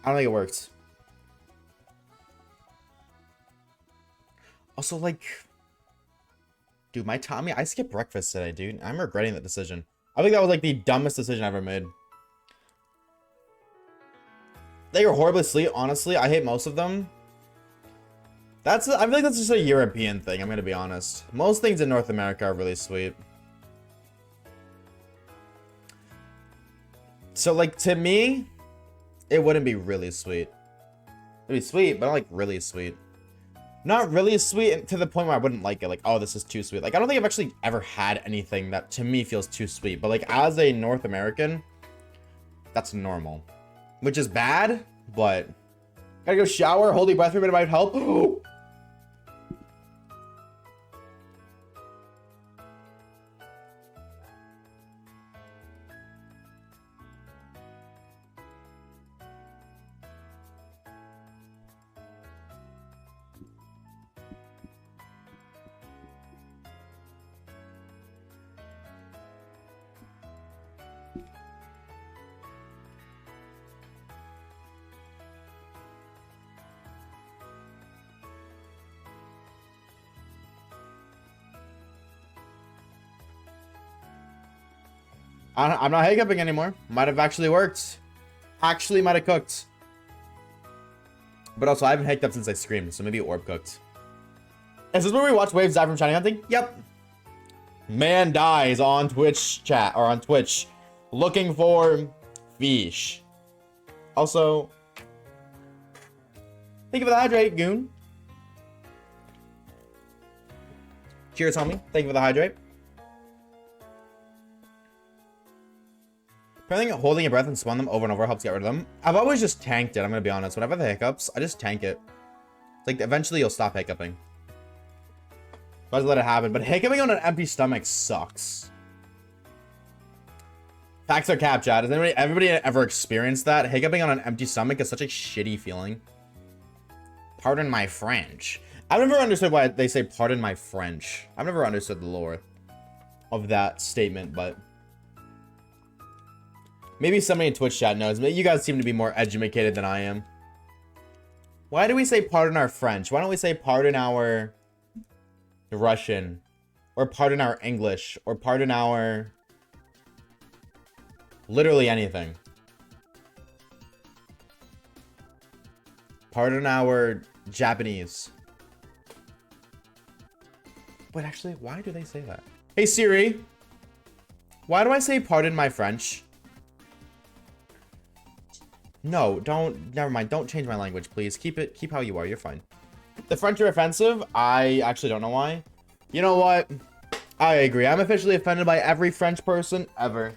I don't think it works. Also, like... Dude, my tummy... I skipped breakfast today, dude. I'm regretting that decision. I think that was, like, the dumbest decision I ever made. They were horribly sweet, honestly. I hate most of them. I feel like that's just a European thing, I'm gonna be honest. Most things in North America are really sweet. So, like, to me, it wouldn't be really sweet. It'd be sweet, but not, like, really sweet. Not really sweet to the point where I wouldn't like it. Like, oh, this is too sweet. Like, I don't think I've actually ever had anything that, to me, feels too sweet. But, like, as a North American, that's normal. Which is bad, but... Gotta go shower, hold your breath for a minute might help. I'm not hiccuping anymore. Might have actually worked. Actually might have cooked. But also, I haven't hiccuped since I screamed, so maybe Orb cooked. Is this where we watch Waves die from shiny hunting? Yep. Man dies on Twitch chat, or on Twitch, looking for fish. Also, thank you for the hydrate, Goon. Cheers, homie. Thank you for the hydrate. Apparently, holding your breath and spun them over and over helps get rid of them. I've always just tanked it, I'm gonna be honest. Whenever the hiccups, I just tank it. Like, eventually you'll stop hiccuping. So I just let it happen. But hiccuping on an empty stomach sucks. Facts are cap, chat. Has everybody ever experienced that? Hiccuping on an empty stomach is such a shitty feeling. Pardon my French. I've never understood why they say pardon my French. I've never understood the lore of that statement, but... Maybe somebody in Twitch chat knows. You guys seem to be more educated than I am. Why do we say pardon our French? Why don't we say pardon our Russian? Or pardon our English? Or pardon our... Literally anything. Pardon our Japanese. Wait, actually, why do they say that? Hey Siri. Why do I say pardon my French? No, never mind. Don't change my language, please. Keep how you are. You're fine. The French are offensive. I actually don't know why. You know what? I agree. I'm officially offended by every French person ever.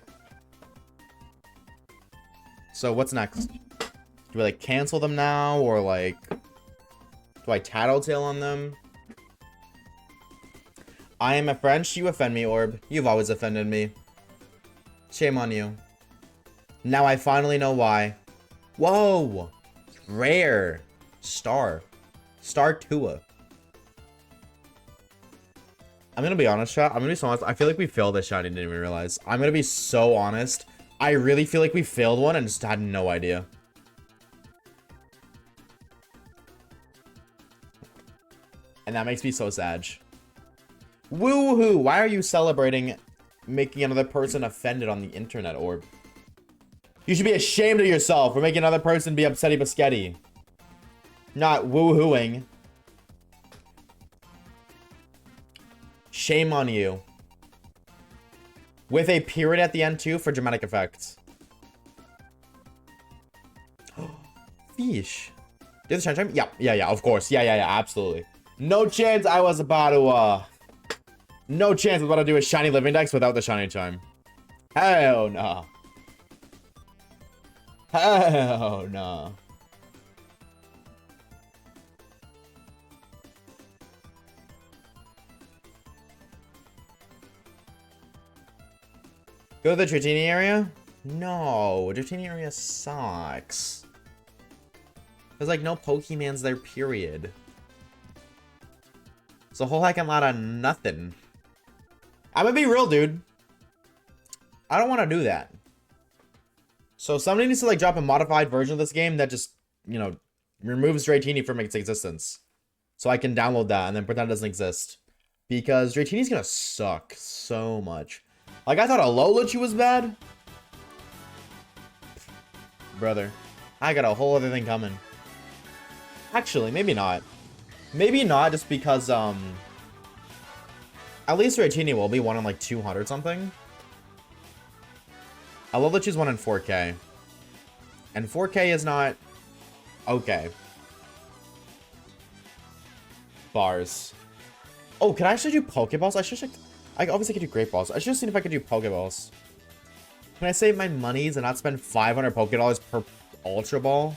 So what's next? Do we like cancel them now, or like, do I tattletale on them? I am a French. You offend me, Orb. You've always offended me. Shame on you. Now I finally know why. Whoa! Rare. Star 2. I'm gonna be honest, chat. I'm gonna be so honest. I feel like we failed this shiny, didn't even realize. I'm gonna be so honest. I really feel like we failed one and just had no idea. And that makes me so sad. Woohoo! Why are you celebrating making another person offended on the internet, Orb? You should be ashamed of yourself for making another person be upsetty biscuity. Not woohooing. Shame on you. With a period at the end too for dramatic effect. Fish. Do the shine time? Yeah, of course. Yeah, absolutely. No chance I was about to, no chance I was about to do a shiny living dex without the shiny chime. Hell no. Hell no. Go to the Dratini area? No, Dratini area sucks. There's like no Pokemans there, period. It's a whole heckin' lot of nothing. I'm gonna be real, dude. I don't want to do that. So somebody needs to like drop a modified version of this game that just, you know, removes Dratini from its existence. So I can download that and then pretend it doesn't exist. Because Dratini's gonna suck so much. Like, I thought Alolan was bad. Brother, I got a whole other thing coming. Actually, maybe not. Maybe not, just because, at least Dratini will be one in, like, 200 something. Alolan 1 in 4K. And 4K is not... okay. Bars. Oh, can I actually do Pokeballs? I obviously could do Great Balls. I should have seen if I could do Pokeballs. Can I save my monies and not spend 500 Pokedollars per Ultra Ball?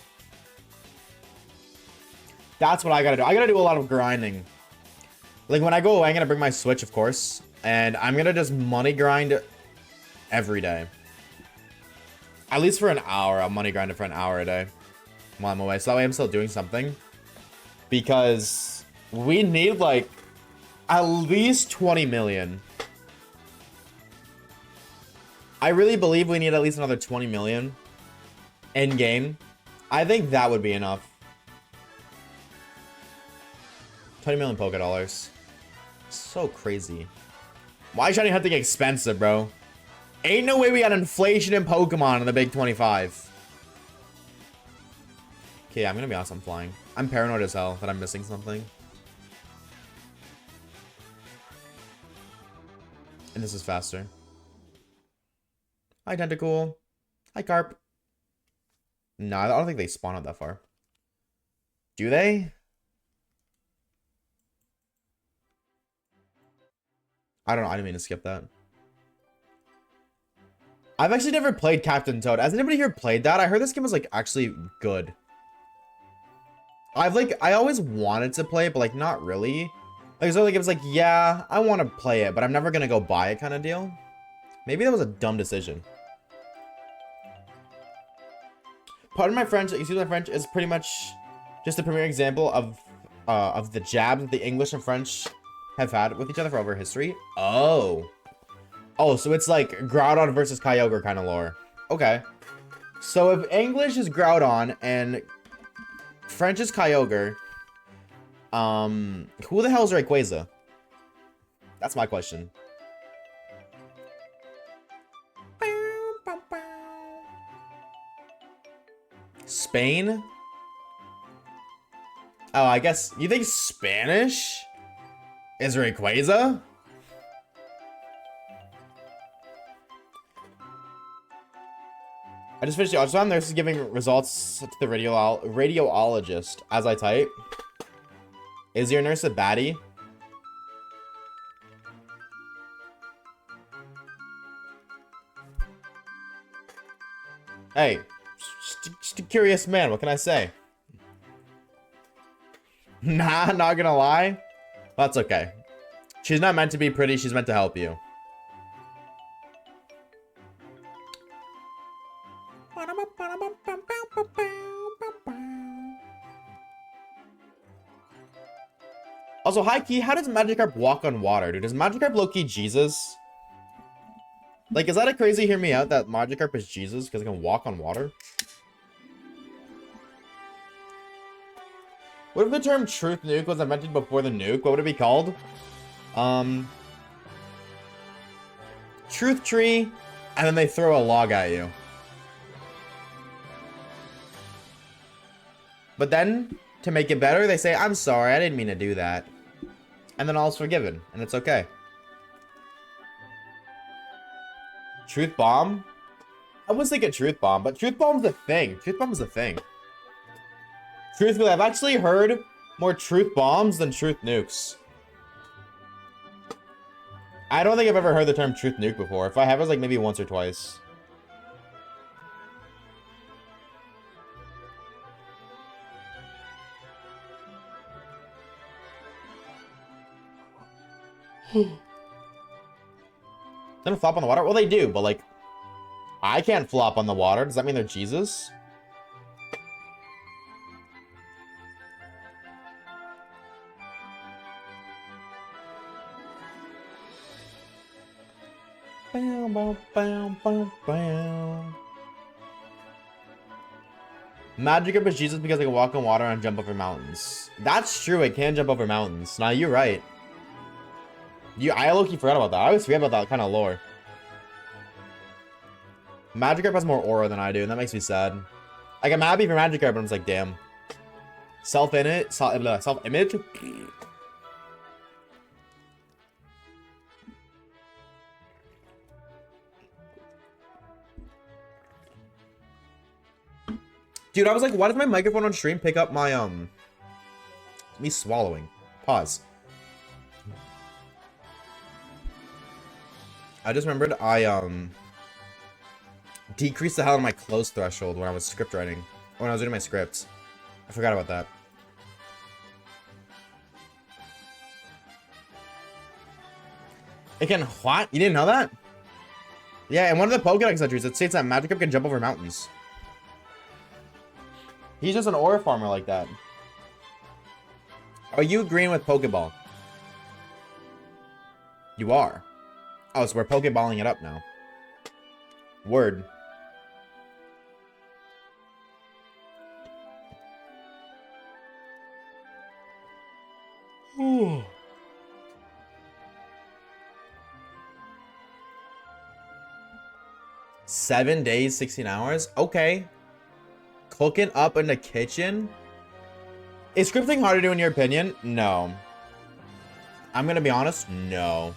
That's what I gotta do. I gotta do a lot of grinding. Like, when I go away, I'm gonna bring my Switch, of course. And I'm gonna just money grind every day. At least for an hour. I'll money grind it for an hour a day while I'm away. So that way I'm still doing something. Because we need, like, at least 20 million. I really believe we need at least another 20 million in game. I think that would be enough. 20 million Pokedollars. So crazy. Why is shiny hunting expensive, bro? Ain't no way we got inflation in Pokemon in the big 25. Okay, I'm gonna be honest, I'm flying. I'm paranoid as hell that I'm missing something. And this is faster. Hi, Tentacool. Hi, Carp. No, I don't think they spawn out that far. Do they? I don't know. I didn't mean to skip that. I've actually never played Captain Toad. Has anybody here played that? I heard this game was, like, actually good. I always wanted to play it, but, like, not really. Like, so, like, it was like, yeah, I want to play it, but I'm never gonna go buy it kind of deal. Maybe that was a dumb decision. Pardon my French, excuse my French, is pretty much just a premier example of the jab that the English and French have had with each other for over history. Oh. Oh, so it's like Groudon versus Kyogre kind of lore. Okay. So if English is Groudon and French is Kyogre, who the hell is Rayquaza? That's my question. Spain? Oh, I guess you think Spanish is Rayquaza? I just finished the ultrasound. This is giving results to the radiologist as I type. Is your nurse a baddie? Hey, just a curious man. What can I say? Nah, not gonna lie. That's okay. She's not meant to be pretty. She's meant to help you. Also, high key, how does Magikarp walk on water, dude? Is Magikarp low-key Jesus? Like, is that a crazy hear me out that Magikarp is Jesus because it can walk on water? What if the term Truth Nuke was invented before the nuke? What would it be called? Truth Tree, and then they throw a log at you. But then, to make it better, they say, I'm sorry, I didn't mean to do that. And then all's forgiven, and it's okay. Truth Bomb? I was thinking Truth Bomb, but Truth Bomb's a thing. Truth Bomb is a thing. Truthfully, I've actually heard more Truth Bombs than Truth Nukes. I don't think I've ever heard the term Truth Nuke before. If I have, it's like maybe once or twice. Don't flop on the water? Well, they do, but like, I can't flop on the water. Does that mean they're Jesus? Bow, bow, bow, bow, bow. Magikarp is Jesus because it can walk on water and jump over mountains. That's true, it can jump over mountains. Nah, you're right. I low-key forgot about that. I always forget about that kind of lore. Magikarp has more aura than I do, and that makes me sad. Like, I'm happy for Magikarp, but I'm just like, damn. Self-image? Self-image? Dude, I was like, why does my microphone on stream pick up my, me swallowing? Pause. I just remembered I, decreased the hell of my close threshold when I was script writing. When I was doing my scripts. I forgot about that. It can what? You didn't know that? Yeah, in one of the Pokédex entries, it states that Magikarp can jump over mountains. He's just an aura farmer like that. Are you agreeing with Pokeball? You are. Oh, so we're Pokeballing it up now. Word. Ooh. 7 days, 16 hours? Okay. Cooking up in the kitchen? Is scripting hard to do in your opinion? No. I'm gonna be honest, no.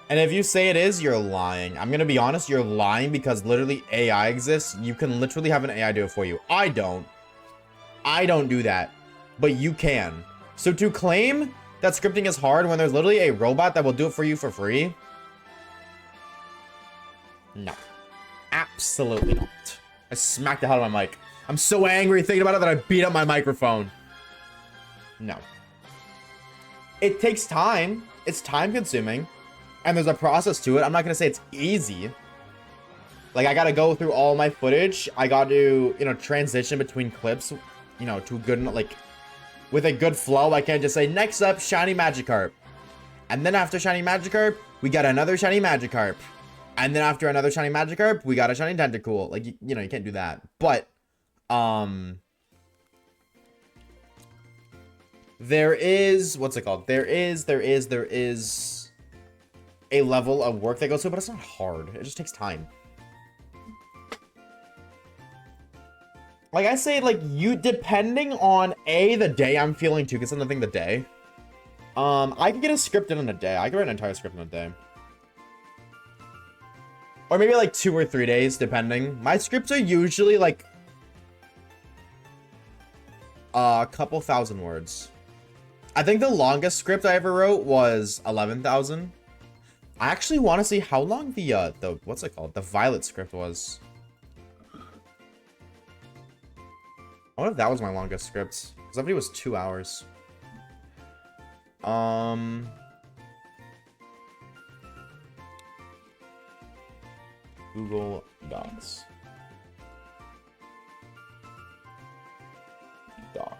And if you say it is, you're lying. I'm gonna be honest, you're lying because literally AI exists. You can literally have an AI do it for you. I don't. I don't do that. But you can. So to claim that scripting is hard when there's literally a robot that will do it for you for free? No. Absolutely not. I smacked the hell out of my mic. I'm so angry thinking about it that I beat up my microphone. No. It takes time. It's time consuming. And there's a process to it. I'm not going to say it's easy. Like, I got to go through all my footage. I got to, you know, transition between clips, you know, to good, like, with a good flow. I can't just say, next up, shiny Magikarp. And then after shiny Magikarp, we got another shiny Magikarp. And then after another shiny Magikarp, we got a shiny Tentacool. Like, you know, you can't do that. But, there is, what's it called? There is a level of work that goes through, but it's not hard. It just takes time. Like I say, like, you, depending on the day I'm feeling too, because I'm the day. I could get a script in a day. I could write an entire script in a day. Or maybe like 2 or 3 days, depending. My scripts are usually like a couple thousand words. I think the longest script I ever wrote was 11,000. I actually want to see how long the what's it called? The Violet script was. I wonder if that was my longest script. Because that video was 2 hours. Google Docs. Doc.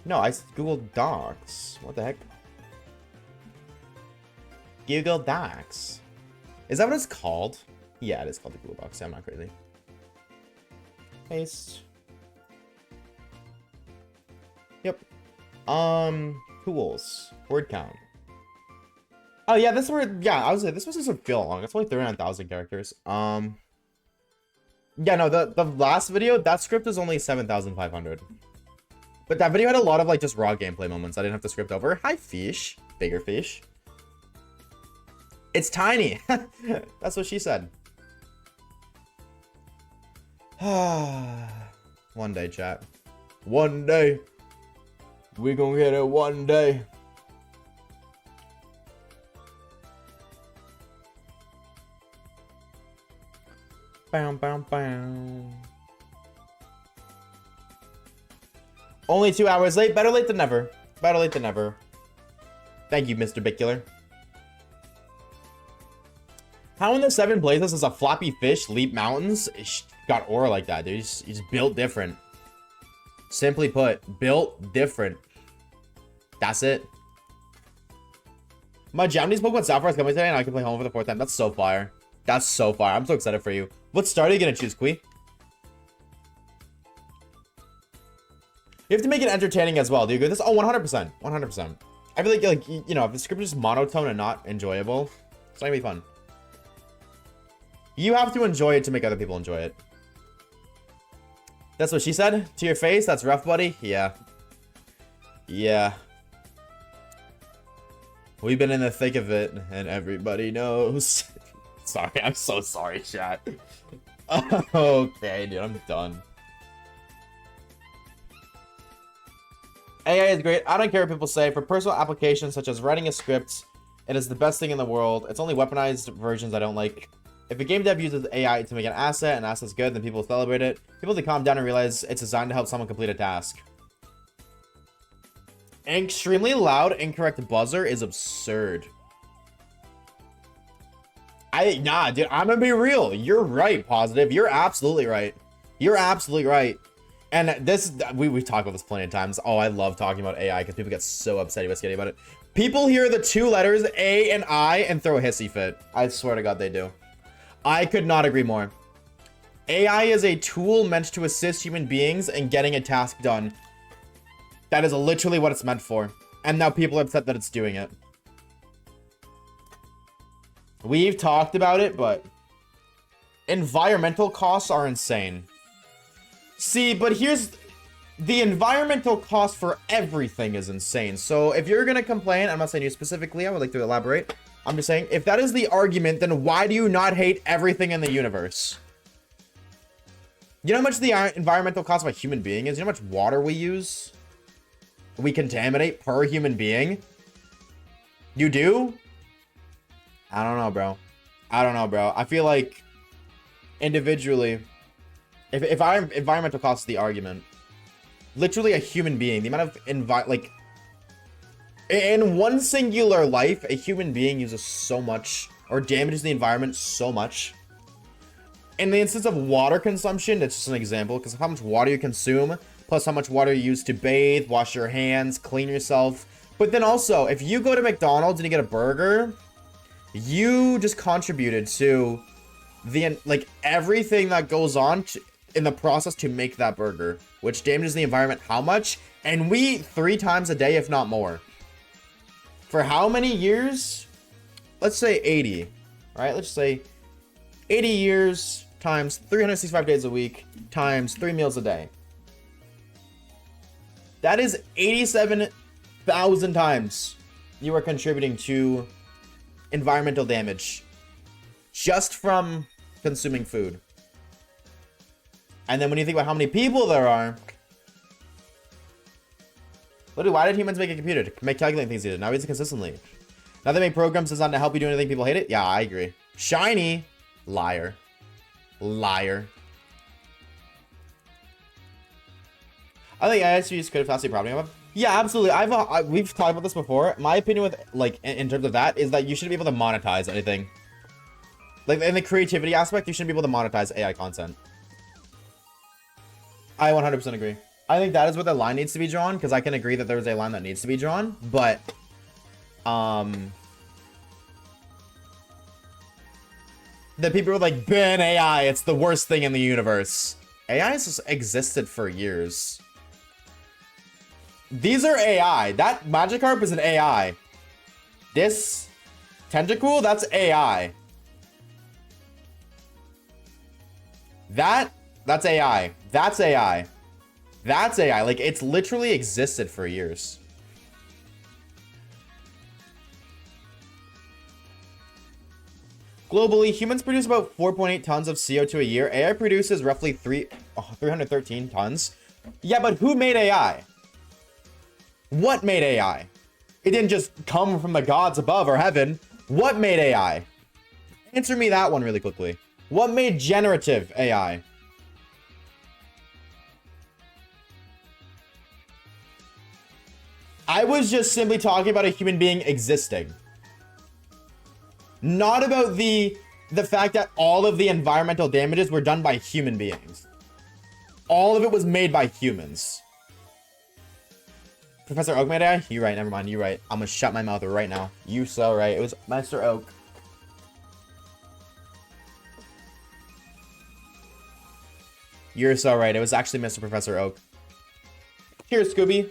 No, I Googled Docs. What the heck? Google Docs. Is that what it's called? Yeah, it is called the Google Docs. Yeah, I'm not crazy. Paste. Yep. Tools. Word count. Oh yeah, this word. Yeah, I was like, this was doesn't feel long. It's only 39,000 characters. Yeah, no, the last video, that script is only 7,500. But that video had a lot of like just raw gameplay moments. I didn't have to script over. Hi, fish. Bigger fish. It's tiny. That's what she said. One day, chat. One day. We gonna get it one day. Bam, bam, bam. Only 2 hours late. Better late than never. Better late than never. Thank you, Mr. Bicular. How in the 7 places does a floppy fish leap mountains? It's got aura like that, dude. He's built different. Simply put, built different. That's it. My Japanese Pokemon Sapphire is coming today and I can play home for the 4th time. That's so fire. That's so fire. I'm so excited for you. What star are you gonna choose, Quee? You have to make it entertaining as well. Do you agree with this? Oh, 100%. 100%. I feel like, you know, if the script is monotone and not enjoyable, it's not gonna be fun. You have to enjoy it to make other people enjoy it. That's what she said? To your face? That's rough, buddy? Yeah. Yeah. We've been in the thick of it, and everybody knows. Sorry, I'm so sorry, chat. Okay, dude, I'm done. AI is great. I don't care what people say. For personal applications such as writing a script, it is the best thing in the world. It's only weaponized versions I don't like. If a game dev uses AI to make an asset and asset's good, then people celebrate it. People to calm down and realize it's designed to help someone complete a task. Extremely loud, incorrect buzzer is absurd. Nah, dude, I'm gonna be real. You're right, Positive. You're absolutely right. You're absolutely right. And this, we talked about this plenty of times. Oh, I love talking about AI because people get so upset about it. People hear the 2 letters A and I and throw a hissy fit. I swear to God they do. I could not agree more. AI is a tool meant to assist human beings in getting a task done. That is literally what it's meant for. And now people are upset that it's doing it. We've talked about it, but environmental costs are insane. See, but here's the environmental cost for everything is insane. So if you're gonna complain, I'm not saying you specifically, I would like to elaborate. I'm just saying, if that is the argument, then why do you not hate everything in the universe? You know how much the environmental cost of a human being is? You know how much water we use? We contaminate per human being? You do? I don't know, bro. I don't know, bro. I feel like individually, if our environmental cost is the argument, literally a human being, the amount of in one singular life, a human being uses so much or damages the environment so much. In the instance of water consumption, that's just an example because of how much water you consume, plus how much water you use to bathe, wash your hands, clean yourself. But then also, if you go to McDonald's and you get a burger, you just contributed to the everything that goes on in the process to make that burger, which damages the environment how much? And we eat 3 times a day, if not more. For how many years? Let's say 80, right? Let's say 80 years times 365 days a week times 3 meals a day. That is 87,000 times you are contributing to environmental damage just from consuming food. And then when you think about how many people there are, literally, why did humans make a computer? To make calculating things easier. Now we use it consistently. Now they make programs designed to help you do anything people hate it? Yeah, I agree. Shiny. Liar. Liar. I think ISVs could have passed the problem. Yeah, absolutely. We've talked about this before. My opinion with, in terms of that, is that you shouldn't be able to monetize anything. Like, in the creativity aspect, you shouldn't be able to monetize AI content. I 100% agree. I think that is where the line needs to be drawn, because I can agree that there's a line that needs to be drawn, but the people are like, ban AI, it's the worst thing in the universe. AI has just existed for years. These are AI. That Magikarp is an AI. This Tentacool, that's AI. That's AI. That's AI. That's AI. Like, it's literally existed for years. Globally, humans produce about 4.8 tons of CO2 a year. AI produces roughly 313 tons. Yeah, but who made AI? What made AI? It didn't just come from the gods above or heaven. What made AI? Answer me that one really quickly. What made generative AI? I was just simply talking about a human being existing. Not about the fact that all of the environmental damages were done by human beings. All of it was made by humans. Professor Oak made AI? You're right, never mind, you're right. I'm gonna shut my mouth right now. You so right. It was Master Oak. You're so right. It was actually Mr. Professor Oak. Cheers, Scooby.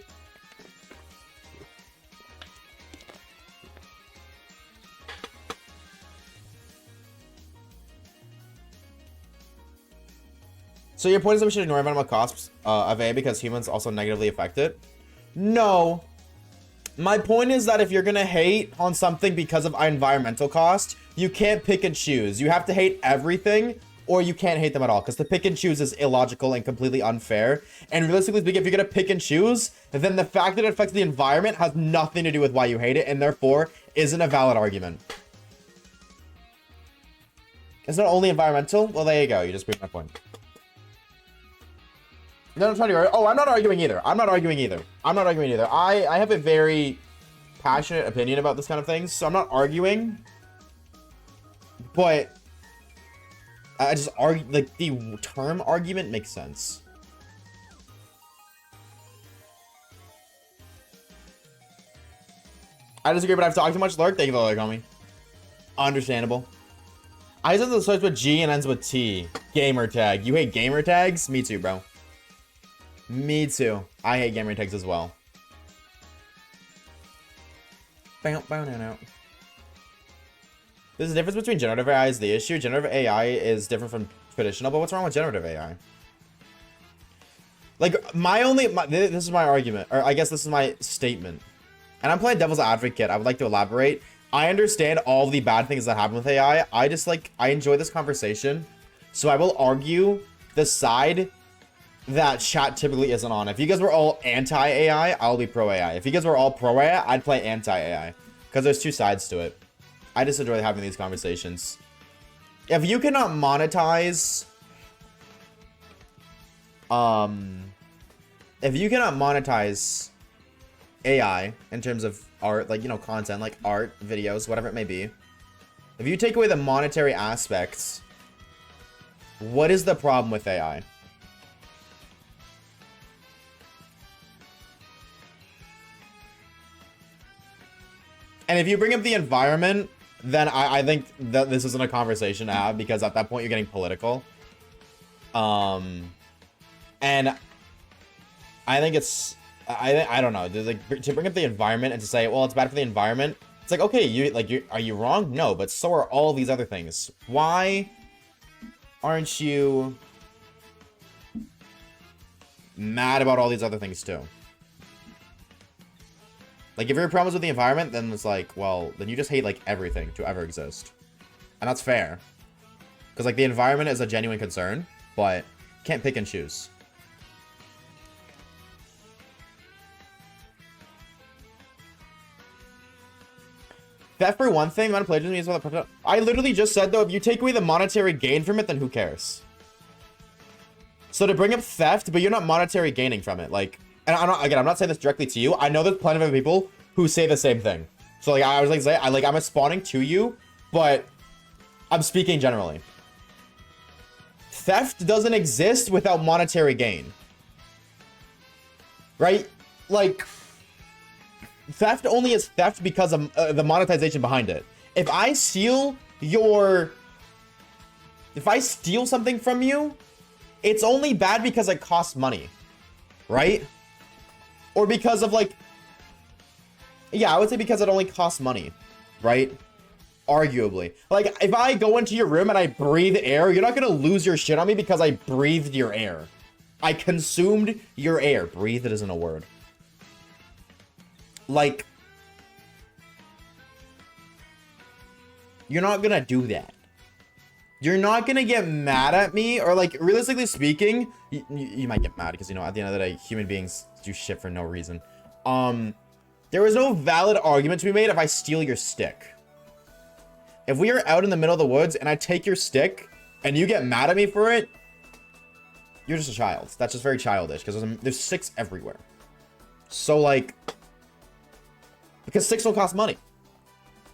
So your point is that we should ignore environmental costs of AI because humans also negatively affect it? No. My point is that if you're gonna hate on something because of environmental cost, you can't pick and choose. You have to hate everything, or you can't hate them at all, because the pick and choose is illogical and completely unfair. And realistically speaking, if you're gonna pick and choose, then the fact that it affects the environment has nothing to do with why you hate it, and therefore isn't a valid argument. It's not only environmental? Well, there you go. You just proved my point. No, I'm trying to. Oh, I'm not arguing either. I'm not arguing either. I'm not arguing either. I have a very passionate opinion about this kind of things, so I'm not arguing. But I just argue, like, the term argument makes sense. I disagree, but I've talked too much. Lurk, thank you for the like on me. Understandable. I said the starts with G and ends with T. Gamer tag. You hate gamer tags? Me too, bro. Me too. I hate gamer tags as well. Bow, bow, now, now. There's a difference between generative AI is the issue. Generative AI is different from traditional, but what's wrong with generative AI? Like, this is my argument, or I guess this is my statement. And I'm playing devil's advocate. I would like to elaborate. I understand all the bad things that happen with AI. I enjoy this conversation. So I will argue the side that chat typically isn't on. If you guys were all anti-AI, I'll be pro-AI. If you guys were all pro-AI, I'd play anti-AI. Because there's two sides to it. I just enjoy having these conversations. If you cannot monetize... If you cannot monetize AI in terms of art, like, you know, content, like art, videos, whatever it may be. If you take away the monetary aspects, what is the problem with AI? And if you bring up the environment, then I think that this isn't a conversation to have, because at that point you're getting political. And I think it's, I don't know, like, to bring up the environment and to say, well, it's bad for the environment. It's like, okay, are you wrong? No, but so are all these other things. Why aren't you mad about all these other things too? Like, if your problems with the environment, then it's like, well, then you just hate, like, everything to ever exist. And that's fair. Because, like, the environment is a genuine concern, but can't pick and choose. Theft for one thing, amount of plagiarism is what the... I literally just said, though, if you take away the monetary gain from it, then who cares? So to bring up theft, but you're not monetary gaining from it, like... And I'm not saying this directly to you. I know there's plenty of other people who say the same thing. So, like, I was like, I'm responding to you, but I'm speaking generally. Theft doesn't exist without monetary gain. Right? Like, theft only is theft because of the monetization behind it. If I steal something from you, it's only bad because it costs money. Right? Or because of, like... Yeah, I would say because it only costs money. Right? Arguably. Like, if I go into your room and I breathe air, you're not gonna lose your shit on me because I breathed your air. I consumed your air. Breathed isn't a word. Like... You're not gonna do that. You're not gonna get mad at me, or, like, realistically speaking, you might get mad because, you know, at the end of the day, human beings do shit for no reason. There is no valid argument to be made if I steal your stick. If we are out in the middle of the woods and I take your stick and you get mad at me for it, you're just a child. That's just very childish because there's sticks everywhere. So, like, because sticks don't cost money.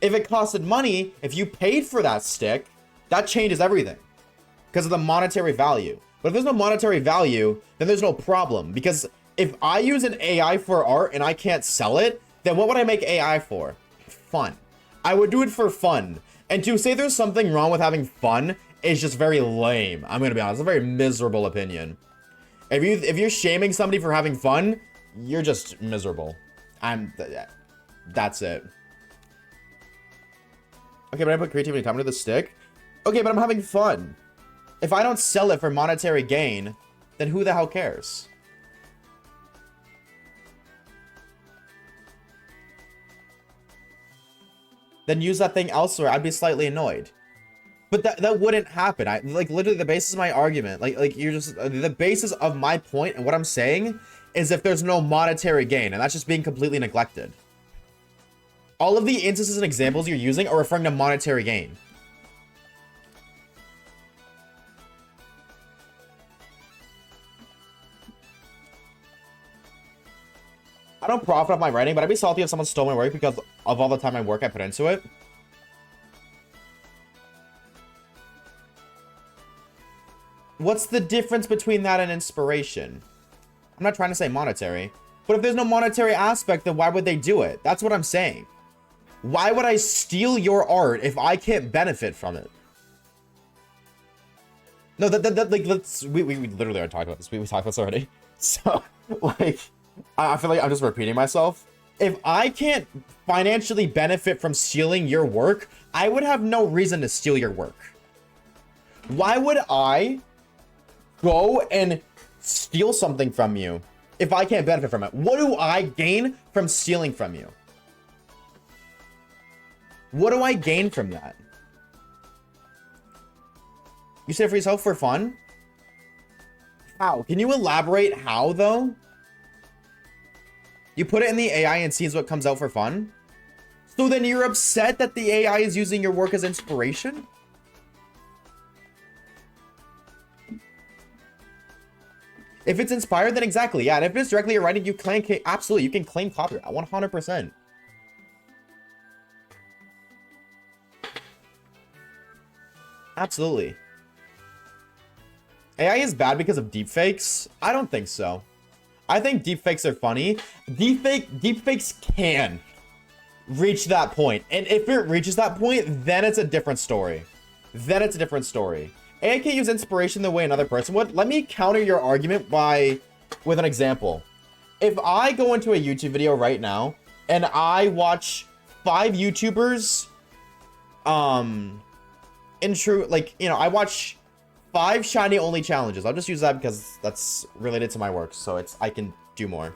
If it costed money, if you paid for that stick, that changes everything because of the monetary value. But if there's no monetary value, then there's no problem, because If I use an AI for art and I can't sell it, then what would I make AI for? Fun. I would do it for fun. And to say there's something wrong with having fun is just very lame. I'm gonna be honest, it's a very miserable opinion. If you're shaming somebody for having fun, you're just miserable. That's it. Okay, but I put creativity time into the stick. Okay, but I'm having fun. If I don't sell it for monetary gain, then who the hell cares? Then use that thing elsewhere. I'd be slightly annoyed. But that wouldn't happen. Like literally the basis of my argument, like you're just the basis of my point and what I'm saying is if there's no monetary gain, and that's just being completely neglected. All of the instances and examples you're using are referring to monetary gain. I don't profit off my writing, but I'd be salty if someone stole my work because of all the time and work I put into it. What's the difference between that and inspiration? I'm not trying to say monetary, but if there's no monetary aspect, then why would they do it? That's what I'm saying. Why would I steal your art if I can't benefit from it? No, like, we literally are talking about this. We talked about this already. So, like, I feel like I'm just repeating myself. If I can't financially benefit from stealing your work, I would have no reason to steal your work. Why would I go and steal something from you if I can't benefit from it? What do I gain from stealing from you? What do I gain from that? You said for yourself for fun? How? Can you elaborate how though? You put it in the AI and sees what comes out for fun? So then you're upset that the AI is using your work as inspiration? If it's inspired, then exactly, yeah. And if it's directly your writing, you claim, absolutely, you can claim copyright, 100%. Absolutely. AI is bad because of deepfakes? I don't think so. I think deepfakes are funny. Deepfakes can reach that point. And if it reaches that point, then it's a different story. Then it's a different story. AI can't use inspiration the way another person would. Let me counter your argument with an example. If I go into a YouTube video right now and I watch 5 YouTubers, I watch 5 shiny only challenges. I'll just use that because that's related to my work, so I can do more.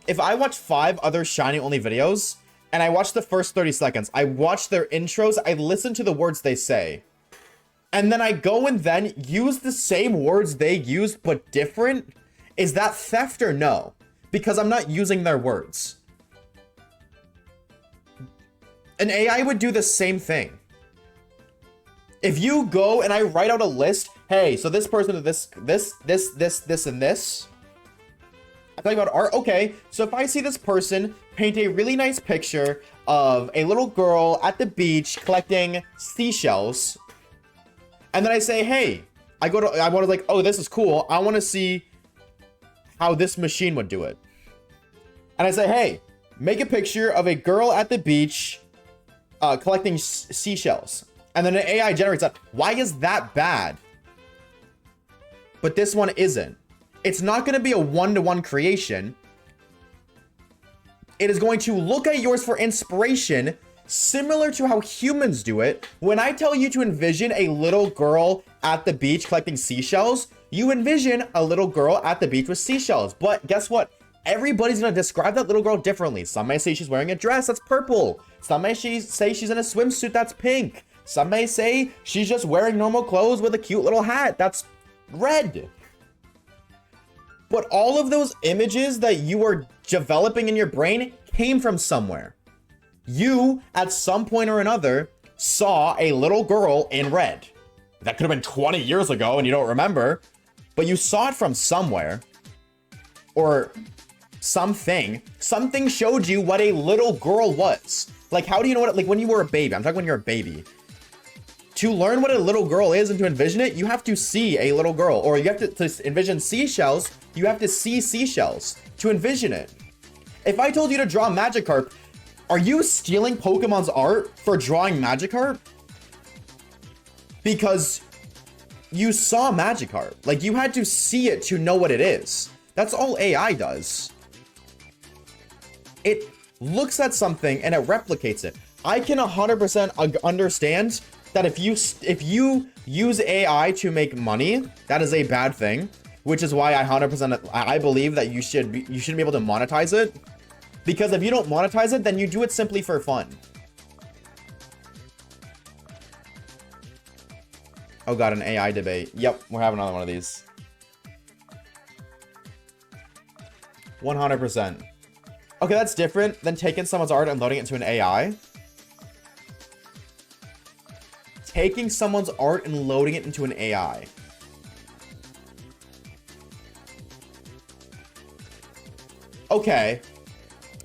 If I watch 5 other shiny only videos and I watch the first 30 seconds, I watch their intros, I listen to the words they say, and then I go and then use the same words they used but different, is that theft or no? Because I'm not using their words. An AI would do the same thing. If you go and I write out a list, hey, so this person did this, and this. I talk about art. Okay, so if I see this person paint a really nice picture of a little girl at the beach collecting seashells, and then I say, hey, I want to like, oh, this is cool. I want to see how this machine would do it. And I say, hey, make a picture of a girl at the beach collecting seashells. And then an AI generates that. Why is that bad? But this one isn't. It's not going to be a one-to-one creation. It is going to look at yours for inspiration, similar to how humans do it. When I tell you to envision a little girl at the beach collecting seashells, you envision a little girl at the beach with seashells. But guess what? Everybody's going to describe that little girl differently. Some may say she's wearing a dress that's purple. Some may say she's in a swimsuit that's pink. Some may say she's just wearing normal clothes with a cute little hat that's red. But all of those images that you are developing in your brain came from somewhere. You, at some point or another, saw a little girl in red. That could have been 20 years ago and you don't remember, but you saw it from somewhere. Or something showed you what a little girl was. Like, how do you know what, like when you were a baby, I'm talking when you're a baby. to learn what a little girl is and to envision it, you have to see a little girl, or you have to envision seashells. You have to see seashells to envision it. If I told you to draw Magikarp, are you stealing Pokemon's art for drawing Magikarp? Because you saw Magikarp. Like, you had to see it to know what it is. That's all AI does. It looks at something and it replicates it. I can 100% understand that if you use AI to make money, that is a bad thing, which is why I believe that you shouldn't be able to monetize it. Because if you don't monetize it, then you do it simply for fun. Oh god, an AI debate. Yep, we're having another one of these. 100%. Okay, that's different than taking someone's art and loading it into an AI. Taking someone's art and loading it into an AI. Okay.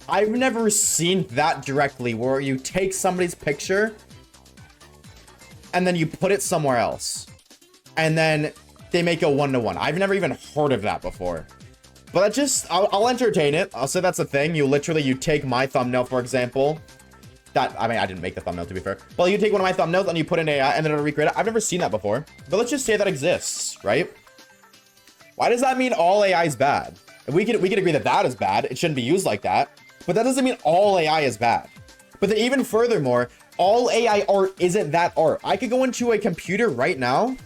I've never seen that directly, where you take somebody's picture and then you put it somewhere else. And then they make a one-to-one. I've never even heard of that before. But I'll entertain it. I'll say that's a thing. You take my thumbnail, for example. I mean, I didn't make the thumbnail, to be fair. But you take one of my thumbnails and you put in AI and then it'll recreate it. I've never seen that before. But let's just say that exists, right? Why does that mean all AI is bad? If we could agree that that is bad. It shouldn't be used like that. But that doesn't mean all AI is bad. But then even furthermore, all AI art isn't that art. I could go into a computer right now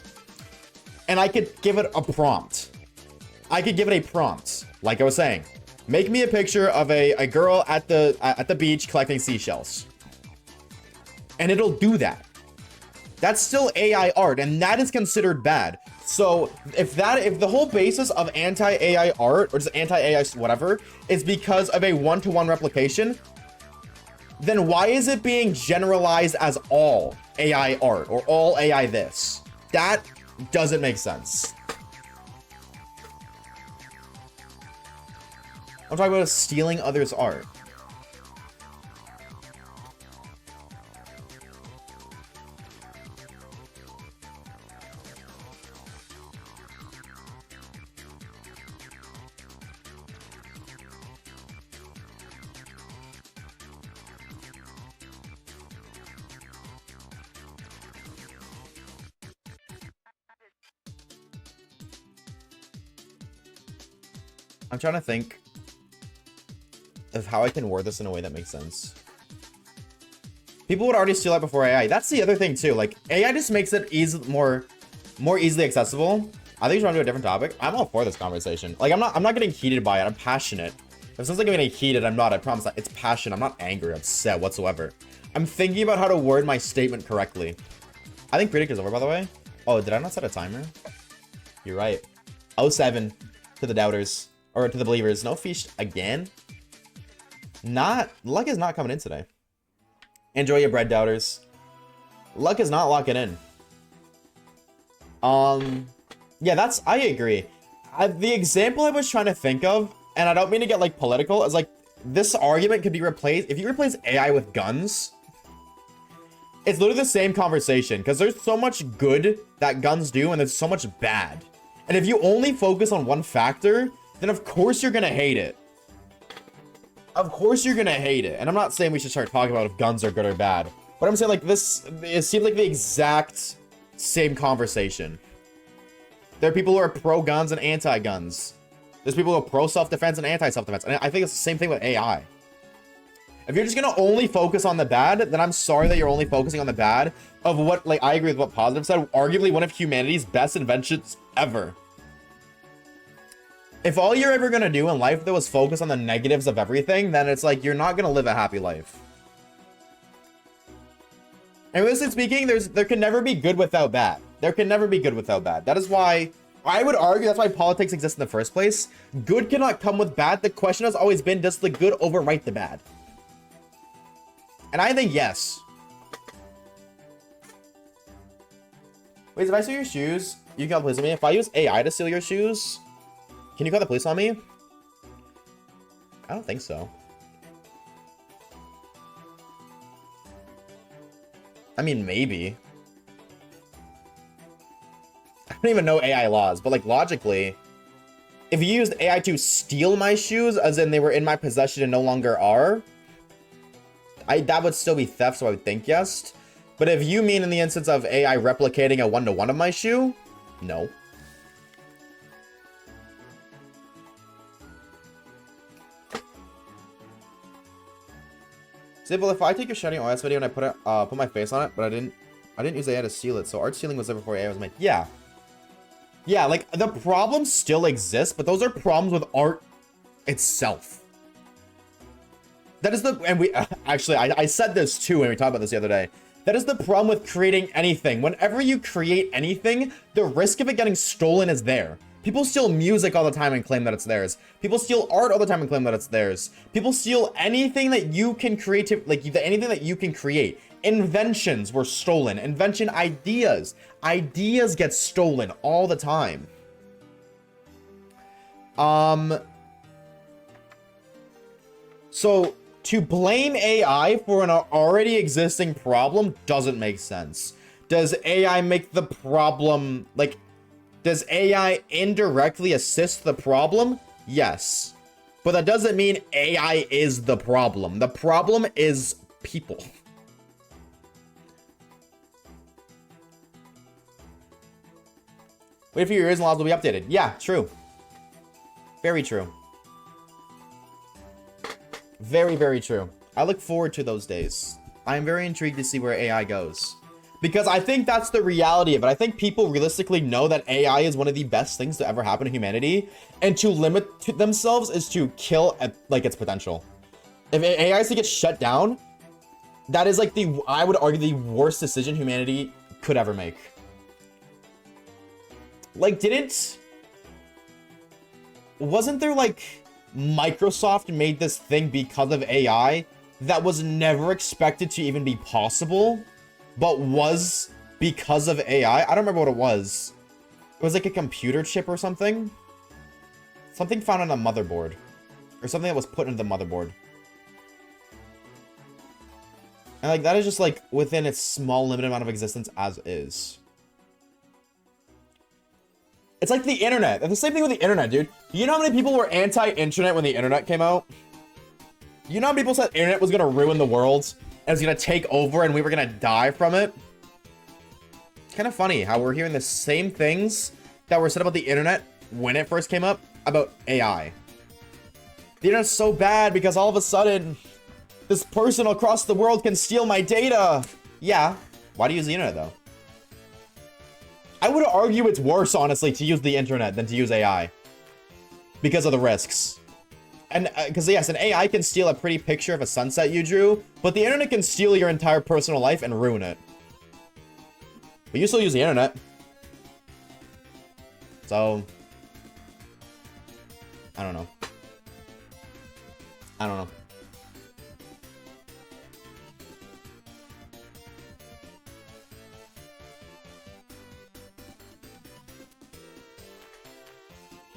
and I could give it a prompt. Like I was saying, make me a picture of a girl at the beach collecting seashells. And it'll do that. That's still AI art, and that is considered bad. So if the whole basis of anti-AI art, or just anti-AI whatever, is because of a one-to-one replication, then why is it being generalized as all AI art or all AI this? That doesn't make sense. I'm talking about stealing others' art. I'm trying to think of how I can word this in a way that makes sense. People would already steal that before AI. That's the other thing too. Like, AI just makes it more easily accessible. I think you want to do a different topic. I'm all for this conversation. Like, I'm not getting heated by it. I'm passionate. If it sounds like I'm getting heated, I'm not. I promise that. It's passion. I'm not angry, upset whatsoever. I'm thinking about how to word my statement correctly. I think Predict is over, by the way. Oh, did I not set a timer? You're right. 07 to the doubters. Or to the believers. No feast again. Luck is not coming in today. Enjoy your bread, doubters. Luck is not locking in. Yeah, I agree. The example I was trying to think of, and I don't mean to get like political, is like this argument could be replaced. If you replace AI with guns, it's literally the same conversation, because there's so much good that guns do and there's so much bad. And if you only focus on one factor, then of course you're gonna hate it. Of course you're gonna hate it. And I'm not saying we should start talking about if guns are good or bad, but I'm saying like it seems like the exact same conversation. There are people who are pro-guns and anti-guns. There's people who are pro-self-defense and anti-self-defense. And I think it's the same thing with AI. If you're just gonna only focus on the bad, then I'm sorry that you're only focusing on the bad of what, like, I agree with what Positive said, arguably one of humanity's best inventions ever. If all you're ever gonna do in life, though, is focus on the negatives of everything, then it's like you're not gonna live a happy life. And realistically speaking, there can never be good without bad. There can never be good without bad. That is why I would argue that's why politics exists in the first place. Good cannot come with bad. The question has always been, does the good overwrite the bad? And I think yes. Wait, if I steal your shoes, you can call the police on me. If I use AI to steal your shoes, can you call the police on me? I don't think so. I mean, maybe. don't even know AI laws, but like logically, if you used AI to steal my shoes, as in they were in my possession and no longer are, that would still be theft, so I would think yes. But if you mean in the instance of AI replicating a one-to-one of my shoe, no. Simple, if I take a Shiny OS video and I put my face on it, but I didn't use AI to steal it, so art stealing was there before AI was made. Yeah. Yeah, like, the problem still exists, but those are problems with art itself. That is the, and we, actually, I said this too when we talked about this the other day. That is the problem with creating anything. Whenever you create anything, the risk of it getting stolen is there. People steal music all the time and claim that it's theirs. People steal art all the time and claim that it's theirs. People steal anything that you can create, anything that you can create. Inventions were stolen. Invention ideas. Ideas get stolen all the time. So to blame AI for an already existing problem doesn't make sense. Does AI make the problem, like, does AI indirectly assist the problem? Yes. But that doesn't mean AI is the problem. The problem is people. Wait for your ears and laws will be updated. Yeah, true. Very true. Very, very true. I look forward to those days. I am very intrigued to see where AI goes. Because I think that's the reality of it. I think people realistically know that AI is one of the best things to ever happen to humanity. And to limit themselves is to kill like its potential. If AI is to get shut down, that is like I would argue the worst decision humanity could ever make. Like, wasn't there like Microsoft made this thing because of AI that was never expected to even be possible, but was because of AI? I don't remember what it was. It was like a computer chip or something. Something found on a motherboard. Or something that was put into the motherboard. And like, that is just like within its small limited amount of existence as is. It's like the internet. It's the same thing with the internet, dude. You know how many people were anti-internet when the internet came out? You know how many people said internet was gonna ruin the world? And it was gonna take over and we were gonna die from it? It's kind of funny how we're hearing the same things that were said about the internet when it first came up about AI. The internet's so bad because all of a sudden, this person across the world can steal my data. Yeah. Why do you use the internet though? I would argue it's worse, honestly, to use the internet than to use AI. Because of the risks. And, because yes, an AI can steal a pretty picture of a sunset you drew, but the internet can steal your entire personal life and ruin it. But you still use the internet. So, I don't know. I don't know.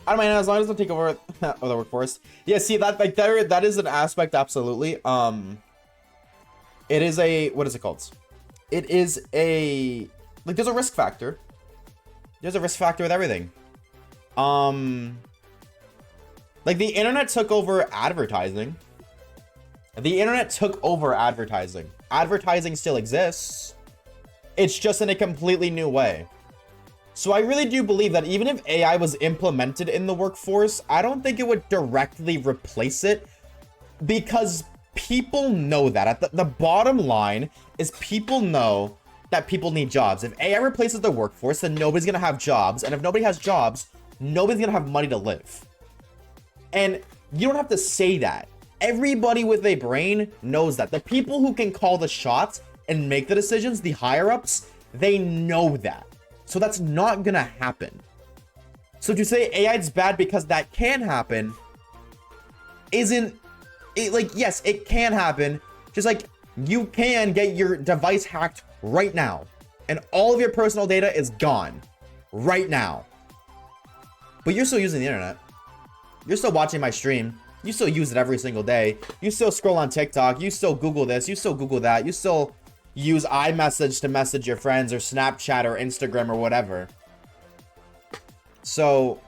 I don't mind as long as it doesn't take over the workforce. Yeah, see that like that is an aspect absolutely. It is a, what is it called? It is a, like, there's a risk factor. There's a risk factor with everything. Like the internet took over advertising. The internet took over advertising. Advertising still exists. It's just in a completely new way. So I really do believe that even if AI was implemented in the workforce, I don't think it would directly replace it, because people know that. At the bottom line is people know that people need jobs. If AI replaces the workforce, then nobody's gonna have jobs. And if nobody has jobs, nobody's gonna have money to live. And you don't have to say that. Everybody with a brain knows that. The people who can call the shots and make the decisions, the higher ups, they know that. So that's not gonna happen. So to say AI is bad because that can happen isn't it, like, yes, it can happen. Just like you can get your device hacked right now and all of your personal data is gone right now. But you're still using the internet. You're still watching my stream. You still use it every single day. You still scroll on TikTok. You still Google this. You still Google that. You still use iMessage to message your friends, or Snapchat or Instagram or whatever. So,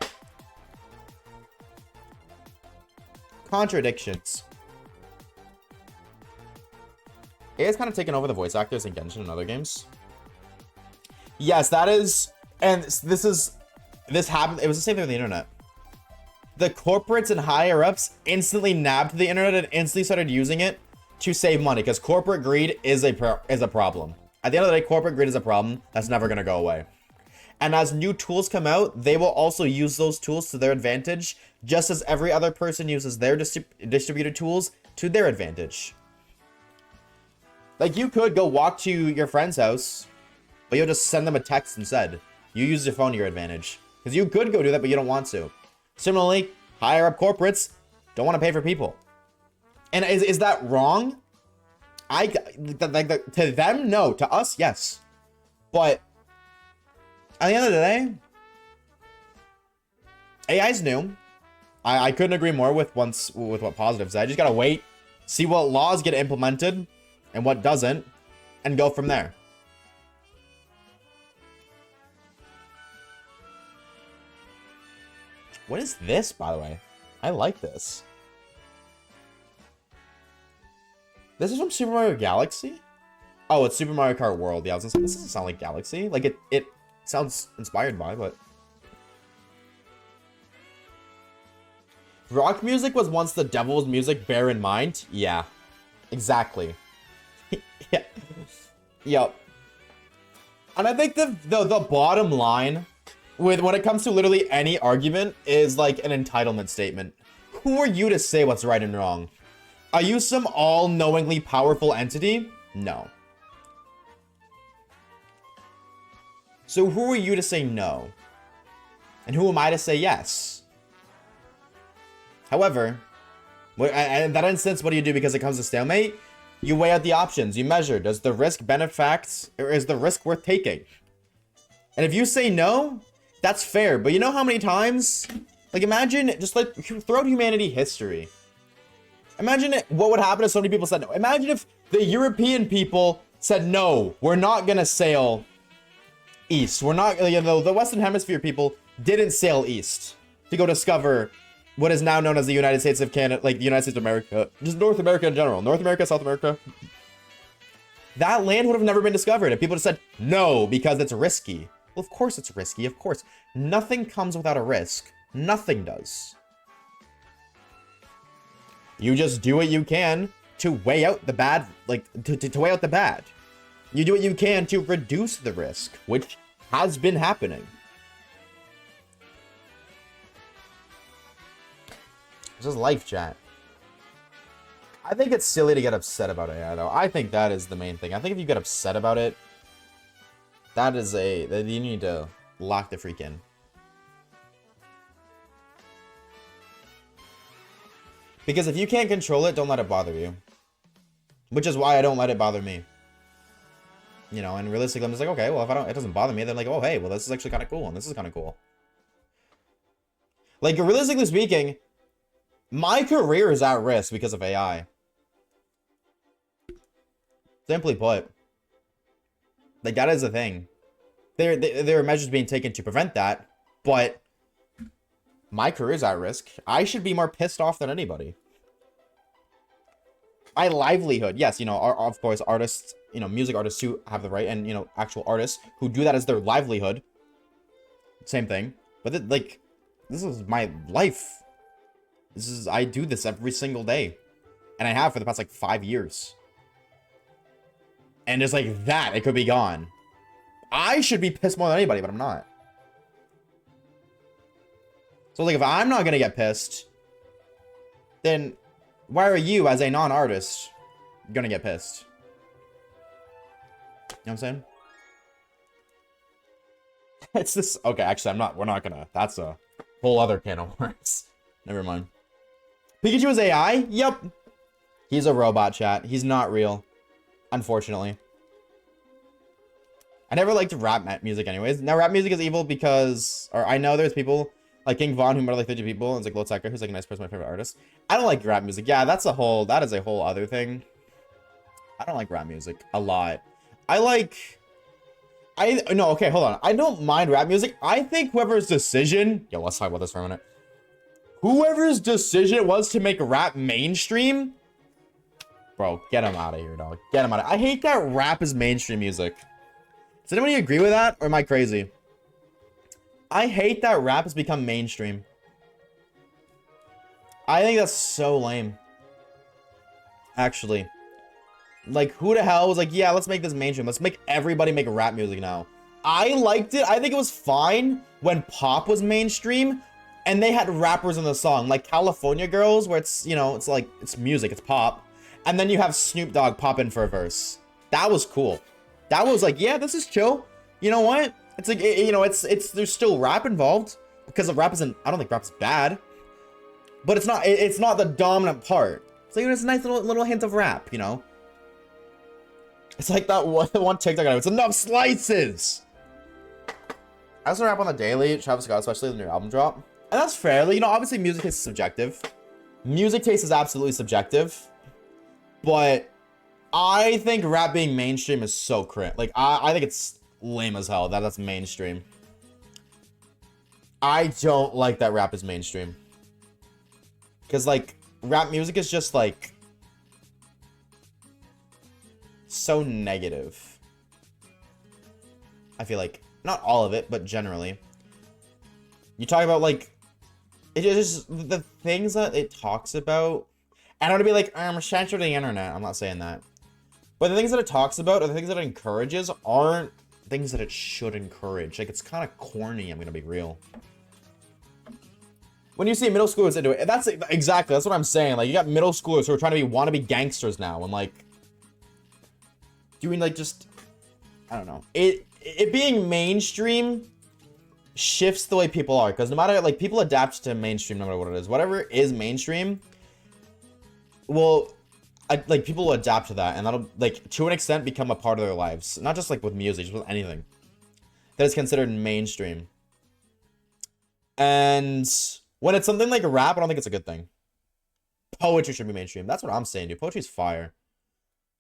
contradictions. AI's kind of taken over the voice actors in Genshin and other games. Yes, that is, and this happened. It was the same thing with the internet. The corporates and higher ups instantly nabbed the internet and instantly started using it to save money, because corporate greed is a problem. At the end of the day, corporate greed is a problem that's never gonna go away. And as new tools come out, they will also use those tools to their advantage, just as every other person uses their distributed tools to their advantage. Like, you could go walk to your friend's house, but you'll just send them a text instead. You use your phone to your advantage. Because you could go do that, but you don't want to. Similarly, higher up corporates don't want to pay for people. And is that wrong? To them, no. To us, yes. But at the end of the day, AI's new. I couldn't agree more with what Positive said. I just gotta wait, see what laws get implemented and what doesn't, and go from there. What is this, by the way? I like this. This is from Super Mario Galaxy? Oh, it's Super Mario Kart World. Yeah, I was gonna say, this doesn't sound like Galaxy. Like, it sounds inspired by, but... Rock music was once the devil's music, bear in mind. Yeah, exactly. Yeah. Yep. And I think the bottom line when it comes to literally any argument is like an entitlement statement. Who are you to say what's right and wrong? Are you some all-knowingly powerful entity? No. So who are you to say no? And who am I to say yes? However, in that instance, what do you do because it comes to stalemate? You weigh out the options. You measure. Does the risk benefit, or is the risk worth taking? And if you say no, that's fair. But you know how many times? Like, imagine, just like, throughout humanity history. Imagine what would happen if so many people said no. Imagine if the European people said, no, we're not going to sail east. We're not, you know, the Western Hemisphere people didn't sail east to go discover what is now known as the United States of Canada, like the United States of America, just North America in general. North America, South America. That land would have never been discovered if people just said no because it's risky. Well, of course it's risky, of course. Nothing comes without a risk. Nothing does. You just do what you can to weigh out the bad, like, to weigh out the bad. You do what you can to reduce the risk, which has been happening. It's just life, chat. I think it's silly to get upset about AI, though. I think that is the main thing. I think if you get upset about it, that you need to lock the freak in. Because if you can't control it, don't let it bother you. Which is why I don't let it bother me. You know, and realistically, I'm just like, okay, well, if it doesn't bother me, then like, oh, hey, well, this is actually kind of cool, and this is kind of cool. Like, realistically speaking, my career is at risk because of AI. Simply put. Like, that is the thing. There are measures being taken to prevent that, but my career is at risk. I should be more pissed off than anybody. My livelihood, yes, you know, of course, artists, you know, music artists who have the right, and, you know, actual artists who do that as their livelihood. Same thing. But, like, this is my life. I do this every single day. And I have for the past, like, 5 years. And just like that, it could be gone. I should be pissed more than anybody, but I'm not. So, like, if I'm not gonna get pissed, then why are you, as a non-artist, gonna get pissed? You know what I'm saying? It's this... Okay, actually, we're not gonna... That's a whole other can of worms. Never mind. Pikachu is AI? Yep. He's a robot, chat. He's not real. Unfortunately. I never liked rap music anyways. Now, rap music is evil because... Or I know there's people like King Von who murdered like 50 people. And it's like Loteka, who's like a nice person, my favorite artist. I don't like rap music. Yeah, that is a whole other thing. I don't like rap music a lot. I No, okay, hold on. I don't mind rap music. I think whoever's decision, yo, let's talk about this for a minute. Whoever's decision it was to make rap mainstream, bro, get him out of here, dog. Get him out of I hate that rap is mainstream music. Does anybody agree with that, or am I crazy? I hate that rap has become mainstream. I think that's so lame. Actually. Like, who the hell was like, yeah, let's make this mainstream. Let's make everybody make rap music now. I liked it. I think it was fine when pop was mainstream and they had rappers in the song. Like California Girls, where it's, you know, it's like, it's music, it's pop. And then you have Snoop Dogg pop in for a verse. That was cool. That was like, yeah, this is chill. You know what? It's like, you know, there's still rap involved. Because rap isn't, I don't think rap's bad. But it's not the dominant part. So, you know, it's a nice little hint of rap, you know? It's like that one TikTok I know. It's enough slices. I also rap on the daily, Travis Scott, especially the new album drop. And that's fairly, you know, obviously music taste is subjective. Music taste is absolutely subjective. But I think rap being mainstream is so cringe. Like, I think it's lame as hell that that's mainstream. I don't like that rap is mainstream. Because, like, rap music is just, like, so negative. I feel like. Not all of it, but generally. You talk about, like, it is just the things that it talks about. I don't want to be like, censor the internet. I'm not saying that. But the things that it talks about or the things that it encourages aren't things that it should encourage. Like, it's kind of corny, I'm going to be real. When you see middle schoolers into it, that's what I'm saying. Like, you got middle schoolers who are trying to be wannabe gangsters now. And, like, doing, like, just, I don't know. It being mainstream shifts the way people are. Because no matter, like, people adapt to mainstream no matter what it is. Whatever is mainstream, well, like, people will adapt to that. And that'll, like, to an extent, become a part of their lives. Not just, like, with music, just with anything that is considered mainstream. And when it's something like rap, I don't think it's a good thing. Poetry should be mainstream. That's what I'm saying, dude. Poetry's fire.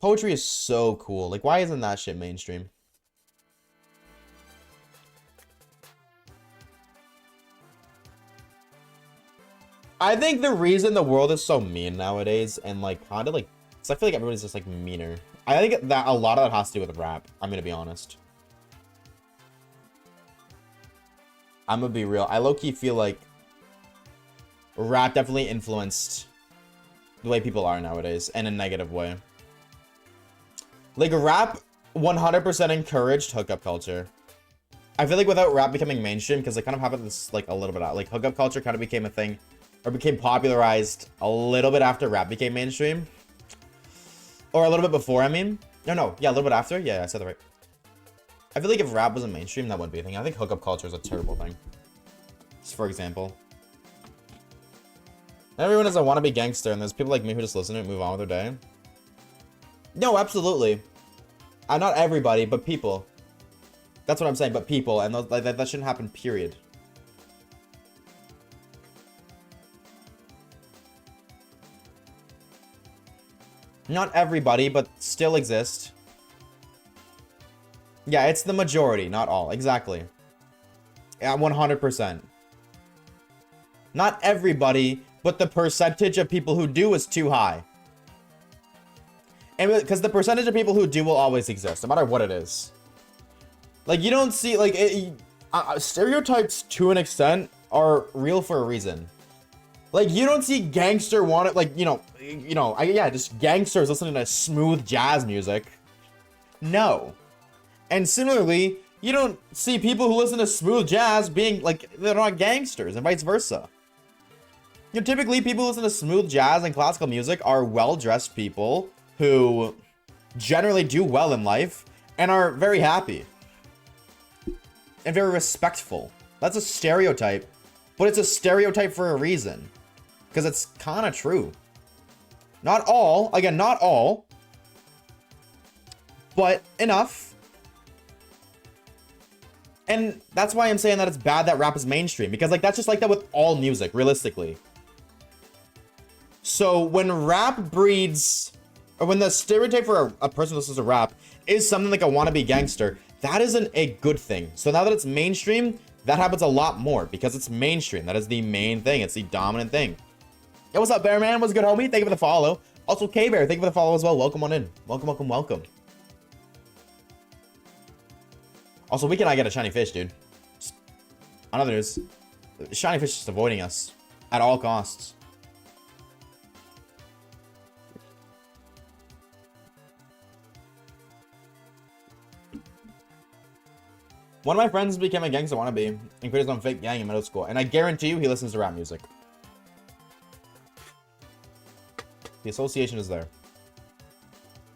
Poetry is so cool. Like, why isn't that shit mainstream? I think the reason the world is so mean nowadays and, like, kind of, like, because I feel like everybody's just, like, meaner. I think that a lot of that has to do with rap. I'm gonna be honest. I'm gonna be real. I low-key feel like rap definitely influenced the way people are nowadays in a negative way. Like, rap 100% encouraged hookup culture. I feel like without rap becoming mainstream, because it kind of happened this, like, a little bit out. Like, hookup culture kind of became a thing, or became popularized a little bit after rap became mainstream. Or a little bit before, I mean. No, yeah, a little bit after. Yeah, I said that right. I feel like if rap wasn't mainstream, that wouldn't be a thing. I think hookup culture is a terrible thing. Just for example. Everyone is a wannabe gangster, and there's people like me who just listen to it and move on with their day. No, absolutely. Not everybody, but people. That's what I'm saying, but people. And that shouldn't happen, period. Not everybody, but still exist. Yeah, it's the majority, not all. Exactly. Yeah, 100%. Not everybody, but the percentage of people who do is too high. And because the percentage of people who do will always exist, no matter what it is. Like, you don't see, like, stereotypes to an extent are real for a reason. Like, you don't see gangster want it, like, yeah, just gangsters listening to smooth jazz music. No. And similarly, you don't see people who listen to smooth jazz being, like, they're not gangsters, and vice versa. You know, typically, people who listen to smooth jazz and classical music are well-dressed people who generally do well in life and are very happy. And very respectful. That's a stereotype, but it's a stereotype for a reason. Because it's kind of true. Not all. Again, not all. But enough. And that's why I'm saying that it's bad that rap is mainstream. Because, like, that's just like that with all music, realistically. So, when rap breeds... Or when the stereotype for a person who listens to rap is something like a wannabe gangster, that isn't a good thing. So now that it's mainstream, that happens a lot more because it's mainstream. That is the main thing. It's the dominant thing. Yo, what's up, Bear Man? What's good, homie? Thank you for the follow. Also, K-Bear, thank you for the follow as well. Welcome on in. Welcome, welcome, welcome. Also, we cannot get a shiny fish, dude. Another news. Shiny fish is just avoiding us at all costs. One of my friends became a gangster wannabe and created his own fake gang in middle school, and I guarantee you he listens to rap music. The association is there.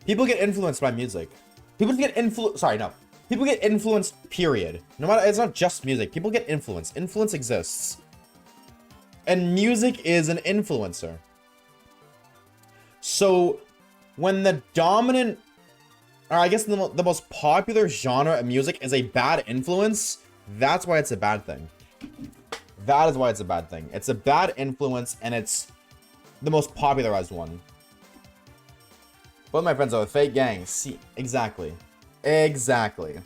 People get influenced by music. People get influenced. Sorry, no. People get influenced, period. No matter, it's not just music. People get influenced. Influence exists. And music is an influencer. So, when the dominant, or I guess the most popular genre of music is a bad influence, that's why it's a bad thing. That is why it's a bad thing. It's a bad influence, and it's the most popularized one. Both of my friends are fake gangs. See, exactly. Exactly.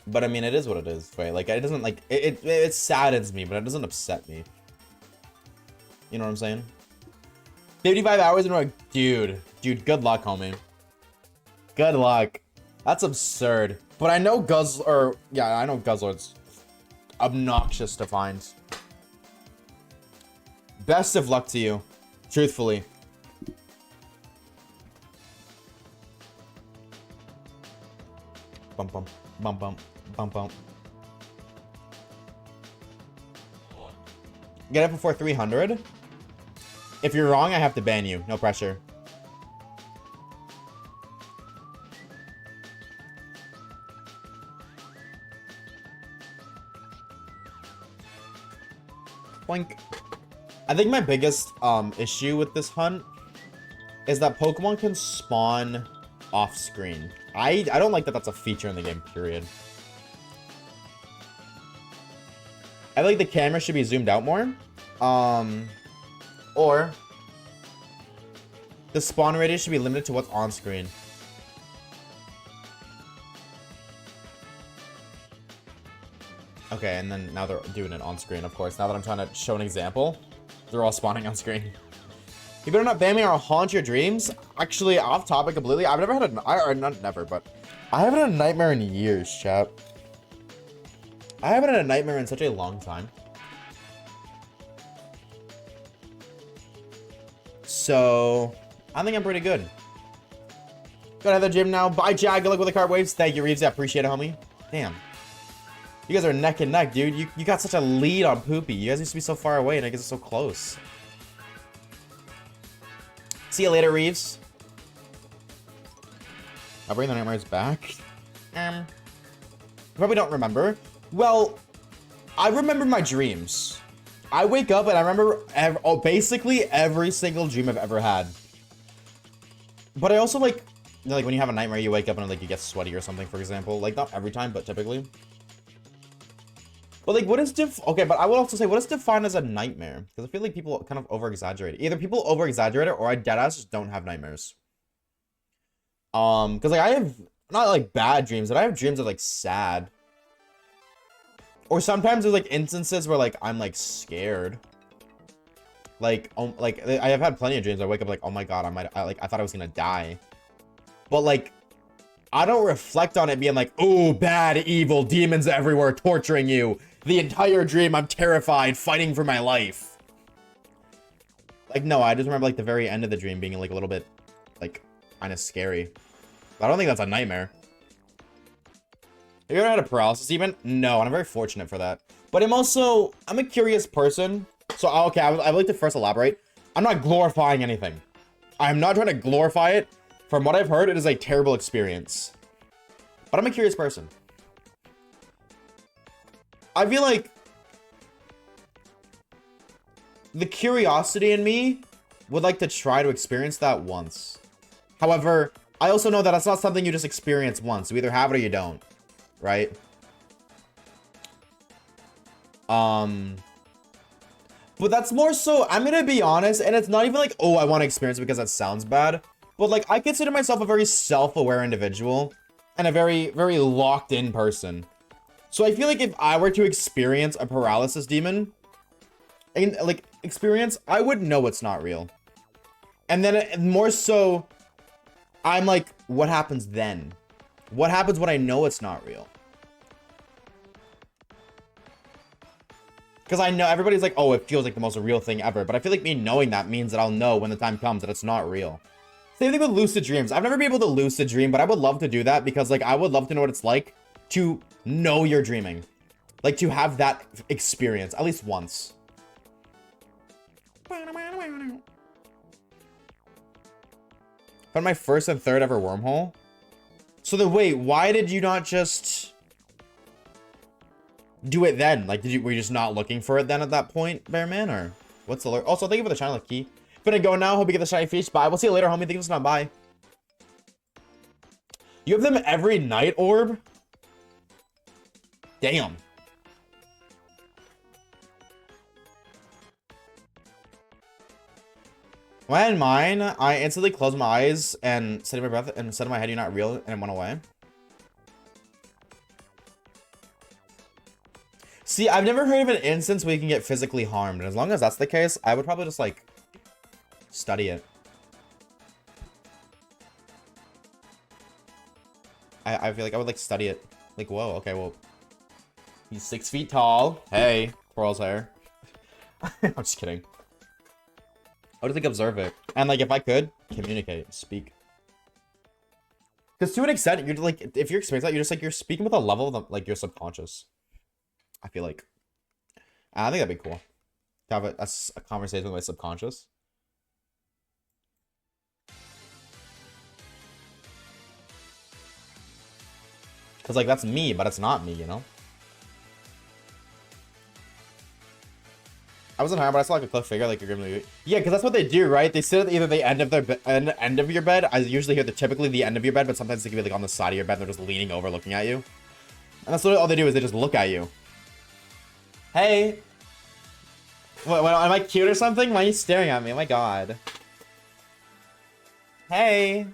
But I mean, it is what it is, right? Like, it doesn't, like, it saddens me, but it doesn't upset me. You know what I'm saying? 55 hours in a row. Dude, good luck, homie. Good luck. That's absurd. But I know I know Guzzlord's obnoxious to find. Best of luck to you, truthfully. Bum bum bum bum bum bum. Get it before 300. If you're wrong, I have to ban you. No pressure. Boink. I think my biggest issue with this hunt is that Pokemon can spawn off screen. I don't like that that's a feature in the game, period. I feel like the camera should be zoomed out more. Or the spawn radius should be limited to what's on screen. Okay, and then now they're doing it on screen, of course. Now that I'm trying to show an example, they're all spawning on screen. You better not ban me or I'll haunt your dreams. Actually, off topic completely. I've never had not never, but I haven't had a nightmare in years, chat. I haven't had a nightmare in such a long time. So, I think I'm pretty good. Gotta have the gym now. Bye, Jag. Good luck with the card waves. Thank you, Reeves. I appreciate it, homie. Damn. You guys are neck and neck, dude. You got such a lead on Poopy. You guys used to be so far away, and I guess it's so close. See you later, Reeves. I'll bring the nightmares back. You probably don't remember. Well, I remember my dreams. I wake up and I remember basically every single dream I've ever had. But I also like when you have a nightmare, you wake up and like you get sweaty or something, for example. Like not every time, but typically. But like, what is okay, but I would also say, what is defined as a nightmare? Because I feel like people kind of over-exaggerate it. Either people over-exaggerate it, or I deadass just don't have nightmares. Because like I have not like bad dreams, but I have dreams of like sad. Or sometimes there's like instances where like I'm like scared. Like I have had plenty of dreams. I wake up like, oh my god, I thought I was gonna die. But like, I don't reflect on it being like, oh, bad, evil, demons everywhere torturing you. The entire dream, I'm terrified, fighting for my life. Like, no, I just remember like the very end of the dream being like a little bit like kind of scary. But I don't think that's a nightmare. Have you ever had a paralysis even? No, and I'm very fortunate for that. But I'm a curious person. So, okay, I'd like to first elaborate. I'm not glorifying anything. I'm not trying to glorify it. From what I've heard, it is a terrible experience. But I'm a curious person. I feel like the curiosity in me would like to try to experience that once. However, I also know that that's not something you just experience once. You either have it or you don't. Right? But But that's more so, I'm gonna be honest, and it's not even like, oh, I want to experience it because that sounds bad. But like, I consider myself a very self-aware individual and a very, very locked-in person. So I feel like if I were to experience a paralysis demon, and like experience, I would know it's not real. And then more so, I'm like, what happens then? What happens when I know it's not real? Because I know everybody's like, oh, it feels like the most real thing ever. But I feel like me knowing that means that I'll know when the time comes that it's not real. Same thing with lucid dreams. I've never been able to lucid dream, but I would love to do that because like I would love to know what it's like to know you're dreaming. Like to have that experience at least once. Found my first and third ever wormhole. So then wait, why did you not just do it then? Like, were you just not looking for it then at that point, Bearman? Or what's the alert? Also, thank you for the channel key. Gonna go now. Hope you get the shiny fish. Bye. We'll see you later, homie. Thank you for stopping by. You have them every night, Orb? Damn. When mine, I instantly closed my eyes and said in my breath and said in my head, "You're not real," and it went away. See, I've never heard of an instance where you can get physically harmed, and as long as that's the case, I would probably just like study it. I feel like I would like study it. Like, whoa, okay, well, he's 6 feet tall. Hey, twirls hair. I'm just kidding. I would just like observe it, and like if I could communicate, speak. Because to an extent, you're like, if you're experiencing that, you're just like you're speaking with a level of like your subconscious. I feel like. I think that'd be cool to have a conversation with my subconscious. Because like that's me, but it's not me, you know. I wasn't high, but I saw like a cliff figure, like you're gonna. Yeah, because that's what they do, right? They sit at either the end of their end of your bed. I usually hear typically the end of your bed, but sometimes they can be like on the side of your bed. They're just leaning over, looking at you, and that's literally all they do is they just look at you. Hey, what, am I cute or something? Why are you staring at me? Oh my god. Hey.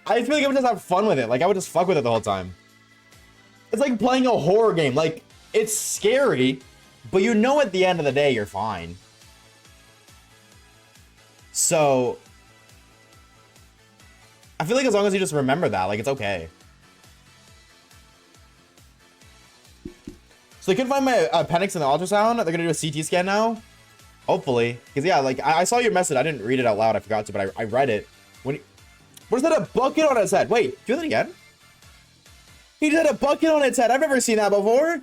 I feel like I would just have fun with it. Like I would just fuck with it the whole time. It's like playing a horror game. Like it's scary. But you know at the end of the day, you're fine. So, I feel like as long as you just remember that, like, it's okay. So they couldn't find my appendix in the ultrasound. They're gonna do a CT scan now? Hopefully. Because, yeah, like, I saw your message. I didn't read it out loud. I forgot to, but I read it. What is that, a bucket on its head? Wait, do that again? He just had a bucket on its head. I've never seen that before.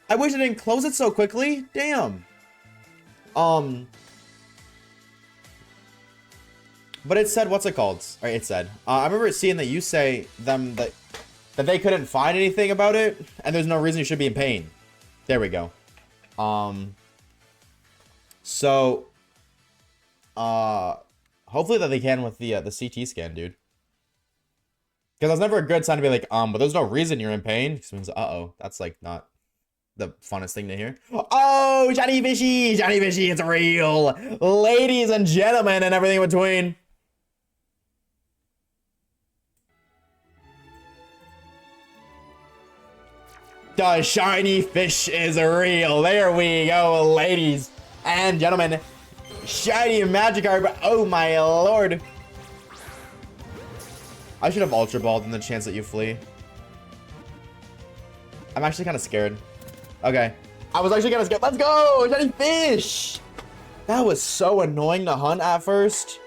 I wish I didn't close it so quickly. Damn. But it said, what's it called? Or it said, I remember seeing that you say them that they couldn't find anything about it, and there's no reason you should be in pain. There we go. So, hopefully that they can with the CT scan, dude. Because that's never a good sign to be like, but there's no reason you're in pain. It means, uh-oh, that's like not the funnest thing to hear. Oh, Johnny Fishy, it's real. Ladies and gentlemen and everything in between. The shiny fish is real. There we go, ladies and gentlemen. Shiny Magikarp. Oh my lord. I should have Ultra Balled in the chance that you flee. I'm actually kind of scared. Okay. I was actually kind of scared. Let's go! Shiny fish! That was so annoying to hunt at first.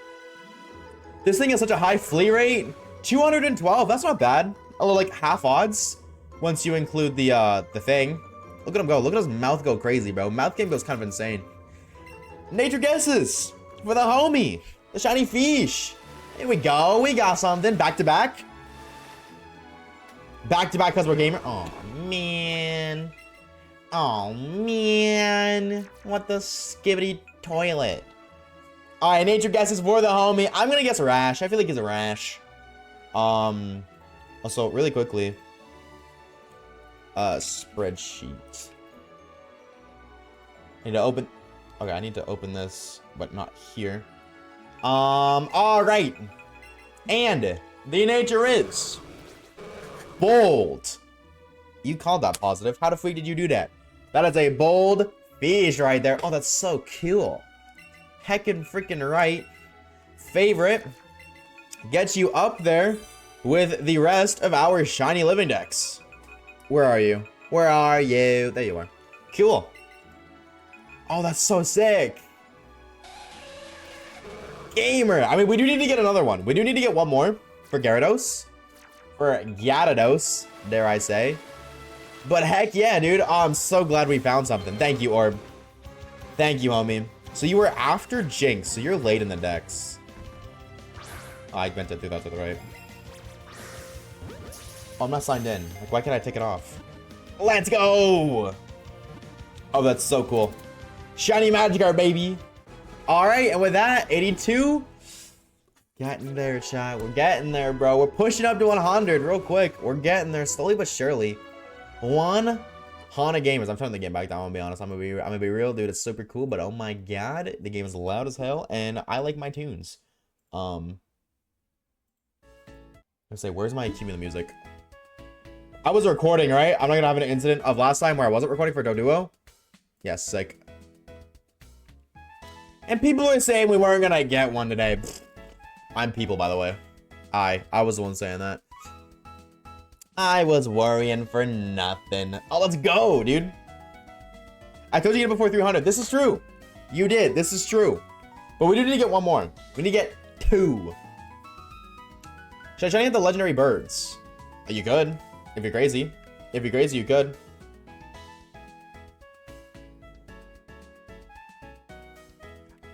This thing has such a high flee rate. 212. That's not bad. Although, like, half odds once you include the thing. Look at him go. Look at his mouth go crazy, bro. Mouth game goes kind of insane. Nature guesses for the homie. The shiny fish. Here we go. We got something. Back to back. Back to back because we're gamer. Oh, man. Oh, man. What the skibbity toilet. Alright, nature guesses for the homie. I'm gonna guess Rash. I feel like he's a Rash. Also, really quickly. Spreadsheet. I need to open. Okay, I need to open this, but not here. All right. And the nature is bold. You called that positive. How the freak did you do that? That is a bold fish right there. Oh, that's so cool. Heckin' freaking right. Favorite gets you up there with the rest of our shiny living decks. Where are you? Where are you? There you are. Cool. Oh, that's so sick. Gamer. I mean, we do need to get another one. We do need to get one more for Gyarados. For Gyarados, dare I say. But heck yeah, dude. Oh, I'm so glad we found something. Thank you, Orb. Thank you, homie. So you were after Jinx, so you're late in the decks. Oh, I meant to do that to the right. Oh, I'm not signed in. Like, why can't I take it off? Let's go! Oh, that's so cool. Shiny Magikarp, baby. All right, and with that, 82. Getting there, chat. We're getting there, bro. We're pushing up to 100 real quick. We're getting there slowly but surely. 100 gamers. I'm turning the game back down, I'm gonna be honest. I'm gonna be real, dude. It's super cool, but oh my god, the game is loud as hell, and I like my tunes. Let's say, where's my cue in the music? I was recording, right? I'm not gonna have an incident of last time where I wasn't recording for Doduo. Yes, sick. And people are saying we weren't gonna get one today. Pfft. I'm people, by the way. I was the one saying that. I was worrying for nothing. Oh, let's go, dude. I told you to get before 300. This is true. You did. This is true. But we do need to get one more. We need to get 2. Should I try to get the legendary birds? You could. If you're crazy. If you're crazy, you could.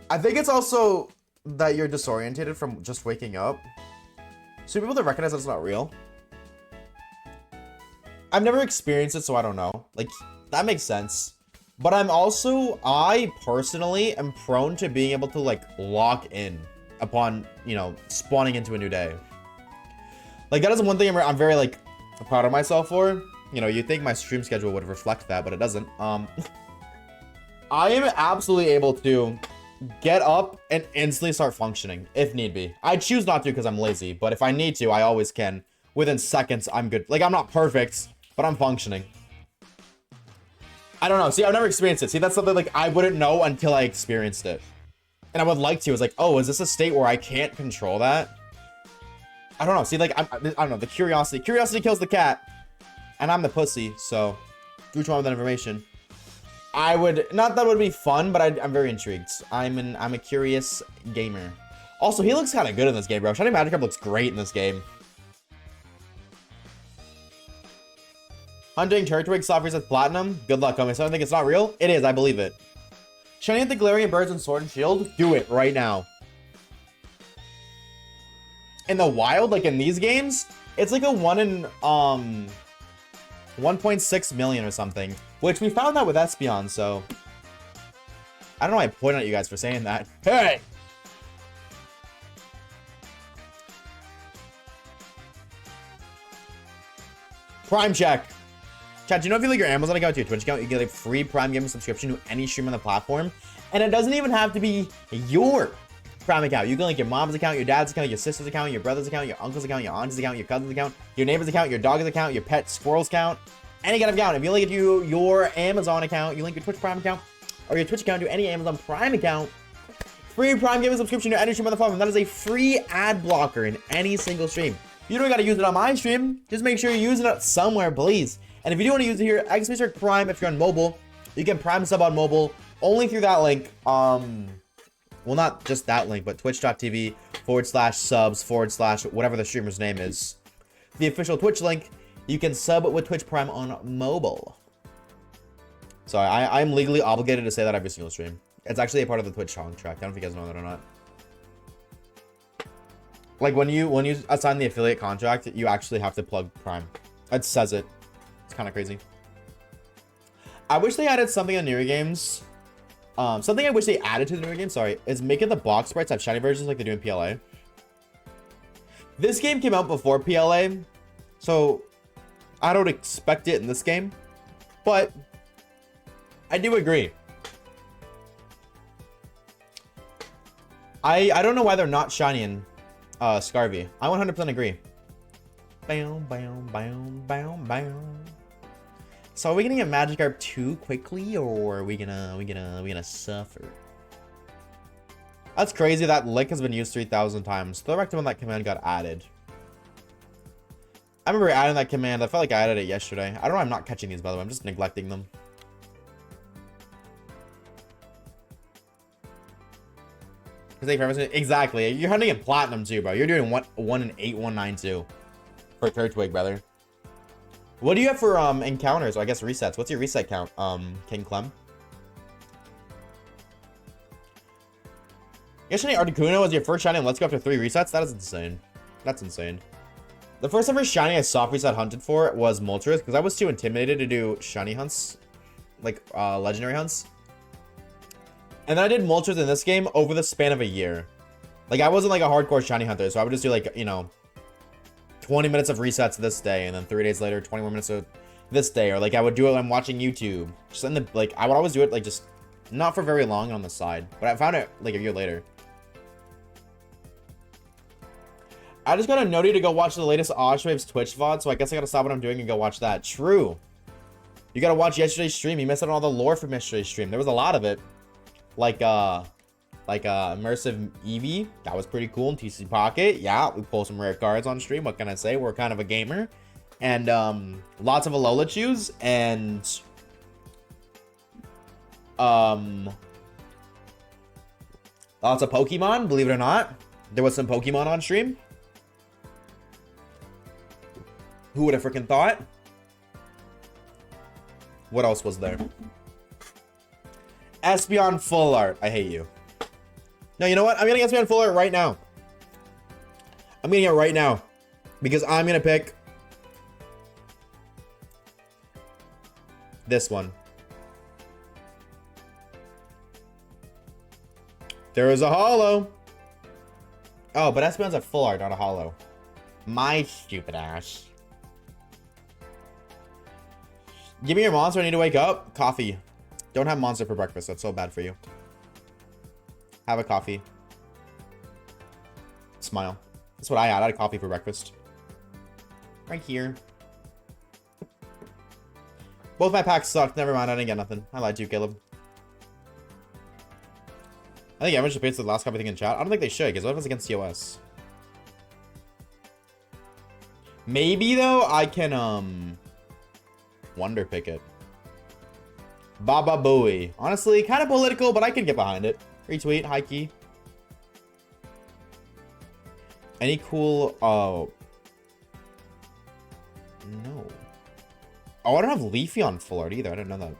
I think it's also that you're disorientated from just waking up. So people that recognize that it's not real. I've never experienced it, so I don't know. Like, that makes sense. But I personally am prone to being able to, like, lock in upon, you know, spawning into a new day. Like, that is one thing I'm very, like, proud of myself for. You know, you'd think my stream schedule would reflect that, but it doesn't. I am absolutely able to get up and instantly start functioning, if need be. I choose not to because I'm lazy, but if I need to, I always can. Within seconds, I'm good. Like, I'm not perfect, but I'm functioning. I don't know. See, I've never experienced it. See, that's something, like, I wouldn't know until I experienced it. And I would like to. It's like, oh, is this a state where I can't control that? I don't know. See, like, I don't know. The curiosity. Curiosity kills the cat. And I'm the pussy, so do what you want with that information. I would, not that would be fun, but I'm very intrigued. I'm a curious gamer. Also, he looks kind of good in this game, bro. Shiny Magikarp looks great in this game. Hunting Turtwig, Soft with Platinum. Good luck, homie. So I think it's not real. It is, I believe it. Shiny the Galarian Birds and Sword and Shield. Do it right now. In the wild, like in these games, it's like a 1 in 1.6 million or something. Which we found that with Espeon, so I don't know why I point at you guys for saying that. Hey! Prime check. Chat, do you know if you link your Amazon account to your Twitch account, you get a free Prime Gaming subscription to any stream on the platform? And it doesn't even have to be your Prime account. You can link your mom's account, your dad's account, your sister's account, your brother's account, your uncle's account, your aunt's account, your cousin's account, your neighbor's account, your dog's account, your pet squirrel's account. Any kind of account. If you link it to your Amazon account, you link your Twitch Prime account, or your Twitch account to any Amazon Prime account, free Prime Gaming subscription to any stream on the platform. That is a free ad blocker in any single stream. You don't gotta use it on my stream. Just make sure you're using it somewhere, please. And if you do want to use it here, !search Prime if you're on mobile. You can Prime sub on mobile only through that link. Well, not just that link, but twitch.tv/subs/ whatever the streamer's name is. The official Twitch link. You can sub with Twitch Prime on mobile. So I'm legally obligated to say that every single stream. It's actually a part of the Twitch contract. I don't know if you guys know that or not. Like when you assign the affiliate contract, you actually have to plug Prime. It says it. It's kind of crazy. I wish they added something on newer games. Something I wish they added to the newer game, sorry, is making the box sprites have shiny versions like they do in PLA. This game came out before PLA, so I don't expect it in this game, but I do agree. I don't know why they're not shiny in Scarvy. I 100% agree. Bam, bam, bam, bam, bam. So are we gonna get Magikarp too quickly, or are we gonna suffer? That's crazy. That lick has been used 3,000 times. Go back to when that command got added. I remember adding that command. I felt like I added it yesterday. I don't know why I'm not catching these, by the way. I'm just neglecting them. Exactly. You're hunting in platinum too, bro. You're doing 1 in 8192 for Turtwig, brother. What do you have for encounters? Or I guess resets. What's your reset count, King Clem? Yesterday, Articuno was your first shiny, and let's go after 3 resets. That is insane. That's insane. The first ever shiny I soft reset hunted for was Moltres, because I was too intimidated to do shiny hunts, like legendary hunts. And then I did Moltres in this game over the span of a year. Like, I wasn't like a hardcore shiny hunter, so I would just do like, you know, 20 minutes of resets this day, and then 3 days later, 20 more minutes of this day. Or like, I would do it when I'm watching YouTube. Just in the, like, I would always do it like just not for very long on the side. But I found it like a year later. I just got a noty to go watch the latest Oshawaves Twitch VOD, so I guess I gotta stop what I'm doing and go watch that. True. You gotta watch yesterday's stream. You missed out on all the lore from yesterday's stream. There was a lot of it. Like immersive Eevee, that was pretty cool in TC Pocket. Yeah, we pull some rare cards on stream. What can I say? We're kind of a gamer. And lots of Alola chews and lots of Pokemon, believe it or not. There was some Pokemon on stream. Who would have freaking thought? What else was there? Espeon full art. I hate you. No, you know what? I'm getting Espeon full art right now. I'm getting it right now. Because I'm going to pick this one. There is a holo. Oh, but Espeon's a full art, not a holo. My stupid ass. Give me your monster. I need to wake up. Coffee. Don't have monster for breakfast. That's so bad for you. Have a coffee. Smile. That's what I had. I had a coffee for breakfast. Right here. Both my packs sucked. Never mind. I didn't get nothing. I lied to you, Caleb. I think everyone should pay the last copy thing in chat. I don't think they should, because what if it's against COS? Maybe, though, I can, Wonder pick it. Baba Booey. Honestly, kind of political, but I can get behind it. Retweet, high key. Any cool, no. Oh, I don't have Leafy on full art either. I didn't know that.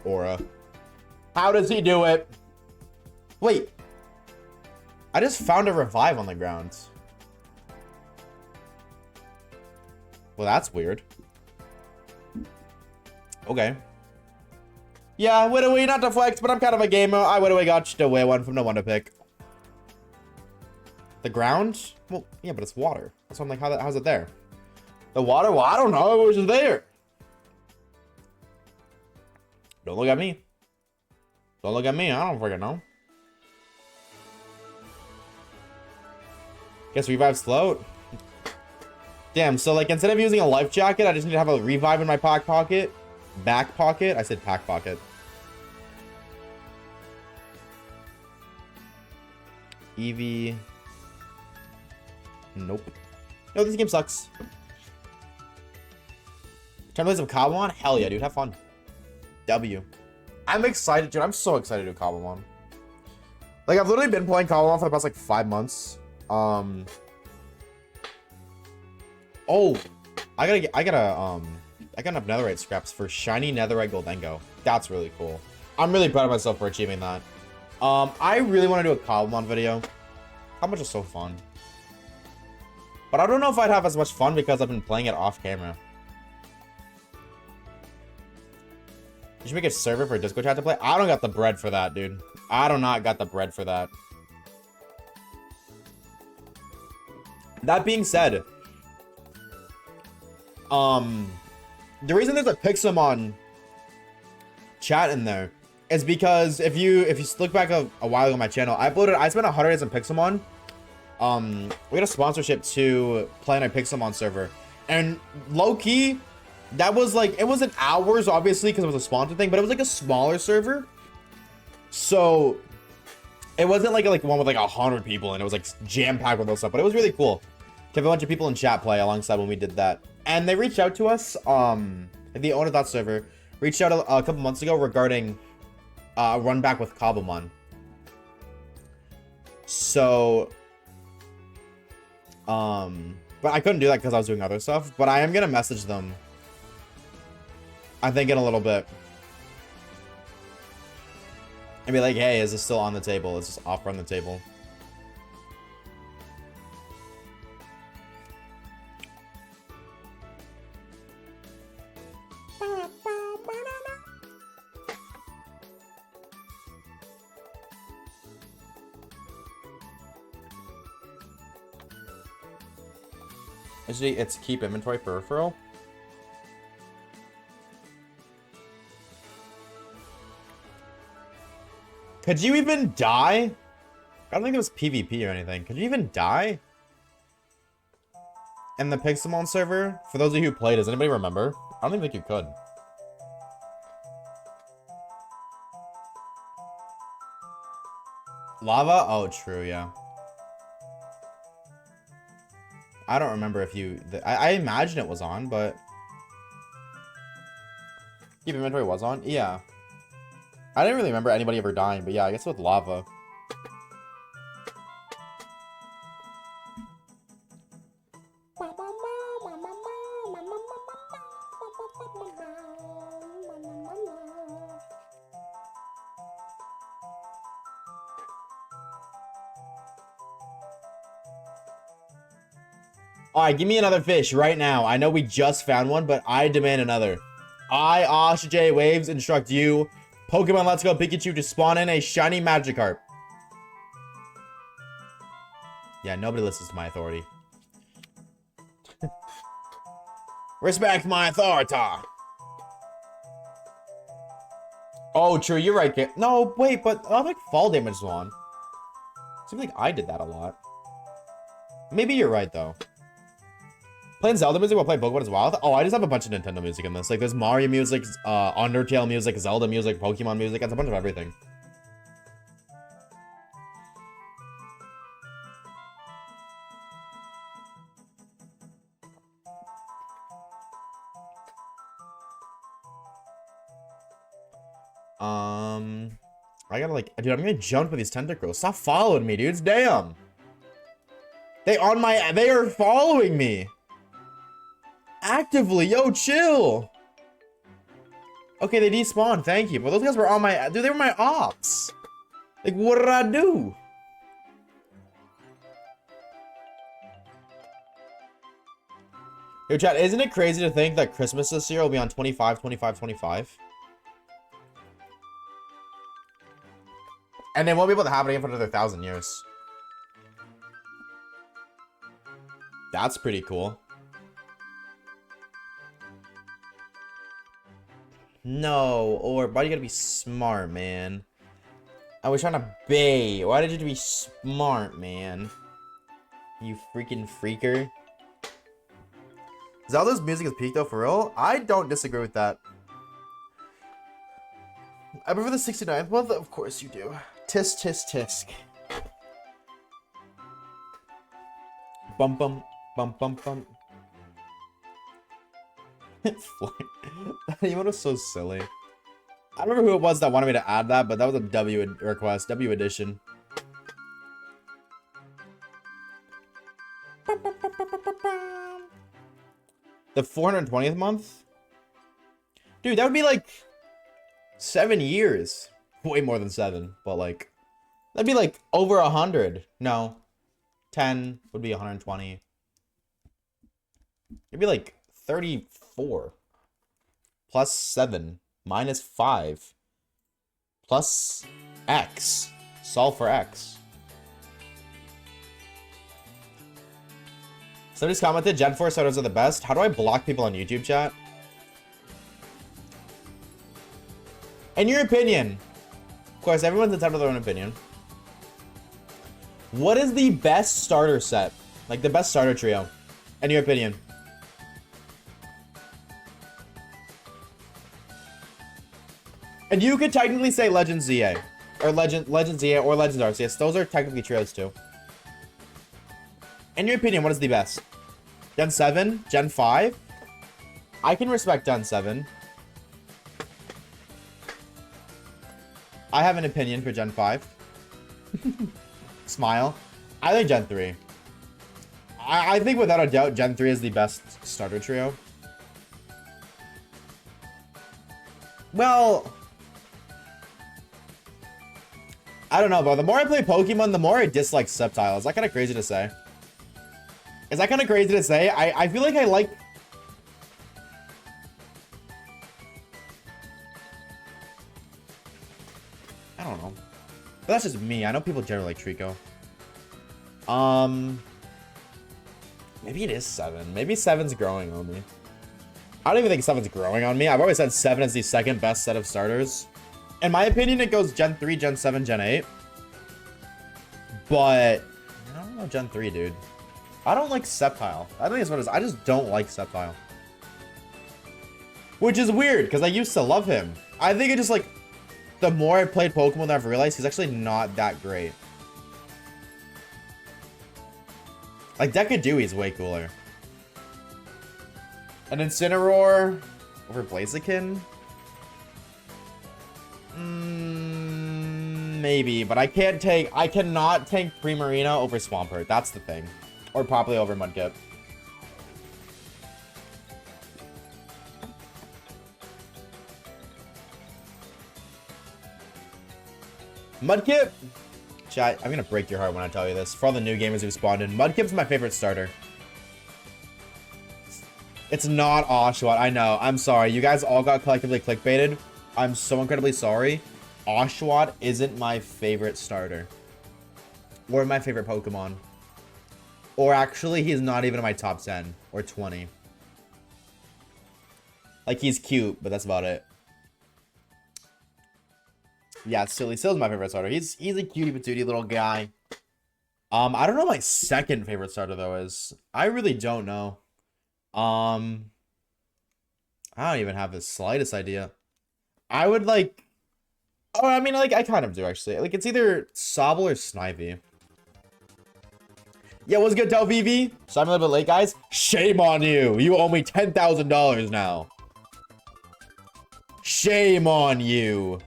Aura. How does he do it? Wait. I just found a revive on the ground. Well, that's weird. Okay. Yeah, Widowee, not to flex, but I'm kind of a gamer. I Widowee got you to wear one from no one to pick. The ground? Well, yeah, but it's water. That's why I'm like, how's it there? The water? Well, I don't know. It was just there. Don't look at me. Don't look at me. I don't freaking know. Guess revive's float. Damn, so like instead of using a life jacket, I just need to have a revive in my back pocket. Back pocket? I said pack pocket. Eevee. Nope. No, this game sucks. 10 plays of Kabamon? Hell yeah, dude. Have fun. W. I'm excited, dude. I'm so excited to do Kabamon. Like, I've literally been playing Kabamon for the past, like, 5 months. Oh, I got enough netherite scraps for shiny netherite Goldengo. That's really cool. I'm really proud of myself for achieving that. I really want to do a Kabamon video. Kabamon is so fun. But I don't know if I'd have as much fun because I've been playing it off camera. You should make a server for Discord chat to play. I don't got the bread for that, dude. I do not got the bread for that. That being said, the reason there's a Pixelmon chat in there is because if you look back a while ago on my channel, I spent 100 days on Pixelmon. We got a sponsorship to play on a Pixelmon server, and low-key, that was like, it wasn't hours obviously because it was a sponsored thing, but it was like a smaller server, so it wasn't like one with like 100 people and it was like jam-packed with all stuff, but it was really cool to have a bunch of people in chat play alongside when we did that. And they reached out to us, the owner of that server reached out a couple months ago regarding a run back with Cobblemon. So but I couldn't do that because I was doing other stuff, but I am gonna message them, I think, in a little bit and be like, hey, is this still on the table? Is this offer on the table? Actually, it's keep inventory peripheral. Could you even die? I don't think it was PvP or anything. Could you even die? In the Pixelmon server? For those of you who played, does anybody remember? I don't even think you could. Lava? Oh, true, yeah. I don't remember if you... I imagine it was on, but... Keep inventory was on? Yeah. I didn't really remember anybody ever dying, but yeah, I guess with lava. Alright, give me another fish right now. I know we just found one, but I demand another. I, Oshawaves, instruct you, Pokemon Let's Go Pikachu, to spawn in a shiny Magikarp. Yeah, nobody listens to my authority. Respect my authority. Oh, true, you're right, kid. No, wait, but I like fall damage is on. Seems like I did that a lot. Maybe you're right, though. Playing Zelda music while playing Pokemon is wild. Oh, I just have a bunch of Nintendo music in this. Like, there's Mario music, Undertale music, Zelda music, Pokemon music. It's a bunch of everything. I gotta like, dude, I'm gonna jump with these tentacles. Stop following me, dudes. Damn. They are following me. Actively, yo, chill. Okay, they despawned, thank you. But those guys were on my, dude, they were my ops. Like, what did I do? Yo, chat, isn't it crazy to think that Christmas this year will be on 25, 25, 25? And they won't be able to have it again for another 1,000 years. That's pretty cool. No, or why do you gotta be smart, man? I was trying to bait. Why did you be smart, man? You freaking freaker. Zelda's music is peak though, for real? I don't disagree with that. I prefer the 69th month? Of course you do. Tisk, tisk, tisk. Bum, bum, bum, bum, bum. That emote was so silly. I don't remember who it was that wanted me to add that, but that was a W request. W edition. The 420th month? Dude, that would be like 7 years. Way more than 7, but like, that'd be like over 100. No, 10 would be 120. It'd be like 34 plus 7 minus 5 plus X. Solve for X. Somebody's commented, Gen 4 sodas are the best. How do I block people on YouTube, chat? In your opinion, course, everyone's entitled to their own opinion. What is the best starter set? Like, the best starter trio, in your opinion? And you could technically say Legend ZA. Or Legend ZA or Legends Arceus. Those are technically trios too. In your opinion, what is the best? Gen 7? Gen 5? I can respect Gen 7. I have an opinion for Gen 5. Smile. I think Gen 3. I think without a doubt, Gen 3 is the best starter trio. Well, I don't know, bro. The more I play Pokemon, the more I dislike Sceptile. Is that kind of crazy to say? Is that kind of crazy to say? I feel like I like... I don't know. But that's just me. I know people generally like Trico. Maybe it is 7. Maybe 7's growing on me. I don't even think 7's growing on me. I've always said 7 is the second best set of starters. In my opinion, it goes Gen 3, Gen 7, Gen 8. But I don't know Gen 3, dude. I don't like Sceptile. I think it's what it is. I just don't like Sceptile. Which is weird, because I used to love him. I think it just, like, the more I played Pokemon, I've realized he's actually not that great. Like, Decadewey is way cooler. An Incineroar over Blaziken? Maybe, but I cannot take Primarina over Swampert. That's the thing. Or probably over Mudkip. Mudkip! Chat, I'm gonna break your heart when I tell you this. For all the new gamers who've spawned in, Mudkip's my favorite starter. It's not Oshawott. I know. I'm sorry. You guys all got collectively clickbaited. I'm so incredibly sorry. Oshawott isn't my favorite starter. Or my favorite Pokemon. Or actually, he's not even in my top 10 or 20. Like, he's cute, but that's about it. Yeah, Still's my favorite starter. He's a cutie patootie little guy. I don't know what my second favorite starter though is. I really don't know. I don't even have the slightest idea. I would like... Oh, I mean, like, I kind of do, actually. Like, it's either Sobble or Snivy. Yeah, what's good, Del VV? So I'm a little bit late, guys. Shame on you. You owe me $10,000 now. Shame on you.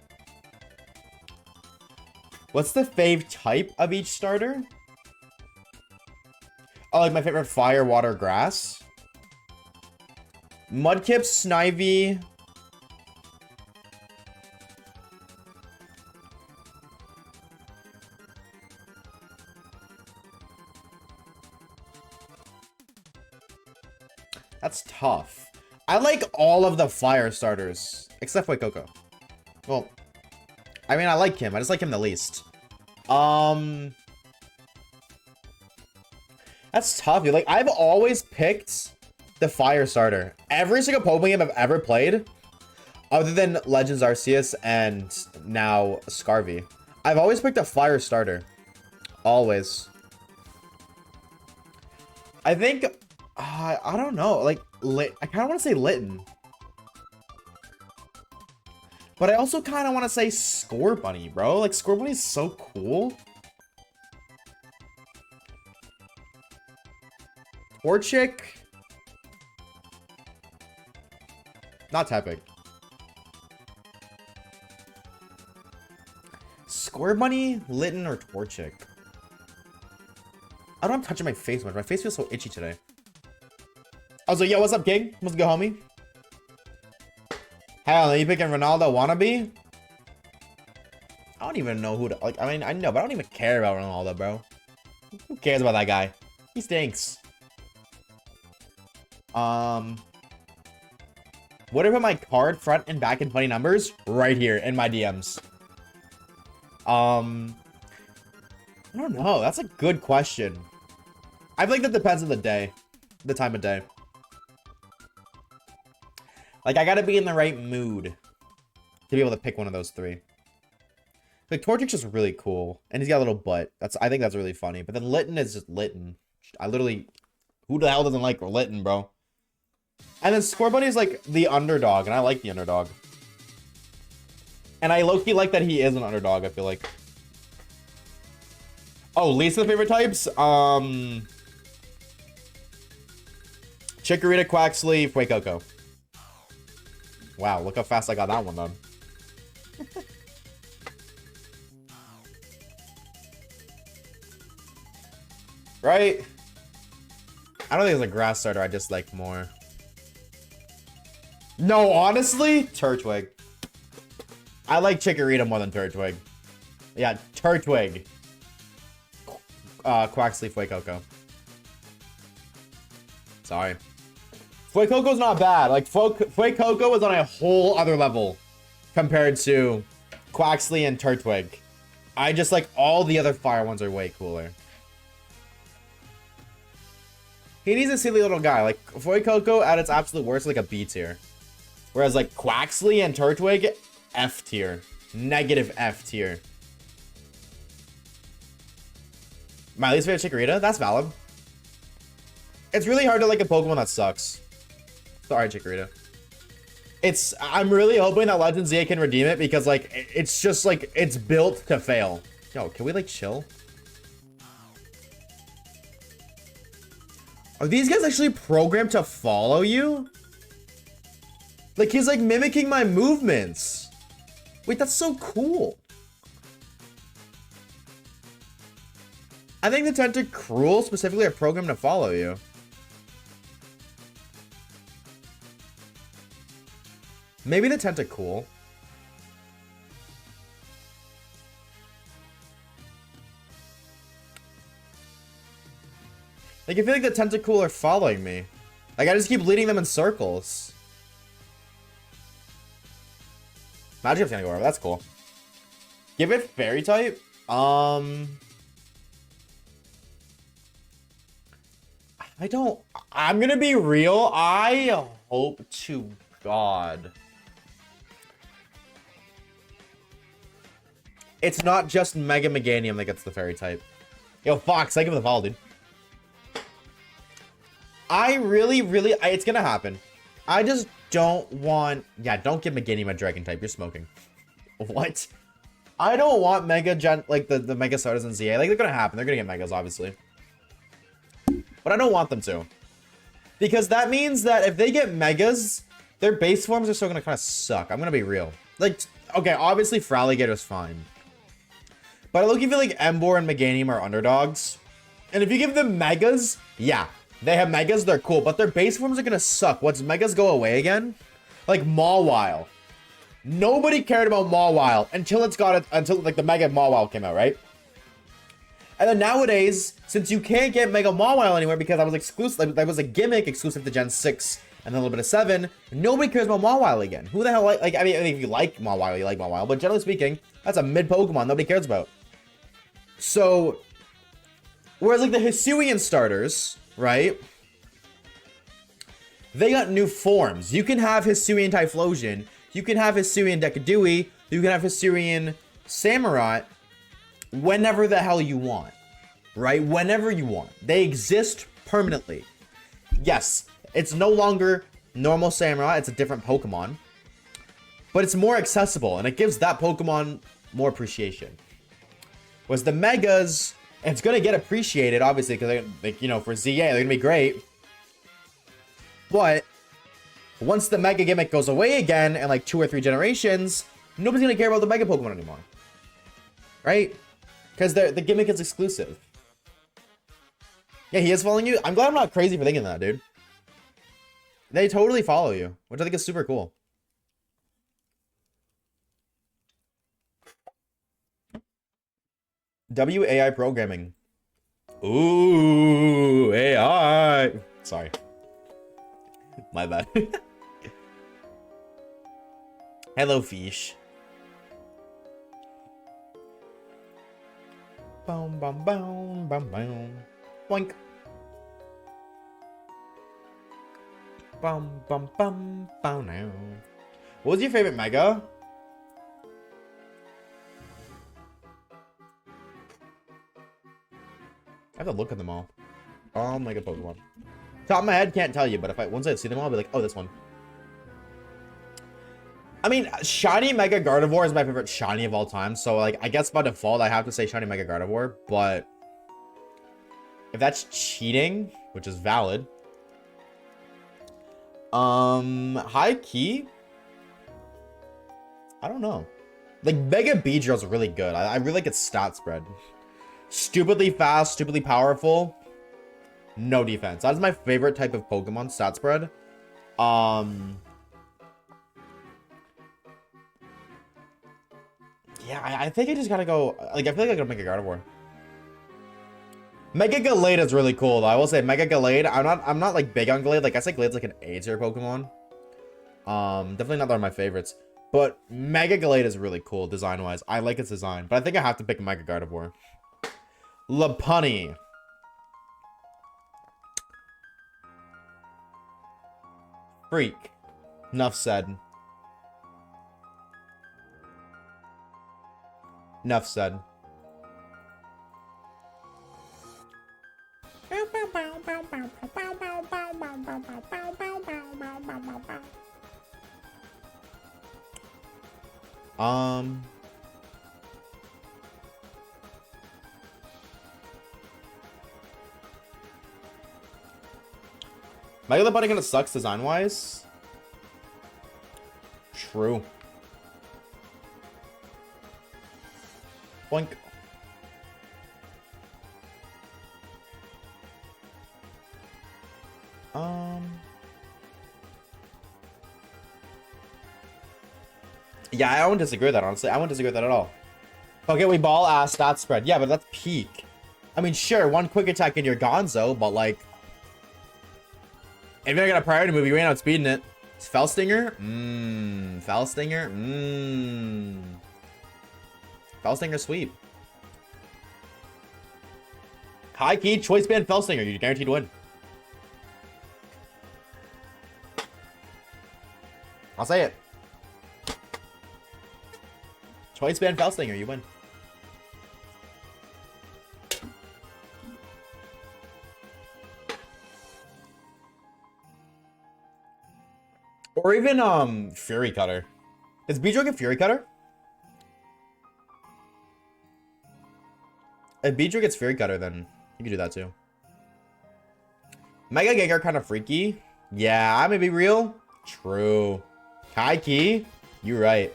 What's the fave type of each starter? Oh, like my favorite fire, water, grass. Mudkip, Snivy. That's tough. I like all of the fire starters, except for Coco. Well, I mean, I like him. I just like him the least. That's tough, dude. Like, I've always picked the fire starter. Every single Pokemon game I've ever played, other than Legends Arceus and now Scarvy, I've always picked a fire starter. Always. I think... I don't know. Like, I kind of want to say Litten. But I also kind of want to say Scorbunny, bro. Like, Scorbunny's so cool. Torchic. Not Tepig. Scorbunny, Litten, or Torchic? I don't know, I'm touching my face much. My face feels so itchy today. I was like, yo, what's up, King? Let's go, homie. Hell, are you picking Ronaldo wannabe? I don't even know who to, like, I mean, I know, but I don't even care about Ronaldo, bro. Who cares about that guy? He stinks. What if my card front and back in funny numbers? Right here in my DMs. I don't know. That's a good question. I feel like that depends on the day. The time of day. Like, I gotta be in the right mood to be able to pick one of those three. Like, Torchic's just really cool. And he's got a little butt. I think that's really funny. But then Litten is just Litten. Who the hell doesn't like Litten, bro? And then Scorbunny is like the underdog, and I like the underdog. And I low-key like that he is an underdog, I feel like. Oh, least of the favorite types? Chikorita, Quaxley, Fuecoco. Wow, look how fast I got that one done. Right? I don't think it's a grass starter I dislike more. No, honestly, Turtwig. I like Chikorita more than Turtwig. Yeah, Turtwig. Quaxley, Fuecoco. Sorry. Fuecoco's not bad. Like, Fuecoco is on a whole other level compared to Quaxley and Turtwig. I just like all the other fire ones are way cooler. He needs a silly little guy. Like, Fuecoco at its absolute worst, like a B tier. Whereas, like, Quaxley and Turtwig, F tier. Negative F tier. My least favorite Chikorita? That's valid. It's really hard to like a Pokemon that sucks. Sorry, Chikorita. I'm really hoping that Legends ZA can redeem it because, like, it's just, like, it's built to fail. Yo, can we, like, chill? Are these guys actually programmed to follow you? Like, he's, like, mimicking my movements. Wait, that's so cool. I think the Tentacruel specifically are programmed to follow you. Maybe the Tentacool. Like, I feel like the Tentacool are following me. Like, I just keep leading them in circles. Magikarp's gonna go over. That's cool. Give it Fairy type? I'm gonna be real. I hope to God it's not just Mega Meganium that gets the Fairy type. Yo, Fox, thank you for the follow, dude. It's gonna happen. I just don't want... Yeah, don't give Meganium a Dragon type. You're smoking. What? I don't want the Mega Starters in ZA. Like, they're gonna happen. They're gonna get Megas, obviously. But I don't want them to. Because that means that if they get Megas, their base forms are still gonna kind of suck. I'm gonna be real. Like, okay, obviously Fraligator's fine. But I look feel like Emboar and Meganium are underdogs. And if you give them Megas, yeah. They have Megas, they're cool. But their base forms are gonna suck. Once Megas go away again. Like Mawile. Nobody cared about Mawile until like the Mega Mawile came out, right? And then nowadays, since you can't get Mega Mawile anywhere because that was exclusive, like, that was a gimmick exclusive to Gen 6 and a little bit of 7, nobody cares about Mawile again. Who the hell like I mean, if you like Mawile, you like Mawile, but generally speaking, that's a mid Pokemon nobody cares about. So, whereas like the Hisuian starters, right? They got new forms. You can have Hisuian Typhlosion, you can have Hisuian Decadui, you can have Hisuian Samurott, whenever the hell you want, right? Whenever you want. They exist permanently. Yes, it's no longer normal Samurott, it's a different Pokemon, but it's more accessible and it gives that Pokemon more appreciation. Whereas the Megas, it's gonna get appreciated, obviously, because like, you know, for ZA, they're gonna be great. But once the Mega gimmick goes away again in like 2 or 3 generations, nobody's gonna care about the Mega Pokemon anymore. Right? Because the gimmick is exclusive. Yeah, he is following you. I'm glad I'm not crazy for thinking that, dude. They totally follow you, which I think is super cool. WAI programming. Ooh, AI. Sorry. My bad. Hello, fish. Boom, boom, boom, boom, boom. Boink. Bum, bum, bum, bow now. What was your favorite Mega? have to look at them all. All Mega Pokemon. Top of my head, can't tell you, but if once I see them all, I'll be like, oh, this one. I mean, Shiny Mega Gardevoir is my favorite Shiny of all time, so like, I guess by default, I have to say Shiny Mega Gardevoir, but if that's cheating, which is valid, high key, I don't know. Like, Mega Beedrill's really good. I really like its stat spread. Stupidly fast, stupidly powerful, no defense. That's my favorite type of Pokemon, stat spread. Yeah, I think I just gotta go, like, I feel like I gotta make a Gardevoir. Mega Gallade is really cool, though. I will say Mega Gallade, I'm not like big on Gallade. Like, I say Gallade's like an A tier Pokemon. Definitely not one of my favorites. But Mega Gallade is really cool design-wise. I like its design. But I think I have to pick a Mega Gardevoir. Lopunny. Freak. Enough said. Enough said. Mega Lopunny kind of sucks design-wise. True. Boink. Yeah, I wouldn't disagree with that, honestly. I wouldn't disagree with that at all. Okay, we ball stat spread. Yeah, but that's peak. I mean, sure, one quick attack and you're gonzo, but like, if you're not gonna priority move, you ain't outspeeding it. It's Felstinger? Felstinger? Felstinger sweep. High key, choice band Felstinger. You're guaranteed to win. I'll say it. Choice band Felstinger, you win. Or even Fury Cutter. Is Beedrill get Fury Cutter? If Beedrill gets Fury Cutter, then you can do that too. Mega Gengar kind of freaky. Yeah, I may be real. True. High key. You're right.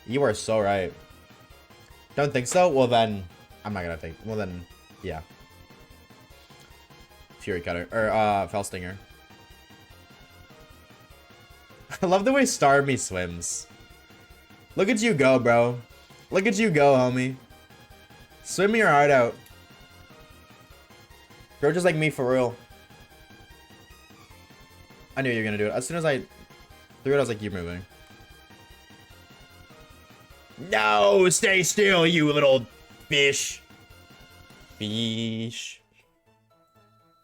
You are so right. Don't think so? Well then, I'm not gonna think. Well then, yeah. Fury Cutter or Felstinger. I love the way Starmie swims. Look at you go, bro. Look at you go, homie. Swim your heart out. Bro, just like me for real. I knew you were gonna do it. As soon as I threw it, I was like, you're moving. No, stay still, you little fish. Fish.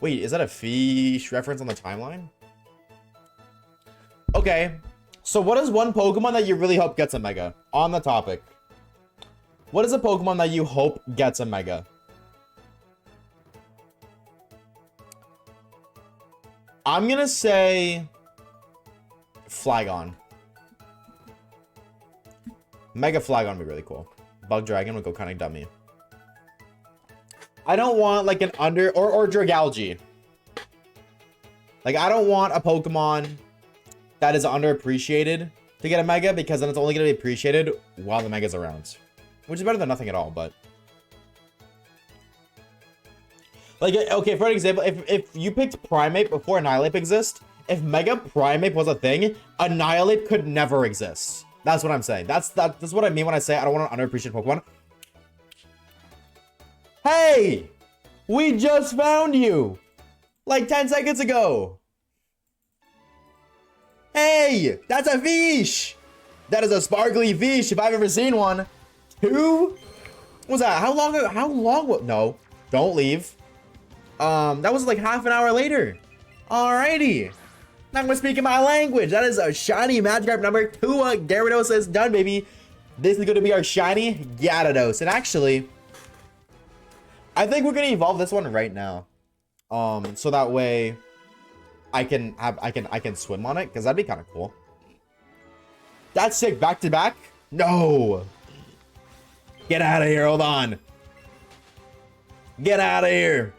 Wait, is that a fish reference on the timeline? Okay, so what is one Pokemon that you really hope gets a Mega? On the topic. What is a Pokemon that you hope gets a Mega? I'm gonna say Flygon. Mega Flygon would be really cool. Bug Dragon would go kind of dummy. I don't want like an or Dragalge. Like, I don't want a Pokemon that is underappreciated to get a Mega, because then it's only going to be appreciated while the Mega's around. Which is better than nothing at all, but... Like, okay, for an example, if you picked Primeape before Annihilate exist, if Mega Primeape was a thing, Annihilate could never exist. That's what I'm saying. That's what I mean when I say I don't want an underappreciated Pokemon. Hey! We just found you! Like 10 seconds ago! Hey! That's a fish! That is a sparkly fish if I've ever seen one. Who? What was that? How long? No, don't leave. That was like half an hour later. Alrighty. Now I'm gonna speak in my language. That is a shiny Magikarp number 2. Gyarados is done, baby. This is gonna be our shiny Gyarados. And actually, I think we're gonna evolve this one right now. So that way I can swim on it, because that'd be kind of cool. That's sick. Back to back? No. Get out of here. Hold on. Get out of here.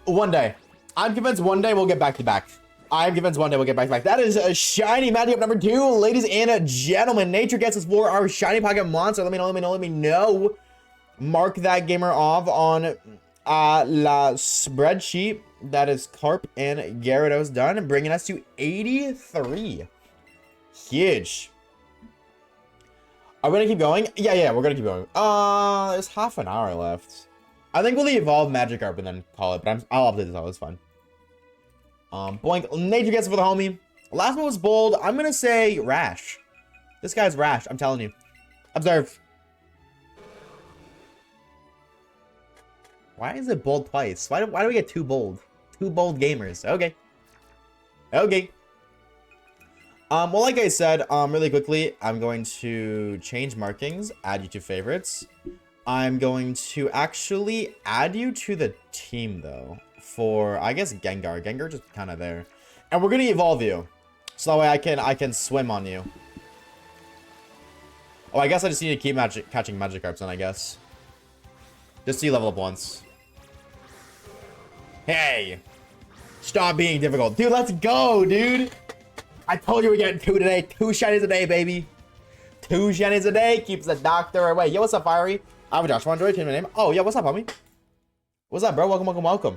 One day. I'm convinced one day we'll get back to back. I'm convinced one day we'll get back to back. That is a shiny Magikarp number 2. Ladies and gentlemen, nature gets us for our shiny pocket monster. Let me know. Mark that gamer off on la spreadsheet. That is Carp and Gyarados done, bringing us to 83. Huge. Are we gonna keep going? Yeah, we're gonna keep going. There's half an hour left. I think we'll evolve Magikarp and then call it, but I'll update this all. It's fine. Boink. Nature gets it for the homie. Last one was bold. I'm gonna say Rash. This guy's Rash. I'm telling you. Observe. Why is it bold twice? Why do we get two bold? Two bold gamers. Okay. Okay. Well, like I said, really quickly, I'm going to change markings, add you to favorites. I'm going to actually add you to the team, though, for, I guess, Gengar. Gengar just kind of there. And we're going to evolve you, so that way I can swim on you. Oh, I guess I just need to keep catching Magikarps then, I guess. Just so you level up once. Hey! Stop being difficult. Dude, let's go, dude! I told you we're getting 2 today. 2 shinies a day, baby. 2 shinies a day keeps the doctor away. Yo, what's up, Fiery? I'm Joshua. Enjoy changing my name. Oh, yeah, what's up, homie? What's up, bro? Welcome.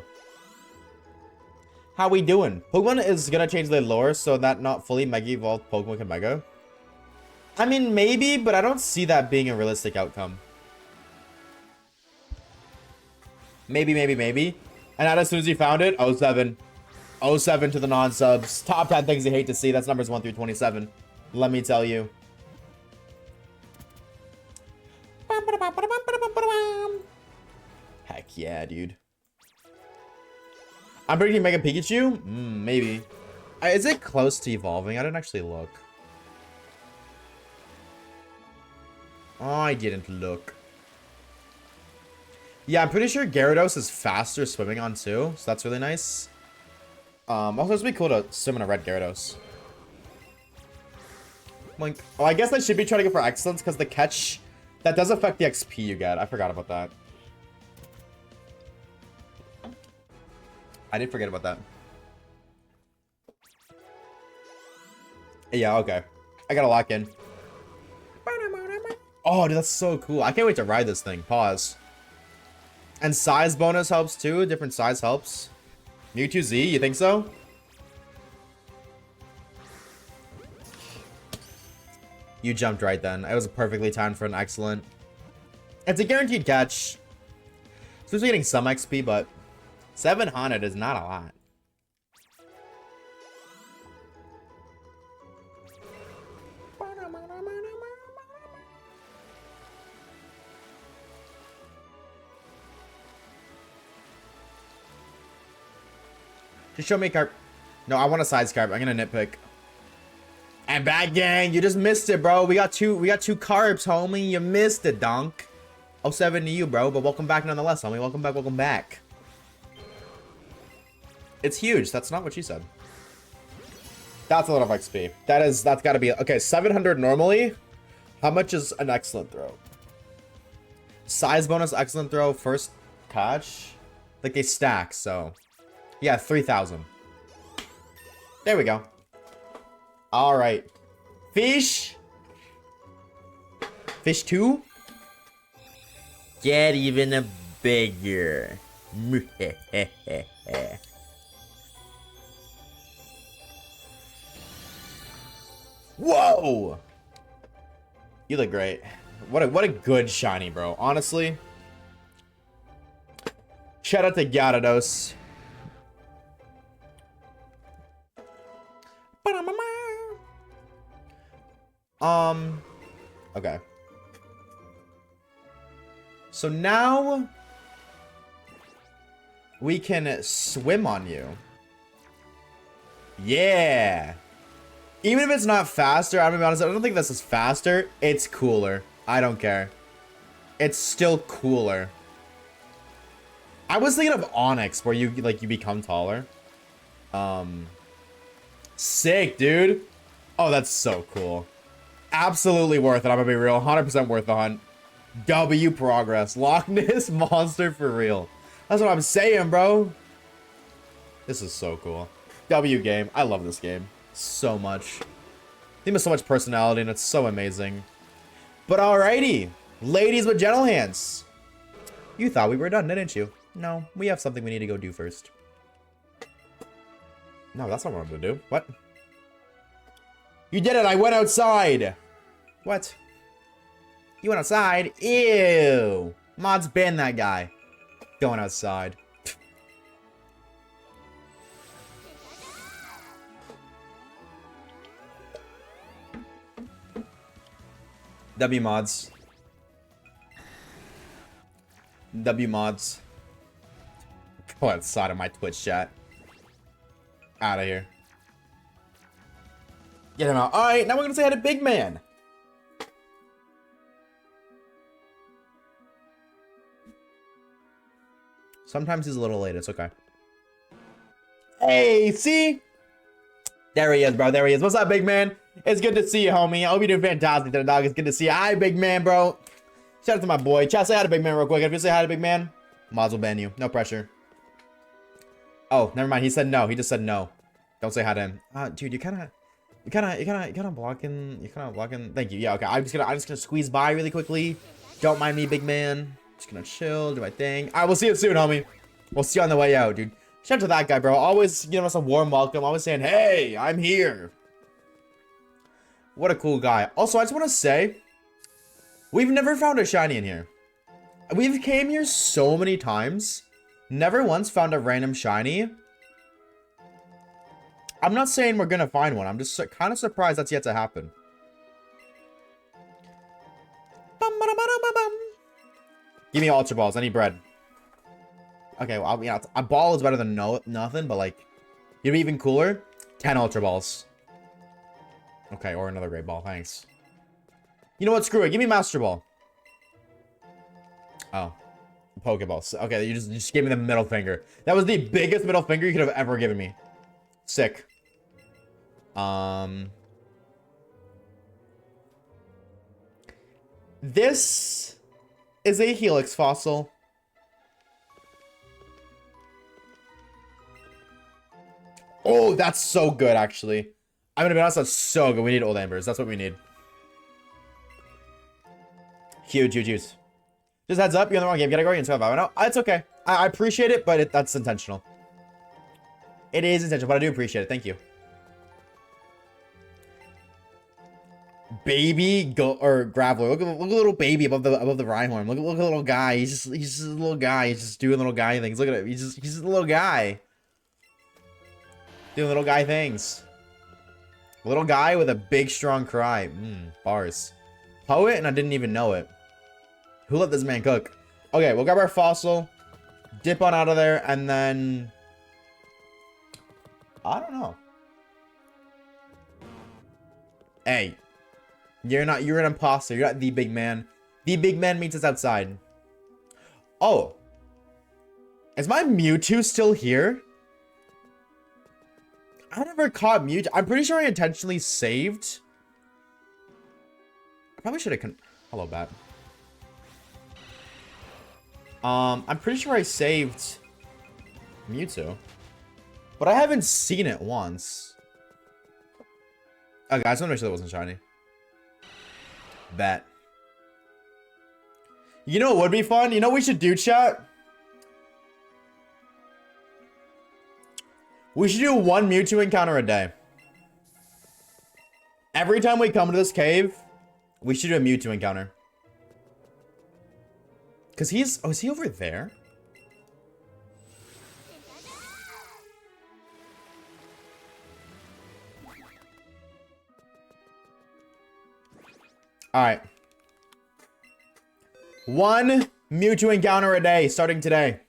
How we doing? Pokemon is gonna change the lore so that not fully Mega Evolved Pokemon can Mega. I mean, maybe, but I don't see that being a realistic outcome. Maybe. And as soon as you found it, 07. 07 to the non-subs. Top 10 things you hate to see. That's numbers 1 through 27. Let me tell you. Heck yeah, dude. I'm predicting Mega Pikachu? Maybe. Is it close to evolving? I didn't actually look. I didn't look. Yeah, I'm pretty sure Gyarados is faster swimming on too, so that's really nice. Also, it'd be cool to swim in a red Gyarados. Like, oh, I guess I should be trying to go for excellence because the catch that does affect the XP you get. I forgot about that. I did forget about that. Yeah, okay. I gotta lock in. Oh, dude, that's so cool. I can't wait to ride this thing. Pause. And size bonus helps too. Different size helps. Mewtwo Z, you think so? You jumped right then. It was perfectly timed for an excellent. It's a guaranteed catch. Supposed to be getting some XP, but 700 is not a lot. Just show me a carp. No, I want a size carp. I'm gonna nitpick. And bad gang, you just missed it, bro. We got two carps, homie. You missed it, donk. 07 to you, bro. But welcome back nonetheless, homie. Welcome back. It's huge. That's not what she said. That's a lot of XP. That's gotta be okay. 700 normally. How much is an excellent throw? Size bonus, excellent throw, first catch. Like they stack, so. Yeah, 3,000. There we go. All right. Fish. Fish 2. Get even bigger. Whoa. You look great. What a good shiny, bro. Honestly. Shout out to Gyarados. Okay. So now we can swim on you. Yeah. Even if it's not faster, I'm gonna be honest, I don't think this is faster. It's cooler. I don't care. it's still cooler. I was thinking of Onyx, where you become taller. Sick, dude. Oh, that's so cool. Absolutely worth it. I'm gonna be real. 100% worth the hunt. W progress. Loch Ness monster for real. That's what I'm saying, bro. This is so cool. W game. I love this game so much. They have so much personality and it's so amazing. But alrighty, ladies with gentle hands. You thought we were done, didn't you? No, we have something we need to go do first. No, that's not what I'm gonna do. What? You did it! I went outside! What? You went outside? Ew! Mods ban that guy. Going outside. W mods. W mods. Go outside of my Twitch chat. Out of here. Get him out. Alright, now we're gonna say hi to Big Man. Sometimes he's a little late, it's okay. Hey, see? There he is, bro. There he is. What's up, Big Man? It's good to see you, homie. I hope you're doing fantastic today, dog. It's good to see you. Hi, Big Man, bro. Shout out to my boy. Chat, say hi to Big Man real quick. If you say hi to Big Man, mods will ban you. No pressure. Oh, never mind. He said no. He just said no. Don't say hi to him. Dude, you're kind of blocking. Thank you. Yeah, okay. I'm just gonna squeeze by really quickly. Don't mind me, Big Man. Just gonna chill, do my thing. All right, we'll see you soon, homie. We'll see you on the way out, dude. Shout out to that guy, bro. Always giving us a warm welcome. Always saying, hey, I'm here. What a cool guy. Also, I just want to say, we've never found a shiny in here. We've came here so many times. Never once found a random shiny. I'm not saying we're gonna find one. I'm just kind of surprised that's yet to happen. Give me Ultra Balls. I need bread. Okay, well, yeah, a ball is better than nothing, but like, you'd be even cooler. 10 Ultra Balls. Okay, or another Great Ball. Thanks. You know what? Screw it. Give me Master Ball. Oh. Pokeballs. Okay, you just gave me the middle finger. That was the biggest middle finger you could have ever given me. Sick. This is a Helix fossil. Oh, that's so good, actually. I'm gonna be honest, that's so good. We need old Ambers. That's what we need. Huge, huge, huge. Just heads up, you're in the wrong game. You gotta go into a no, it's okay. I appreciate it, but that's intentional. It is intentional, but I do appreciate it. Thank you. Baby Graveler. Look at the little baby above the Rhyhorn. Look at the little guy. He's just a little guy. He's just doing little guy things. Look at it. He's just a little guy. Doing little guy things. Little guy with a big strong cry. Bars. Poet and I didn't even know it. Who let this man cook? Okay, we'll grab our fossil. Dip on out of there and then I don't know. Hey. You're an imposter. You're not the big man. The big man meets us outside. Oh. Is my Mewtwo still here? I never caught Mewtwo. I'm pretty sure I intentionally saved. I probably should have hello, Bat. I'm pretty sure I saved Mewtwo. But I haven't seen it once. Okay, I just want to make sure that wasn't shiny. Bet. You know what would be fun? You know what we should do, chat? We should do one Mewtwo encounter a day. Every time we come to this cave, we should do a Mewtwo encounter. Because he's... Oh, is he over there? Alright. One Mewtwo encounter a day, starting today.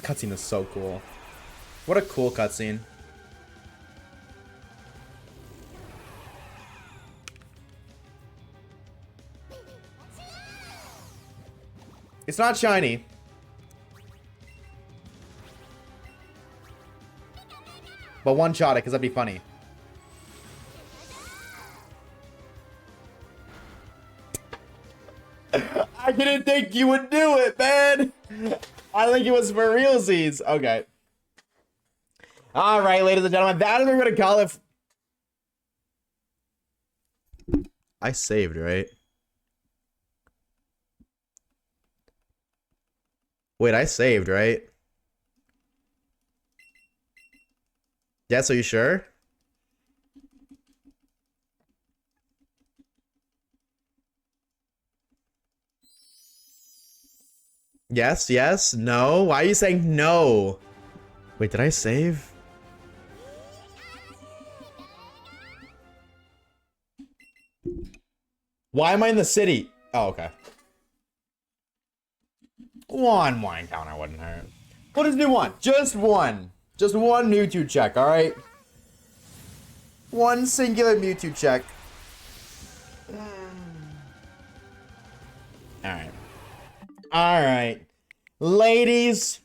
Cutscene is so cool. What a cool cutscene. It's not shiny. But one shot it, because that'd be funny. I didn't think you would do it, man. I think it was for realsies. Okay. All right, ladies and gentlemen, that is what we're going to call it. I saved, right? Wait, I saved, right? Yes, are you sure? Yes, yes, no. Why are you saying no? Wait, did I save? Why am I in the city? Oh, okay. One wine counter wouldn't hurt. What does do one? Just one. Just one Mewtwo check, alright? One singular Mewtwo check. Alright. Alright. Ladies,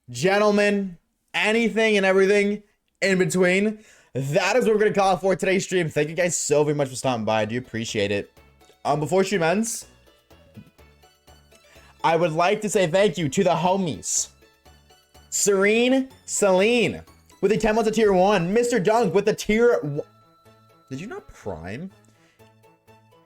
gentlemen, anything and everything in between, that is what we're going to call it for today's stream. Thank you guys so very much for stopping by. I do appreciate it. Before stream ends, I would like to say thank you to the homies. Serene Celine with a 10 months of tier 1. Mr. Dunk with the tier 1. Did you not prime?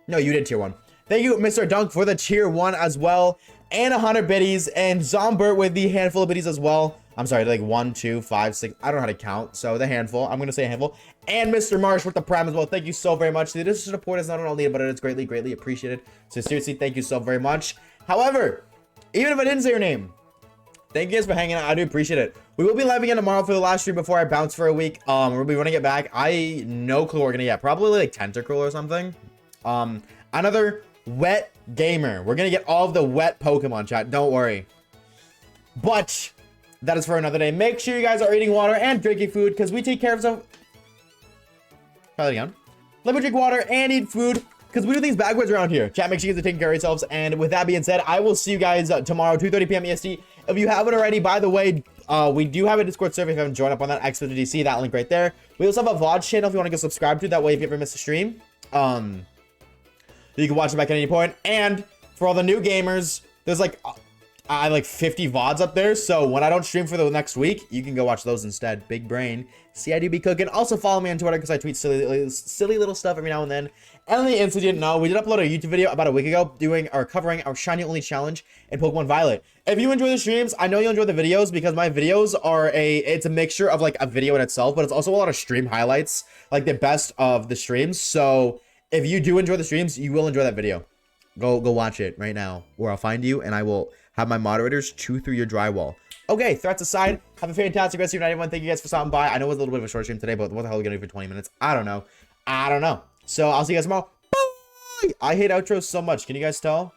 No, you did tier 1. Thank you, Mr. Dunk, for the tier 1 as well. And 100 biddies. And Zombert with the handful of biddies as well. I'm sorry, like 1, 2, 5, 6. I don't know how to count. So the handful. I'm going to say a handful. And Mr. Marsh with the prime as well. Thank you so very much. The additional support is not only needed, but it is greatly, greatly appreciated. So seriously, thank you so very much. However, even if I didn't say your name, thank you guys for hanging out. I do appreciate it. We will be live again tomorrow for the last stream before I bounce for a week. We'll be running it back. I no clue what we're gonna get. Probably like Tentacruel or something. Another wet gamer. We're gonna get all of the wet Pokemon, chat. Don't worry. But that is for another day. Make sure you guys are eating water and drinking food because we take care of some. Try that again. Let me drink water and eat food because we do things backwards around here. Chat, make sure you guys are taking care of yourselves. And with that being said, I will see you guys tomorrow, 2:30 p.m. EST. If you haven't already, by the way, we do have a Discord server. If you haven't joined up on that, expert DC, that link right there. We also have a Vods channel if you want to go subscribe to. That way, if you ever miss a stream, you can watch it back at any point. And for all the new gamers, there's like 50 VODs up there. So when I don't stream for the next week, you can go watch those instead. Big brain. See, I do be cooking. Also follow me on Twitter because I tweet silly little stuff every now and then. And the incident, didn't know, we did upload a YouTube video about a week ago covering our shiny only challenge in Pokemon Violet. If you enjoy the streams, I know you'll enjoy the videos because my videos are it's a mixture of like a video in itself, but it's also a lot of stream highlights, like the best of the streams. So if you do enjoy the streams, you will enjoy that video. Go watch it right now, or I'll find you and I will have my moderators chew through your drywall. Okay, threats aside, have a fantastic rest of your night, everyone. Thank you guys for stopping by. I know it was a little bit of a short stream today, but what the hell are we gonna do for 20 minutes? I don't know. So I'll see you guys tomorrow. Bye! I hate outros so much. Can you guys tell?